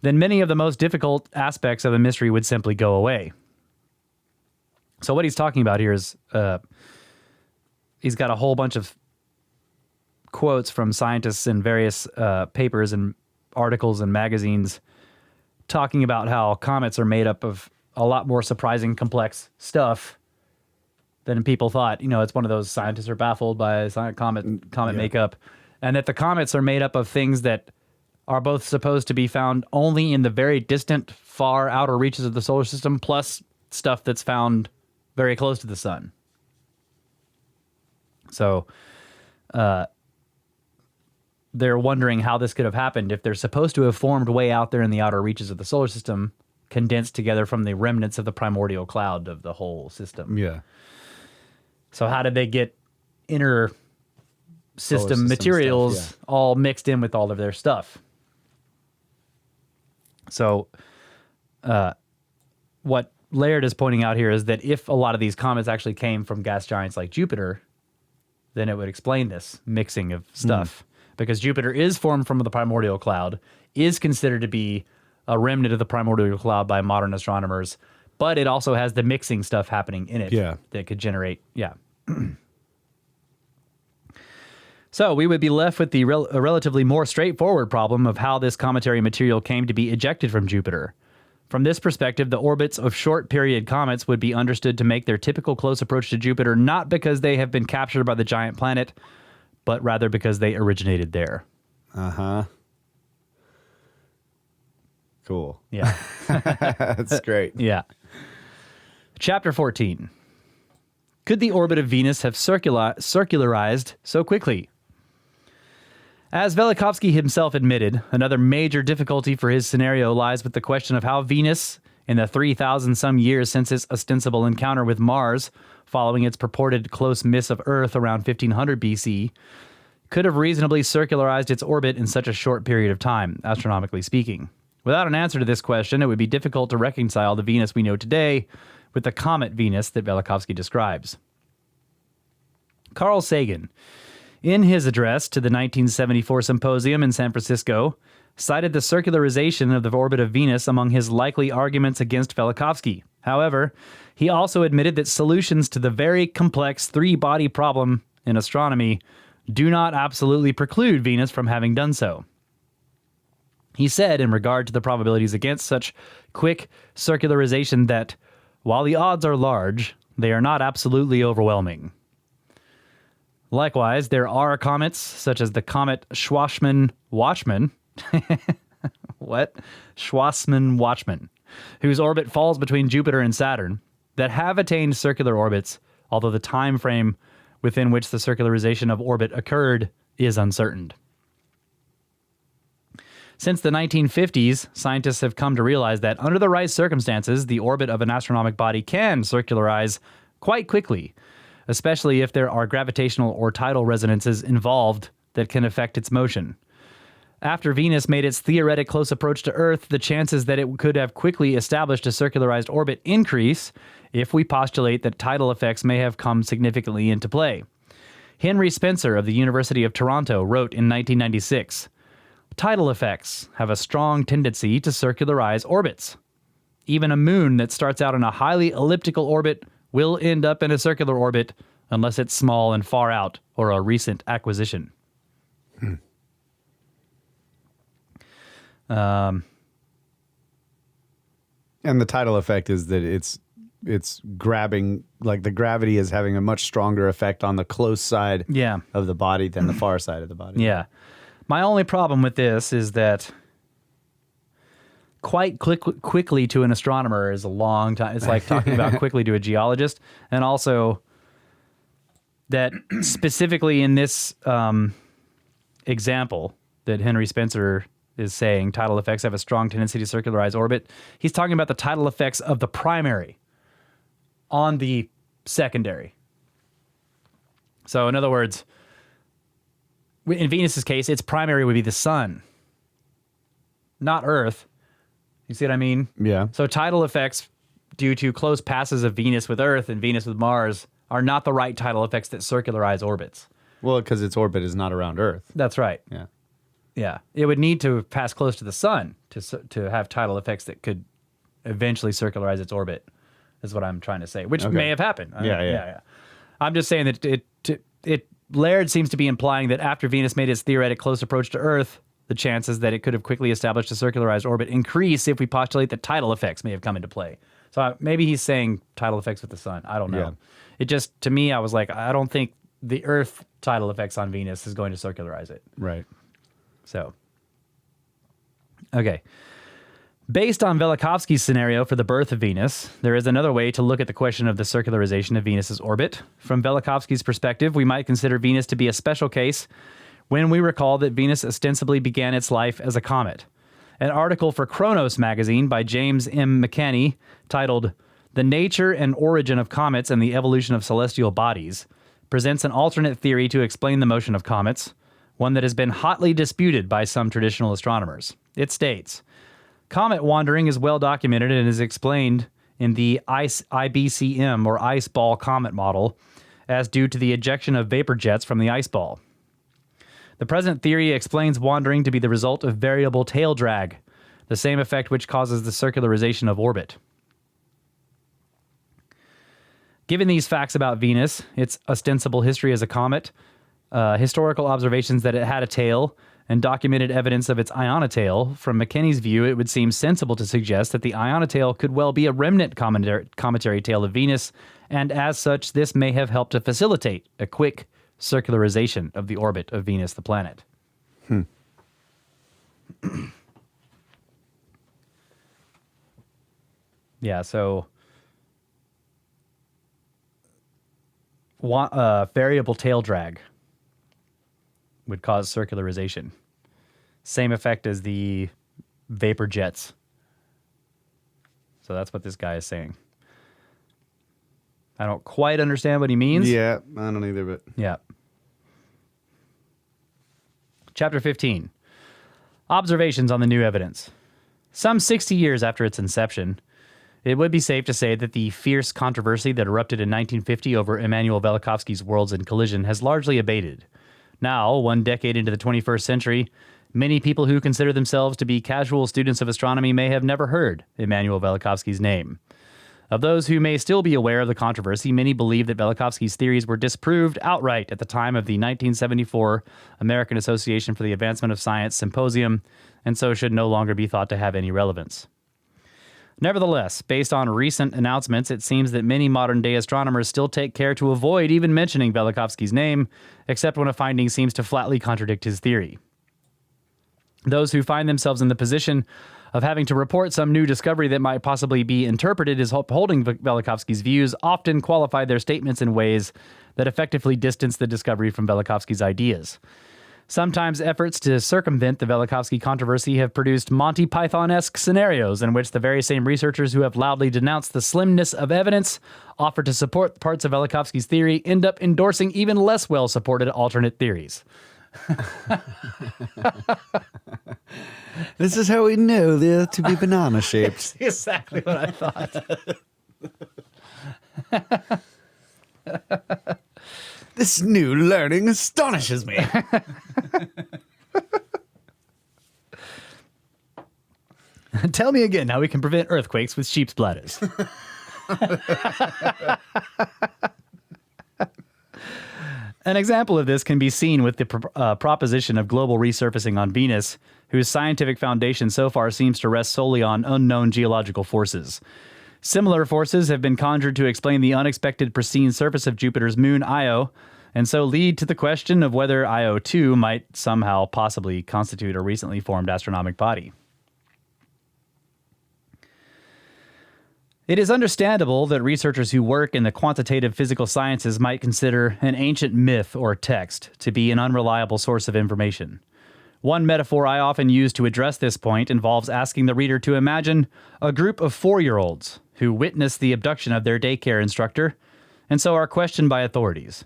then many of the most difficult aspects of the mystery would simply go away. So what he's talking about here is he's got a whole bunch of quotes from scientists in various papers and articles and magazines talking about how comets are made up of a lot more surprising, complex stuff than people thought. It's one of those scientists are baffled by comet makeup, and that the comets are made up of things that are both supposed to be found only in the very distant, far outer reaches of the solar system, plus stuff that's found very close to the sun. So they're wondering how this could have happened if they're supposed to have formed way out there in the outer reaches of the solar system, condensed together from the remnants of the primordial cloud of the whole system. Yeah. So how did they get inner system materials stuff, all mixed in with all of their stuff? So what Laird is pointing out here is that if a lot of these comets actually came from gas giants like Jupiter, then it would explain this mixing of stuff. Because Jupiter is formed from the primordial cloud, is considered to be a remnant of the primordial cloud by modern astronomers, but it also has the mixing stuff happening in it that could generate, So we would be left with a relatively more straightforward problem of how this cometary material came to be ejected from Jupiter. From this perspective, the orbits of short-period comets would be understood to make their typical close approach to Jupiter not because they have been captured by the giant planet, but rather because they originated there. Uh-huh. Cool. Yeah. That's great. Yeah. Chapter 14. Could the orbit of Venus have circularized so quickly? As Velikovsky himself admitted, another major difficulty for his scenario lies with the question of how Venus, in the 3,000-some years since its ostensible encounter with Mars, following its purported close miss of Earth around 1500 BC, could have reasonably circularized its orbit in such a short period of time, astronomically speaking. Without an answer to this question, it would be difficult to reconcile the Venus we know today with the comet Venus that Velikovsky describes. Carl Sagan, in his address to the 1974 symposium in San Francisco, cited the circularization of the orbit of Venus among his likely arguments against Velikovsky. However, he also admitted that solutions to the very complex three-body problem in astronomy do not absolutely preclude Venus from having done so. He said in regard to the probabilities against such quick circularization that, while the odds are large, they are not absolutely overwhelming. Likewise, there are comets, such as the comet Schwarzmann-Watchman, Schwarzmann-Watchman, whose orbit falls between Jupiter and Saturn, that have attained circular orbits, although the time frame within which the circularization of orbit occurred is uncertain. Since the 1950s, scientists have come to realize that under the right circumstances, the orbit of an astronomical body can circularize quite quickly, especially if there are gravitational or tidal resonances involved that can affect its motion. After Venus made its theoretic close approach to Earth, the chances that it could have quickly established a circularized orbit increase if we postulate that tidal effects may have come significantly into play. Henry Spencer of the University of Toronto wrote in 1996, "Tidal effects have a strong tendency to circularize orbits. Even a moon that starts out in a highly elliptical orbit will end up in a circular orbit unless it's small and far out or a recent acquisition." And the tidal effect is that it's grabbing, like the gravity is having a much stronger effect on the close side Yeah. of the body than the far side of the body. Yeah. My only problem with this is that quite quickly to an astronomer is a long time. It's like talking about quickly to a geologist. And also that specifically in this example that Henry Spencer is saying, tidal effects have a strong tendency to circularize orbit. He's talking about the tidal effects of the primary on the secondary. So in other words, in Venus's case, its primary would be the sun, not Earth. You see what I mean? Yeah. So tidal effects due to close passes of Venus with Earth and Venus with Mars are not the right tidal effects that circularize orbits. Well, because its orbit is not around Earth. That's right. Yeah. Yeah. It would need to pass close to the sun to have tidal effects that could eventually circularize its orbit, is what I'm trying to say, which may have happened. Yeah. I'm just saying that Laird seems to be implying that after Venus made its theoretic close approach to Earth, the chances that it could have quickly established a circularized orbit increase if we postulate that tidal effects may have come into play. So maybe he's saying tidal effects with the sun. I don't know. Yeah. It just, to me, I was like, I don't think the Earth tidal effects on Venus is going to circularize it. Right. So, okay. Based on Velikovsky's scenario for the birth of Venus, there is another way to look at the question of the circularization of Venus's orbit. From Velikovsky's perspective, we might consider Venus to be a special case when we recall that Venus ostensibly began its life as a comet. An article for Chronos magazine by James M. McCanney titled "The Nature and Origin of Comets and the Evolution of Celestial Bodies" presents an alternate theory to explain the motion of comets, one that has been hotly disputed by some traditional astronomers. It states, "Comet wandering is well documented and is explained in the IBCM or ice ball comet model as due to the ejection of vapor jets from the ice ball. The present theory explains wandering to be the result of variable tail drag, the same effect which causes the circularization of orbit. Given these facts about Venus, its ostensible history as a comet, historical observations that it had a tail, and documented evidence of its ionitail, from McKinney's view, it would seem sensible to suggest that the ionitail could well be a remnant cometary tail of Venus, and as such, this may have helped to facilitate a quick circularization of the orbit of Venus, the planet." Yeah, so variable tail drag would cause circularization. Same effect as the vapor jets. So that's what this guy is saying. I don't quite understand what he means. Yeah, I don't either, but... Yeah. Chapter 15. Observations on the new evidence. Some 60 years after its inception, it would be safe to say that the fierce controversy that erupted in 1950 over Immanuel Velikovsky's Worlds in Collision has largely abated. Now, 1 decade into the 21st century, many people who consider themselves to be casual students of astronomy may have never heard Immanuel Velikovsky's name. Of those who may still be aware of the controversy, many believe that Velikovsky's theories were disproved outright at the time of the 1974 American Association for the Advancement of Science Symposium, and so should no longer be thought to have any relevance. Nevertheless, based on recent announcements, it seems that many modern-day astronomers still take care to avoid even mentioning Velikovsky's name, except when a finding seems to flatly contradict his theory. Those who find themselves in the position of having to report some new discovery that might possibly be interpreted as upholding Velikovsky's views often qualify their statements in ways that effectively distance the discovery from Velikovsky's ideas. Sometimes efforts to circumvent the Velikovsky controversy have produced Monty Python-esque scenarios in which the very same researchers who have loudly denounced the slimness of evidence offered to support parts of Velikovsky's theory end up endorsing even less well-supported alternate theories. This is how we know they're to be banana-shaped. Exactly what I thought. This new learning astonishes me. Tell me again how we can prevent earthquakes with sheep's bladders. An example of this can be seen with the proposition of global resurfacing on Venus, whose scientific foundation so far seems to rest solely on unknown geological forces. Similar forces have been conjured to explain the unexpected pristine surface of Jupiter's moon Io, and so lead to the question of whether Io 2 might somehow possibly constitute a recently formed astronomic body. It is understandable that researchers who work in the quantitative physical sciences might consider an ancient myth or text to be an unreliable source of information. One metaphor I often use to address this point involves asking the reader to imagine a group of 4-year-olds who witness the abduction of their daycare instructor, and so are questioned by authorities.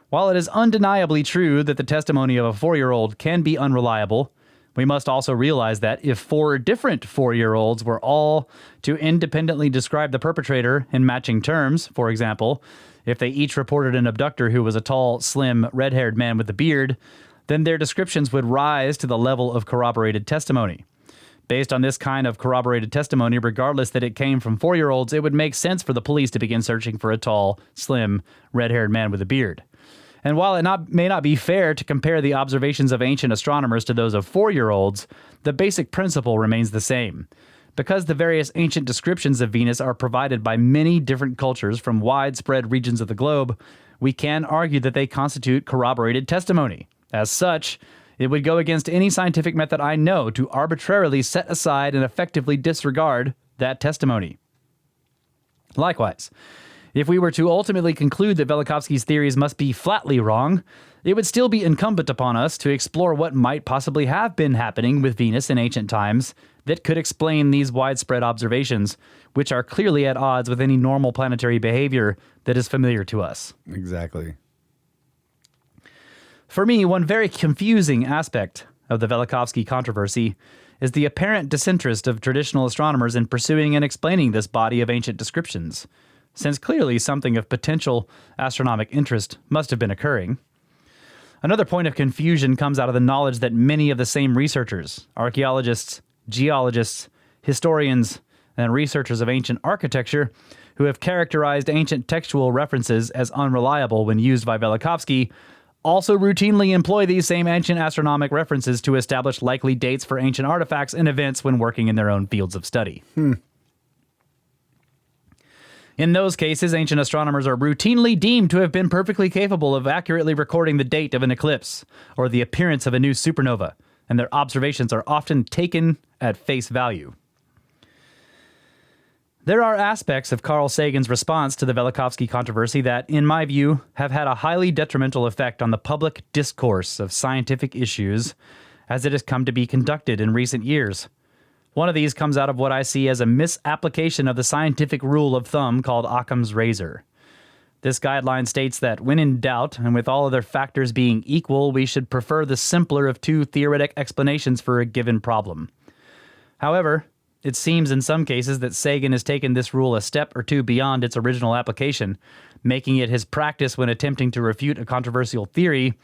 While it is undeniably true that the testimony of a 4-year-old can be unreliable, we must also realize that if 4 different 4-year-olds were all to independently describe the perpetrator in matching terms, for example, if they each reported an abductor who was a tall, slim, red-haired man with a beard, then their descriptions would rise to the level of corroborated testimony. Based on this kind of corroborated testimony, regardless that it came from 4-year-olds, it would make sense for the police to begin searching for a tall, slim, red-haired man with a beard. And while it may not be fair to compare the observations of ancient astronomers to those of 4-year-olds, the basic principle remains the same. Because the various ancient descriptions of Venus are provided by many different cultures from widespread regions of the globe, we can argue that they constitute corroborated testimony. As such, it would go against any scientific method I know to arbitrarily set aside and effectively disregard that testimony. Likewise, if we were to ultimately conclude that Velikovsky's theories must be flatly wrong, it would still be incumbent upon us to explore what might possibly have been happening with Venus in ancient times that could explain these widespread observations, which are clearly at odds with any normal planetary behavior that is familiar to us. Exactly. For me, one very confusing aspect of the Velikovsky controversy is the apparent disinterest of traditional astronomers in pursuing and explaining this body of ancient descriptions, since clearly something of potential astronomic interest must have been occurring. Another point of confusion comes out of the knowledge that many of the same researchers, archaeologists, geologists, historians, and researchers of ancient architecture, who have characterized ancient textual references as unreliable when used by Velikovsky, also routinely employ these same ancient astronomic references to establish likely dates for ancient artifacts and events when working in their own fields of study. In those cases, ancient astronomers are routinely deemed to have been perfectly capable of accurately recording the date of an eclipse or the appearance of a new supernova, and their observations are often taken at face value. There are aspects of Carl Sagan's response to the Velikovsky controversy that, in my view, have had a highly detrimental effect on the public discourse of scientific issues as it has come to be conducted in recent years. One of these comes out of what I see as a misapplication of the scientific rule of thumb called Occam's razor. This guideline states that when in doubt, and with all other factors being equal, we should prefer the simpler of two theoretic explanations for a given problem. However, it seems in some cases that Sagan has taken this rule a step or two beyond its original application, making it his practice when attempting to refute a controversial theory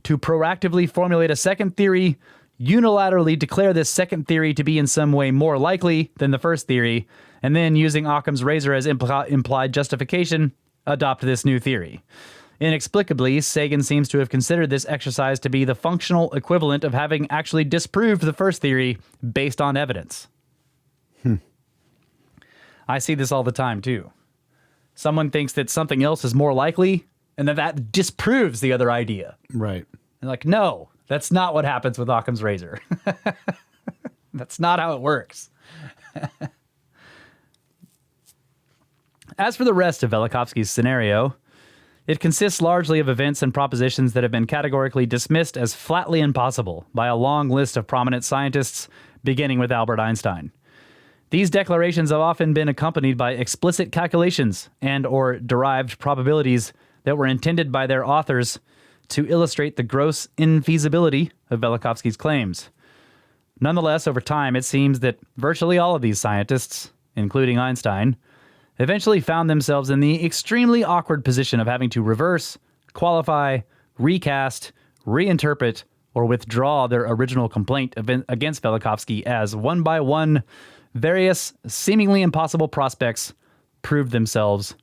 to proactively formulate a second theory, unilaterally declare this second theory to be in some way more likely than the first theory, and then, using Occam's razor as implied justification, adopt this new theory. Inexplicably, Sagan seems to have considered this exercise to be the functional equivalent of having actually disproved the first theory based on evidence. I see this all the time, too. Someone thinks that something else is more likely, and that disproves the other idea. Right. And like, no, that's not what happens with Occam's razor. That's not how it works. As for the rest of Velikovsky's scenario, it consists largely of events and propositions that have been categorically dismissed as flatly impossible by a long list of prominent scientists, beginning with Albert Einstein. These declarations have often been accompanied by explicit calculations and/or derived probabilities that were intended by their authors to illustrate the gross infeasibility of Velikovsky's claims. Nonetheless, over time, it seems that virtually all of these scientists, including Einstein, eventually found themselves in the extremely awkward position of having to reverse, qualify, recast, reinterpret, or withdraw their original complaint against Velikovsky as one by one, various seemingly impossible prospects proved themselves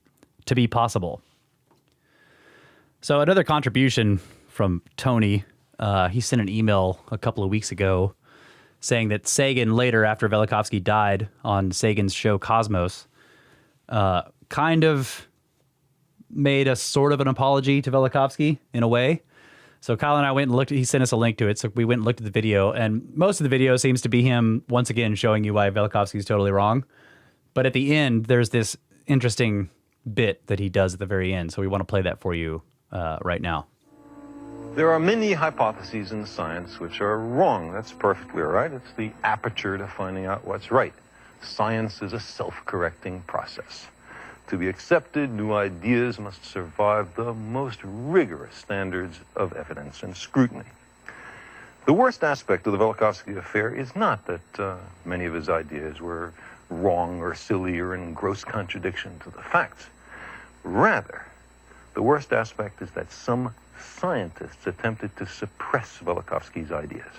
to be possible. So another contribution from Tony, he sent an email a couple of weeks ago saying that Sagan later, after Velikovsky died on Sagan's show Cosmos, kind of made a sort of an apology to Velikovsky in a way. So Kyle and I went and looked, he sent us a link to it. So we went and looked at the video, and most of the video seems to be him once again showing you why Velikovsky is totally wrong. But at the end, there's this interesting bit that he does at the very end. So we want to play that for you right now. There are many hypotheses in science which are wrong. That's perfectly all right. It's the aperture to finding out what's right. Science is a self-correcting process. To be accepted, new ideas must survive the most rigorous standards of evidence and scrutiny. The worst aspect of the Velikovsky affair is not that many of his ideas were wrong or silly or in gross contradiction to the facts. Rather, the worst aspect is that some scientists attempted to suppress Velikovsky's ideas.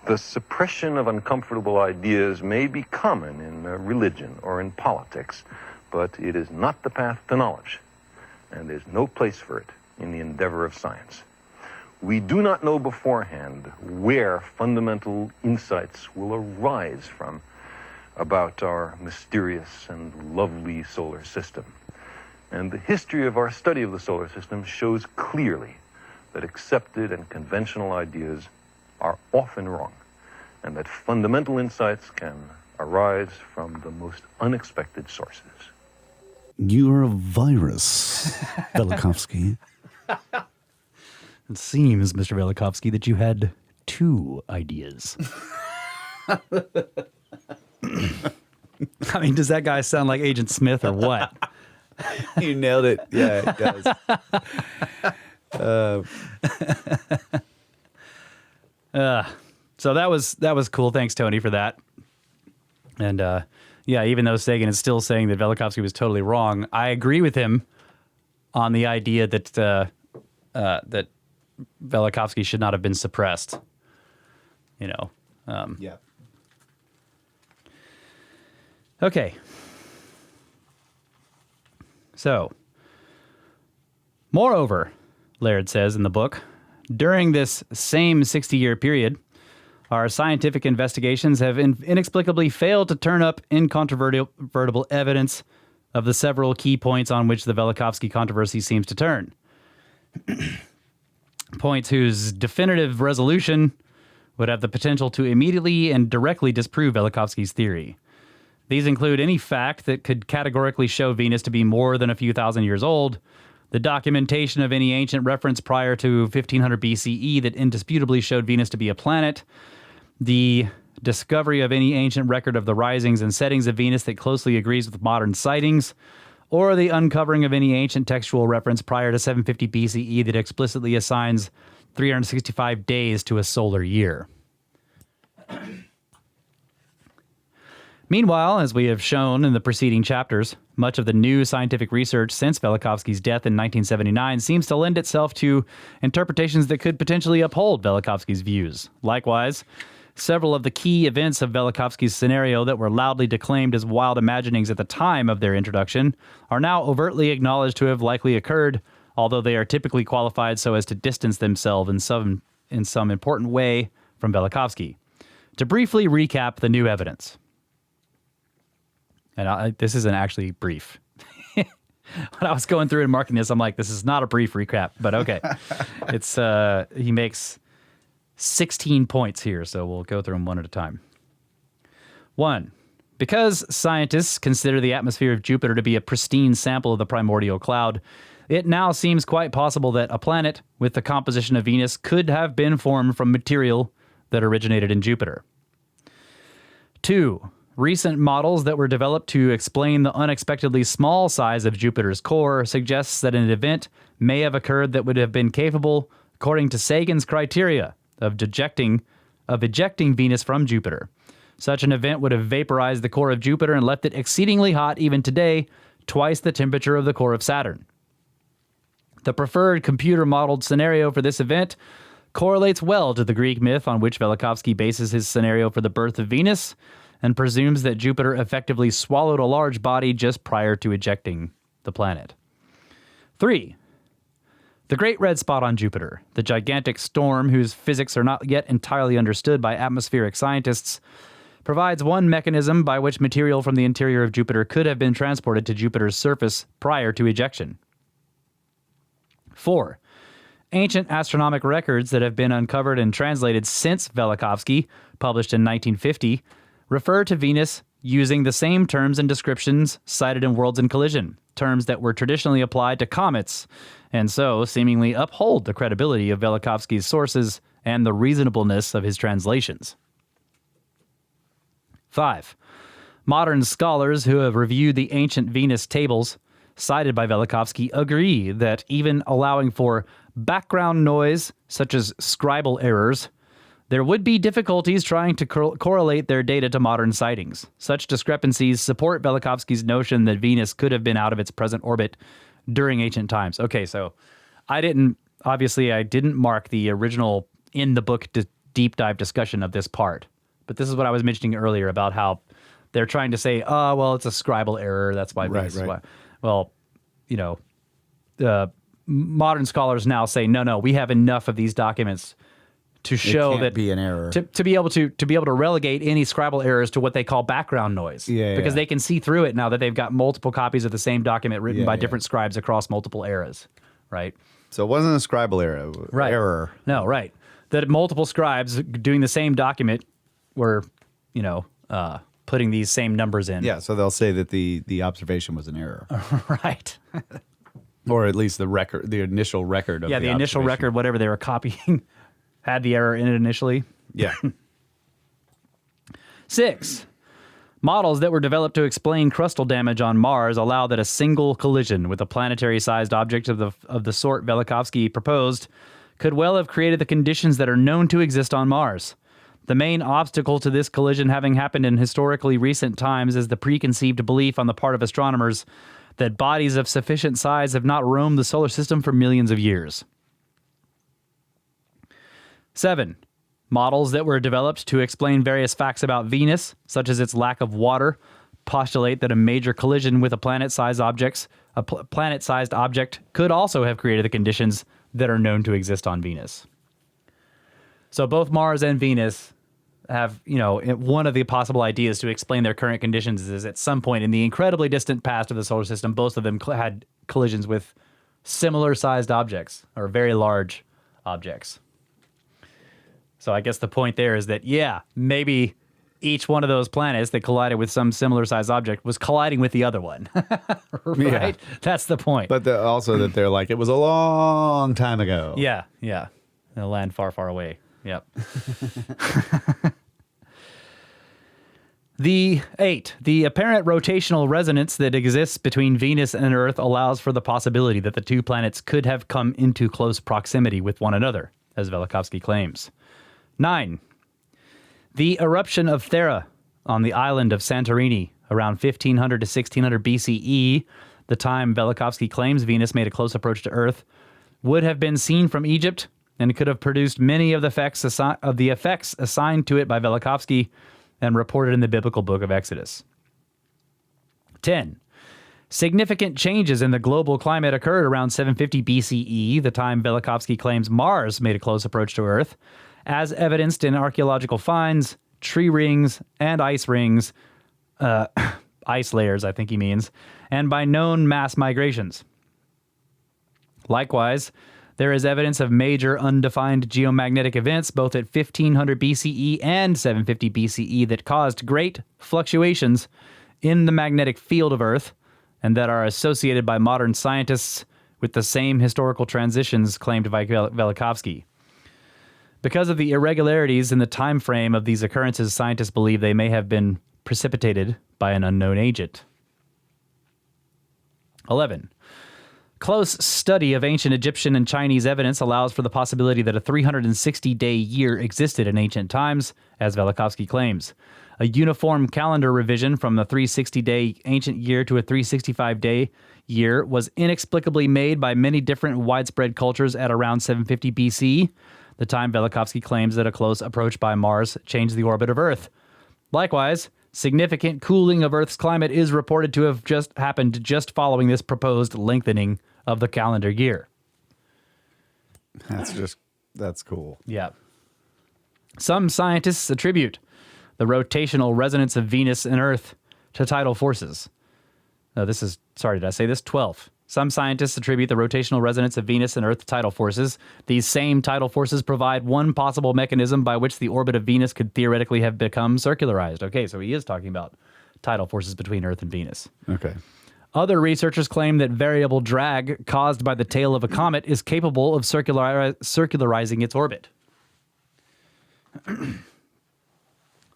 The suppression of uncomfortable ideas may be common in religion or in politics, but it is not the path to knowledge, and there's no place for it in the endeavor of science. We do not know beforehand where fundamental insights will arise from about our mysterious and lovely solar system. And the history of our study of the solar system shows clearly that accepted and conventional ideas are often wrong, and that fundamental insights can arise from the most unexpected sources. You're a virus, Velikovsky. It seems, Mr. Velikovsky, that you had two ideas. I mean, does that guy sound like Agent Smith or what? You nailed it. Yeah, it does. So that was cool. Thanks, Tony, for that. And yeah, even though Sagan is still saying that Velikovsky was totally wrong, I agree with him on the idea that that Velikovsky should not have been suppressed. You know. Yeah. Okay. So, moreover, Laird says in the book, during this same 60-year period, our scientific investigations have inexplicably failed to turn up incontrovertible evidence of the several key points on which the Velikovsky controversy seems to turn. Points whose definitive resolution would have the potential to immediately and directly disprove Velikovsky's theory. These include any fact that could categorically show Venus to be more than a few thousand years old, the documentation of any ancient reference prior to 1500 BCE that indisputably showed Venus to be a planet, the discovery of any ancient record of the risings and settings of Venus that closely agrees with modern sightings, or the uncovering of any ancient textual reference prior to 750 BCE that explicitly assigns 365 days to a solar year. Meanwhile, as we have shown in the preceding chapters, much of the new scientific research since Velikovsky's death in 1979 seems to lend itself to interpretations that could potentially uphold Velikovsky's views. Likewise, several of the key events of Velikovsky's scenario that were loudly declaimed as wild imaginings at the time of their introduction are now overtly acknowledged to have likely occurred, although they are typically qualified so as to distance themselves in some important way from Velikovsky. To briefly recap the new evidence. And this isn't actually brief. When I was going through and marking this, I'm like, this is not a brief recap, but okay. It's he makes 16 points here, so we'll go through them one at a time. 1. Because scientists consider the atmosphere of Jupiter to be a pristine sample of the primordial cloud, it now seems quite possible that a planet with the composition of Venus could have been formed from material that originated in Jupiter. 2. Recent models that were developed to explain the unexpectedly small size of Jupiter's core suggests that an event may have occurred that would have been capable, according to Sagan's criteria, of ejecting Venus from Jupiter. Such an event would have vaporized the core of Jupiter and left it exceedingly hot even today, twice the temperature of the core of Saturn. The preferred computer-modeled scenario for this event correlates well to the Greek myth on which Velikovsky bases his scenario for the birth of Venus and presumes that Jupiter effectively swallowed a large body just prior to ejecting the planet. 3. The Great Red Spot on Jupiter, the gigantic storm whose physics are not yet entirely understood by atmospheric scientists, provides one mechanism by which material from the interior of Jupiter could have been transported to Jupiter's surface prior to ejection. 4. Ancient astronomic records that have been uncovered and translated since Velikovsky, published in 1950, refer to Venus using the same terms and descriptions cited in Worlds in Collision, terms that were traditionally applied to comets, and so seemingly uphold the credibility of Velikovsky's sources and the reasonableness of his translations. 5. Modern scholars who have reviewed the ancient Venus tables cited by Velikovsky agree that even allowing for background noise, such as scribal errors, there would be difficulties trying to correlate their data to modern sightings. Such discrepancies support Velikovsky's notion that Venus could have been out of its present orbit during ancient times. Okay, so I didn't mark the original in the book deep dive discussion of this part, but this is what I was mentioning earlier about how they're trying to say, oh, well, it's a scribal error. That's why Venus is why. Well, modern scholars now say, no, we have enough of these documents to show that be an error to be able to relegate any scribal errors to what they call background noise. Because they can see through it now that they've got multiple copies of the same document written by different scribes across multiple eras, right? So it wasn't a scribal error. No, right. That multiple scribes doing the same document were, putting these same numbers in. Yeah, so they'll say that the observation was an error. Right. Or at least the initial record of the initial record, whatever they were copying, had the error in it initially. Yeah. 6. Models that were developed to explain crustal damage on Mars allow that a single collision with a planetary-sized object of the sort Velikovsky proposed could well have created the conditions that are known to exist on Mars. The main obstacle to this collision having happened in historically recent times is the preconceived belief on the part of astronomers that bodies of sufficient size have not roamed the solar system for millions of years. 7. Models that were developed to explain various facts about Venus, such as its lack of water, postulate that a major collision with a planet-sized object could also have created the conditions that are known to exist on Venus. So both Mars and Venus have, one of the possible ideas to explain their current conditions is at some point in the incredibly distant past of the solar system, both of them had collisions with similar-sized objects or very large objects. So I guess the point there is that, maybe each one of those planets that collided with some similar-sized object was colliding with the other one, right? Yeah. That's the point. But also that they're like, it was a long time ago. Yeah. In a land far, far away. Yep. The 8. The apparent rotational resonance that exists between Venus and Earth allows for the possibility that the two planets could have come into close proximity with one another, as Velikovsky claims. 9. The eruption of Thera on the island of Santorini around 1500 to 1600 BCE, the time Velikovsky claims Venus made a close approach to Earth, would have been seen from Egypt and could have produced many of the effects assigned to it by Velikovsky and reported in the biblical book of Exodus. 10. Significant changes in the global climate occurred around 750 BCE, the time Velikovsky claims Mars made a close approach to Earth, as evidenced in archaeological finds, tree rings, and ice rings, ice layers, I think he means, and by known mass migrations. Likewise, there is evidence of major undefined geomagnetic events both at 1500 BCE and 750 BCE that caused great fluctuations in the magnetic field of Earth and that are associated by modern scientists with the same historical transitions claimed by Velikovsky. Because of the irregularities in the time frame of these occurrences, scientists believe they may have been precipitated by an unknown agent. 11. Close study of ancient Egyptian and Chinese evidence allows for the possibility that a 360-day year existed in ancient times, as Velikovsky claims. A uniform calendar revision from the 360-day ancient year to a 365-day year was inexplicably made by many different widespread cultures at around 750 BC, the time Velikovsky claims that a close approach by Mars changed the orbit of Earth. Likewise, significant cooling of Earth's climate is reported to have just happened just following this proposed lengthening of the calendar year. That's cool. Yeah. Some scientists attribute the rotational resonance of Venus and Earth to tidal forces. Did I say this? 12. Some scientists attribute the rotational resonance of Venus and Earth to tidal forces. These same tidal forces provide one possible mechanism by which the orbit of Venus could theoretically have become circularized. Okay, so he is talking about tidal forces between Earth and Venus. Okay. Other researchers claim that variable drag caused by the tail of a comet is capable of circularizing its orbit.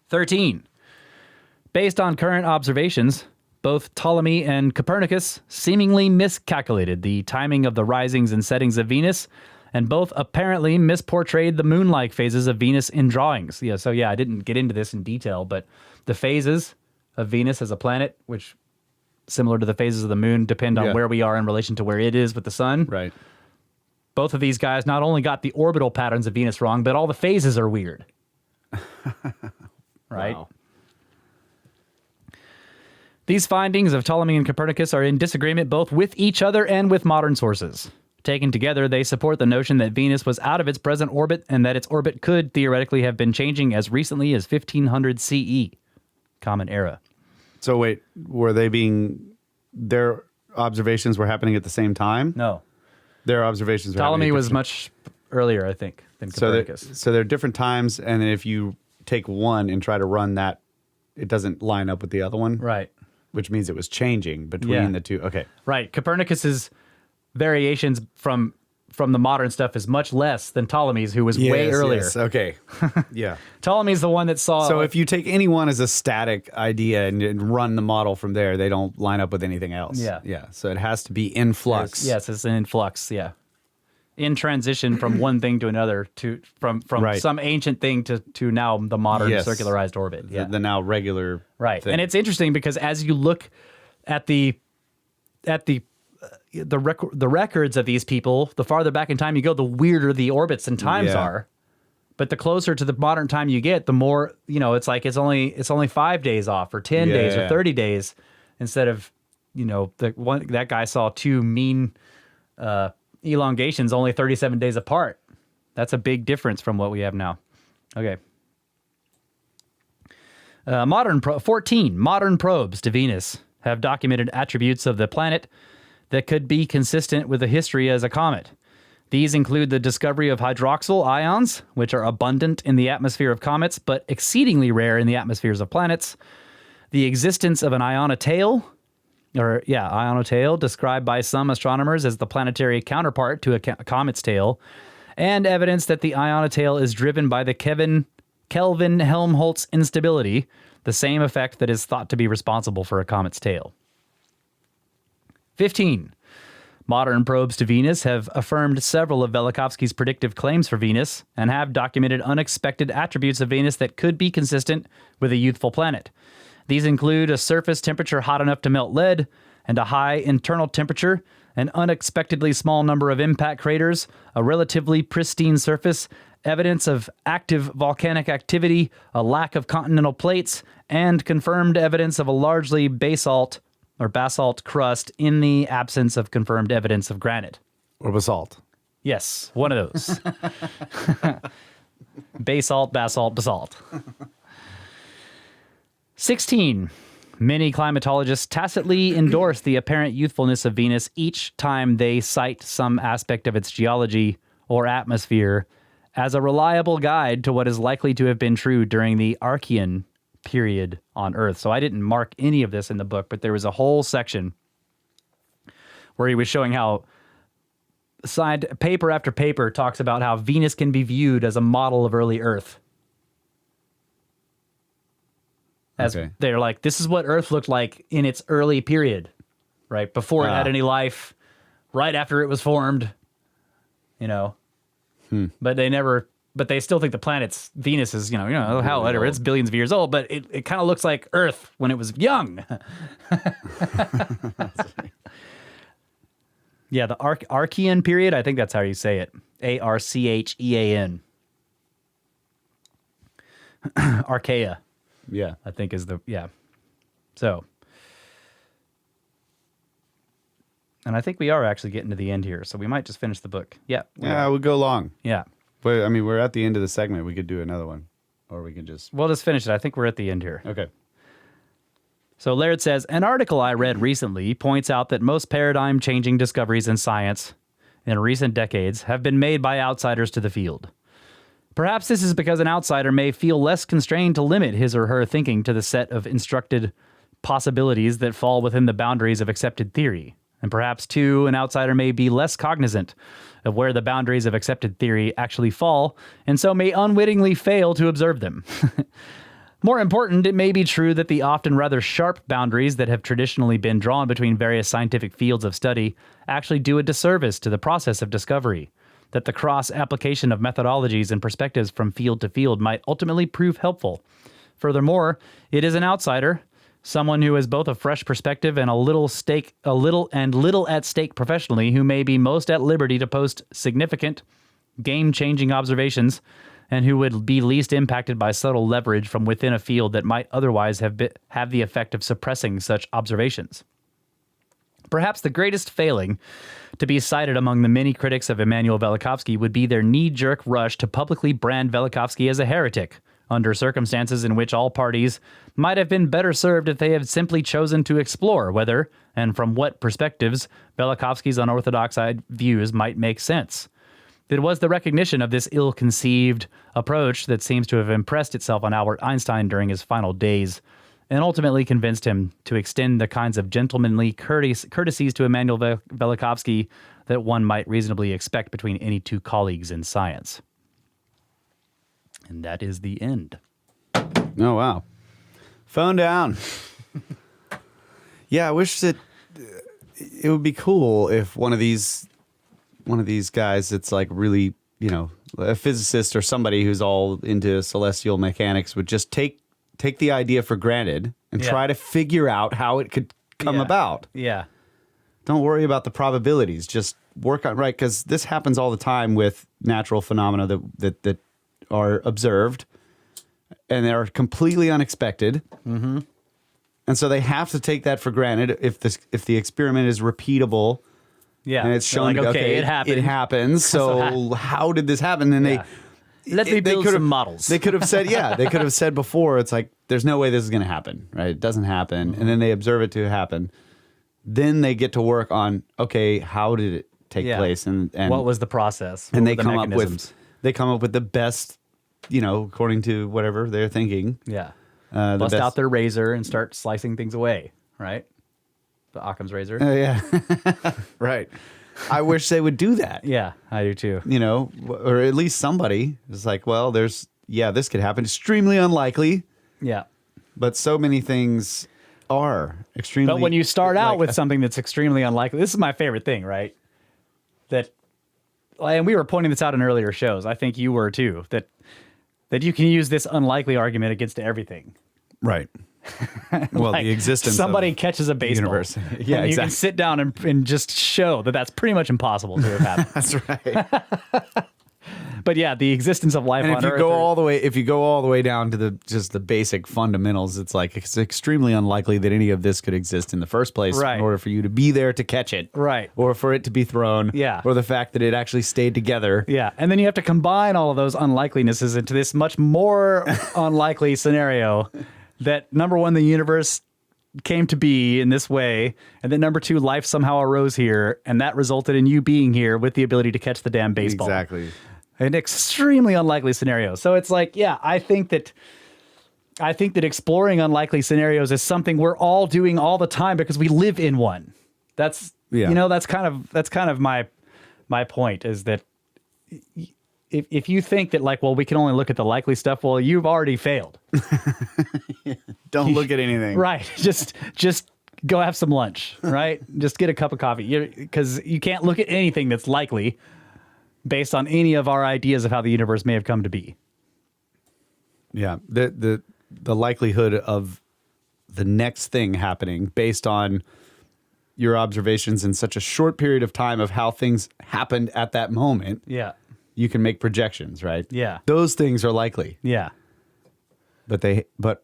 13. Based on current observations, both Ptolemy and Copernicus seemingly miscalculated the timing of the risings and settings of Venus, and both apparently misportrayed the moon-like phases of Venus in drawings. I didn't get into this in detail, but the phases of Venus as a planet, which similar to the phases of the moon, depend on where we are in relation to where it is with the sun. Right. Both of these guys not only got the orbital patterns of Venus wrong, but all the phases are weird. Right? Wow. These findings of Ptolemy and Copernicus are in disagreement both with each other and with modern sources. Taken together, they support the notion that Venus was out of its present orbit and that its orbit could theoretically have been changing as recently as 1500 CE, Common Era. So wait, their observations were happening at the same time? No. Their observations were Ptolemy happening at was different- much earlier, I think, than Copernicus. So they're different times, and then if you take one and try to run that, it doesn't line up with the other one? Right. Which means it was changing between the two. Okay. Right. Copernicus's variations from the modern stuff is much less than Ptolemy's, who was way earlier. Yes. Okay. Yeah. Ptolemy's the one that saw... So if you take any one as a static idea and run the model from there, they don't line up with anything else. Yeah. Yeah. So it has to be in flux. Yes, it's in flux, yeah. In transition from one thing to another, from Right. some ancient thing to now the modern circularized orbit. Yeah. The now regular Right. thing. And it's interesting because as you look at the records of these people, the farther back in time you go, the weirder the orbits and times are. But the closer to the modern time you get, the more, it's like it's only 5 days off or 10 days or 30 days instead of, that guy saw two mean elongations only 37 days apart. That's a big difference from what we have now. Okay. 14 modern probes to Venus have documented attributes of the planet that could be consistent with the history as a comet. These include the discovery of hydroxyl ions, which are abundant in the atmosphere of comets, but exceedingly rare in the atmospheres of planets. The existence of an ionitail, described by some astronomers as the planetary counterpart to a comet's tail, and evidence that the ionitail is driven by the Kelvin-Helmholtz instability, the same effect that is thought to be responsible for a comet's tail. 15. Modern probes to Venus have affirmed several of Velikovsky's predictive claims for Venus and have documented unexpected attributes of Venus that could be consistent with a youthful planet. These include a surface temperature hot enough to melt lead and a high internal temperature, an unexpectedly small number of impact craters, a relatively pristine surface, evidence of active volcanic activity, a lack of continental plates, and confirmed evidence of a largely basalt crust in the absence of confirmed evidence of granite. Or basalt. Yes, one of those. Basalt. 16. Many climatologists tacitly endorse the apparent youthfulness of Venus each time they cite some aspect of its geology or atmosphere as a reliable guide to what is likely to have been true during the Archean period on Earth. So I didn't mark any of this in the book, but there was a whole section where he was showing how paper after paper talks about how Venus can be viewed as a model of early Earth. As they're like, this is what Earth looked like in its early period, right? Before it had any life, right after it was formed, you know. But they still think the planet's Venus is, whatever, it's billions of years old, but it kind of looks like Earth when it was young. Yeah, the Archean period, I think that's how you say it. Archean. Archaea, Yeah. I think is So, and I think we are actually getting to the end here, so we might just finish the book. Yeah. Yeah, we'll go long. Yeah. But I mean, we're at the end of the segment. We could do another one, or we can just. We'll just finish it. I think we're at the end here. Okay. So Laird says, an article I read recently points out that most paradigm-changing discoveries in science in recent decades have been made by outsiders to the field. Perhaps this is because an outsider may feel less constrained to limit his or her thinking to the set of instructed possibilities that fall within the boundaries of accepted theory. And perhaps, too, an outsider may be less cognizant of where the boundaries of accepted theory actually fall, and so may unwittingly fail to observe them. More important, it may be true that the often rather sharp boundaries that have traditionally been drawn between various scientific fields of study actually do a disservice to the process of discovery, that the cross-application of methodologies and perspectives from field to field might ultimately prove helpful. Furthermore, it is an outsider, someone who has both a fresh perspective and little at stake professionally, who may be most at liberty to post significant, game-changing observations, and who would be least impacted by subtle leverage from within a field that might otherwise have the effect of suppressing such observations. Perhaps the greatest failing to be cited among the many critics of Immanuel Velikovsky would be their knee-jerk rush to publicly brand Velikovsky as a heretic, under circumstances in which all parties might have been better served if they had simply chosen to explore whether, and from what perspectives, Velikovsky's unorthodox views might make sense. It was the recognition of this ill-conceived approach that seems to have impressed itself on Albert Einstein during his final days, and ultimately convinced him to extend the kinds of gentlemanly courtesies to Immanuel Velikovsky that one might reasonably expect between any two colleagues in science. And that is the end. Oh, wow. Phone down. Yeah, I wish that it would be cool if one of these guys that's like really, a physicist or somebody who's all into celestial mechanics would just take the idea for granted and try to figure out how it could come about. Yeah. Don't worry about the probabilities. Just work on, right? Because this happens all the time with natural phenomena that are observed, and they're completely unexpected. Mm-hmm. And so they have to take that for granted if the experiment is repeatable. Yeah, and it's shown like, okay, it happened. It happens. So how did this happen? And let me build some models. They could have said, they could have said before, it's like, there's no way this is going to happen, right? It doesn't happen. Mm-hmm. And then they observe it to happen. Then they get to work on, okay, how did it take place? And what was the process? And they come up with the best, according to whatever they're thinking. Yeah. Bust out their razor and start slicing things away, right? The Occam's razor. Yeah. Right. I wish they would do that. Yeah, I do too. Or at least somebody is like, well, this could happen. Extremely unlikely. Yeah. But so many things are extremely. But when you start out with something that's extremely unlikely, this is my favorite thing, right? And we were pointing this out in earlier shows. I think you were too. That you can use this unlikely argument against everything. Right. Well, the existence somebody catches a baseball. Universe. Yeah, and exactly. You can sit down and just show that that's pretty much impossible to have happened. That's right. But yeah, the existence of life and on Earth. If you go all the way down to the basic fundamentals, it's like it's extremely unlikely that any of this could exist in the first place in order for you to be there to catch it. Right. Or for it to be thrown. Yeah. Or the fact that it actually stayed together. Yeah. And then you have to combine all of those unlikelinesses into this much more unlikely scenario that, number one, the universe came to be in this way, and then number two, life somehow arose here, and that resulted in you being here with the ability to catch the damn baseball. Exactly. An extremely unlikely scenario. So it's like, I think that exploring unlikely scenarios is something we're all doing all the time because we live in one. That's that's kind of my point, is that if you think that we can only look at the likely stuff, well, you've already failed. Don't look at anything. Right. Just go have some lunch, right? Just get a cup of coffee, because you can't look at anything that's likely based on any of our ideas of how the universe may have come to be. Yeah, the likelihood of the next thing happening based on your observations in such a short period of time of how things happened at that moment. Yeah. You can make projections, right? Yeah. Those things are likely. Yeah. But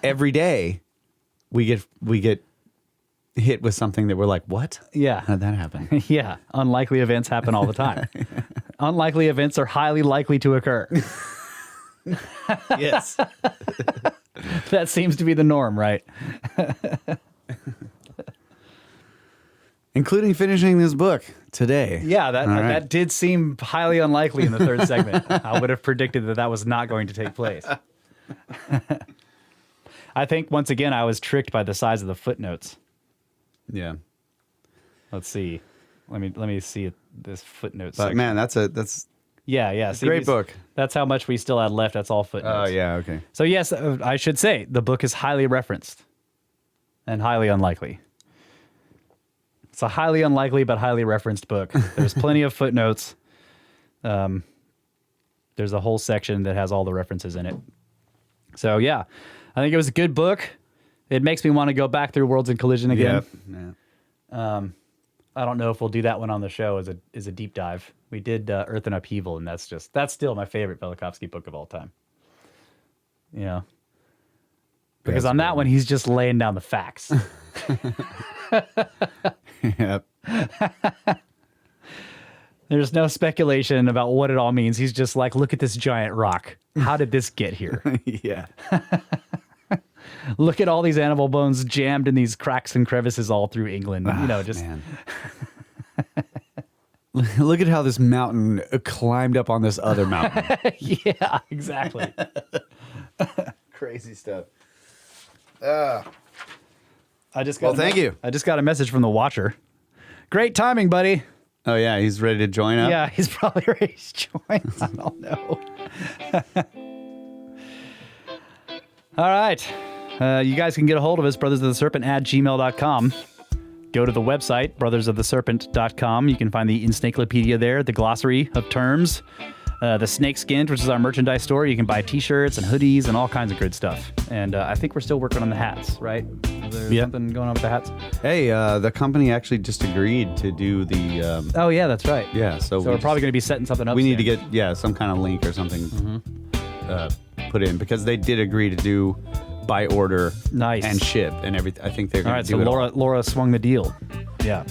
every day we get hit with something that we're like, what? Yeah. How did that happen? Yeah. Unlikely events happen all the time. Unlikely events are highly likely to occur. Yes. That seems to be the norm, right? Including finishing this book today. Yeah, All right. that did seem highly unlikely in the third segment. I would have predicted that was not going to take place. I think, once again, I was tricked by the size of the footnotes. Yeah. Let's see. Let me see this footnote But section. man, that's Yeah. See, great book. That's how much we still had left. That's all footnotes. Oh, yeah, okay. So yes, I should say the book is highly referenced and highly unlikely. It's a highly unlikely but highly referenced book. There's plenty of footnotes. There's a whole section that has all the references in it. So yeah, I think it was a good book. It makes me want to go back through Worlds in Collision again. Yep. Yeah. I don't know if we'll do that one on the show as a deep dive. We did Earth in Upheaval, and that's still my favorite Velikovsky book of all time. You know, because on that one he's just laying down the facts. Yep. There's no speculation about what it all means. He's just like, look at this giant rock. How did this get here? Yeah. Look at all these animal bones jammed in these cracks and crevices all through England. You know, just Man. Look at how this mountain climbed up on this other mountain. yeah, exactly. Crazy stuff. I just got Well, thank you. I just got a message from the Watcher. Great timing, buddy. Oh, yeah, he's ready to join up? Yeah, he's probably ready to join. I don't know. All right. You guys can get a hold of us, brothersoftheserpent@gmail.com. Go to the website, brothersoftheserpent.com. You can find the encyclopedia there, the glossary of terms, the Snake Skint, which is our merchandise store. You can buy T-shirts and hoodies and all kinds of good stuff. And I think we're still working on the hats, right? Is there something going on with the hats? Hey, the company actually just agreed to do the... Oh, yeah, that's right. yeah, so we're probably going to be setting something up we need to soon. get, some kind of link or something put in, because they did agree to do by order Nice. and ship and everything. I think they're All going right, to so do it all. Laura swung the deal. Yeah.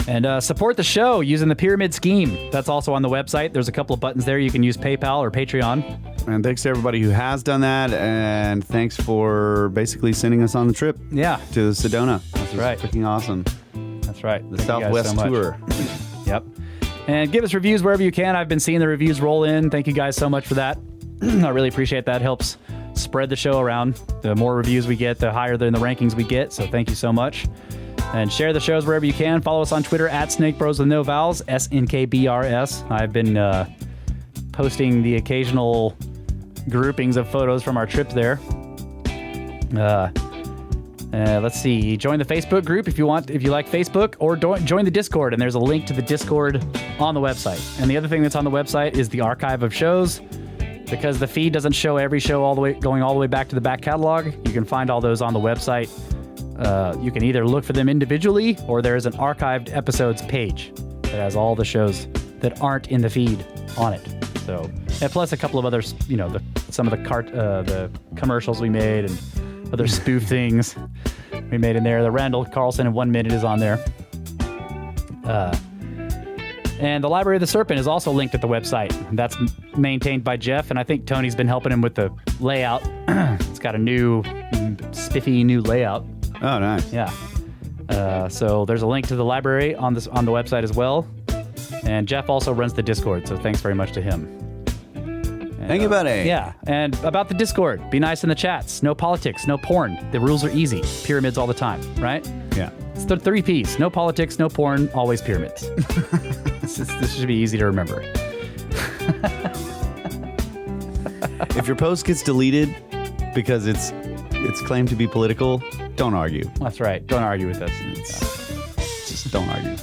And support the show using the pyramid scheme. That's also on the website. There's a couple of buttons there. You can use PayPal or Patreon. And thanks to everybody who has done that, and thanks for basically sending us on the trip Yeah, to Sedona. That's right. Freaking awesome. that's right. The Thank you guys Southwest so much. tour. Yep. And give us reviews wherever you can. I've been seeing the reviews roll in. Thank you guys so much for that. I really appreciate that. Helps spread the show around. The more reviews we get, the higher in the rankings we get. So thank you so much. And share the shows wherever you can. Follow us on Twitter @SnakeBros with no vowels, SNKBRS. I've been posting the occasional groupings of photos from our trip there. Let's see. Join the Facebook group if you like Facebook, or join the Discord. And there's a link to the Discord on the website. And the other thing that's on the website is the archive of shows. Because the feed doesn't show every show going all the way back to the back catalog, you can find all those on the website. You can either look for them individually, or there's an archived episodes page that has all the shows that aren't in the feed on it. So, and plus a couple of others, some of the commercials we made and other spoof things we made in there. The Randall Carlson in 1 minute is on there. And the Library of the Serpent is also linked at the website. That's maintained by Jeff, and I think Tony's been helping him with the layout. It's got a spiffy new layout. Oh, nice. Yeah. So there's a link to the library on the website as well. And Jeff also runs the Discord, so thanks very much to him. And, Thank you, buddy. Yeah, and about the Discord, be nice in the chats. No politics, no porn. The rules are easy. Pyramids all the time, right? Yeah. It's the 3 Ps. No politics, no porn, always pyramids. This should be easy to remember. If your post gets deleted because it's claimed to be political, don't argue. That's right. Don't argue with us. Just don't argue.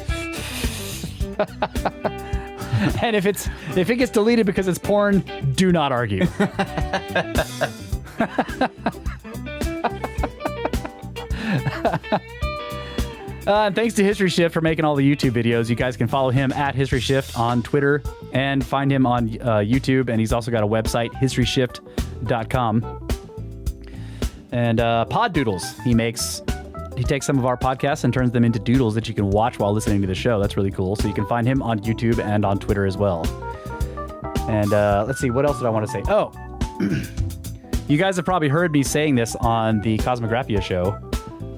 And if it gets deleted because it's porn, do not argue. And thanks to History Shift for making all the YouTube videos. You guys can follow him at History Shift on Twitter and find him on YouTube. And he's also got a website, historyshift.com. And pod doodles he makes. He takes some of our podcasts and turns them into doodles that you can watch while listening to the show. That's really cool. So you can find him on YouTube and on Twitter as well. And let's see, what else did I want to say? Oh, you guys have probably heard me saying this on the Cosmographia show,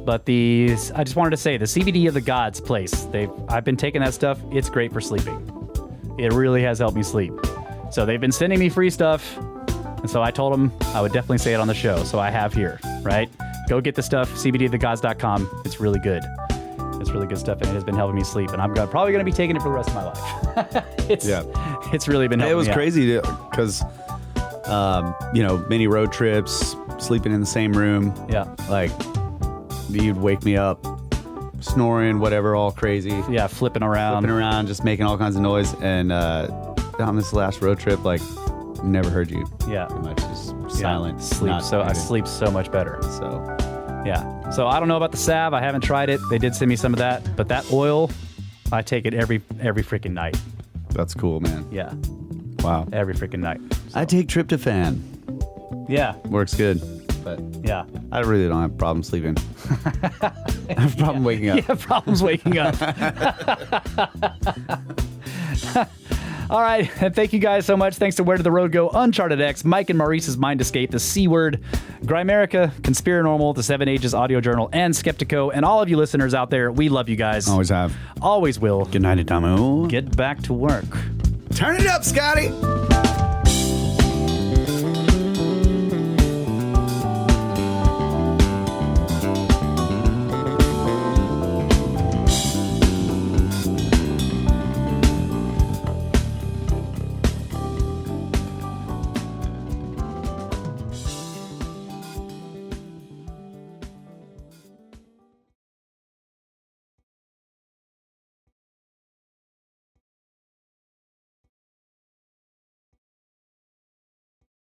but I just wanted to say the CBD of the Gods place. I've been taking that stuff. It's great for sleeping. It really has helped me sleep. So they've been sending me free stuff. And so I told them I would definitely say it on the show. So I have here, right? Go get the stuff, cbdofthegods.com. It's really good. It's really good stuff, and it has been helping me sleep. And I'm probably going to be taking it for the rest of my life. It's really been helping me. It was crazy because, many road trips, sleeping in the same room. Yeah. Like, you'd wake me up, snoring, whatever, all crazy. Yeah, flipping around, just making all kinds of noise. And on this last road trip, like, never heard you. Yeah. Pretty much just silent. I sleep so much better. So, yeah. So I don't know about the salve. I haven't tried it. They did send me some of that, but that oil, I take it every freaking night. That's cool, man. Yeah. Wow. Every freaking night. So. I take tryptophan. Yeah. Works good. But yeah, I really don't have a problem sleeping. I have a problem waking up. Yeah, problems waking up. All right. And thank you guys so much. Thanks to Where Did the Road Go, Uncharted X, Mike and Maurice's Mind Escape, The C Word, Grimerica, Conspiranormal, The 7 Ages Audio Journal, and Skeptico. And all of you listeners out there, we love you guys. Always have. Always will. Good night, Atomo. Get back to work. Turn it up, Scotty.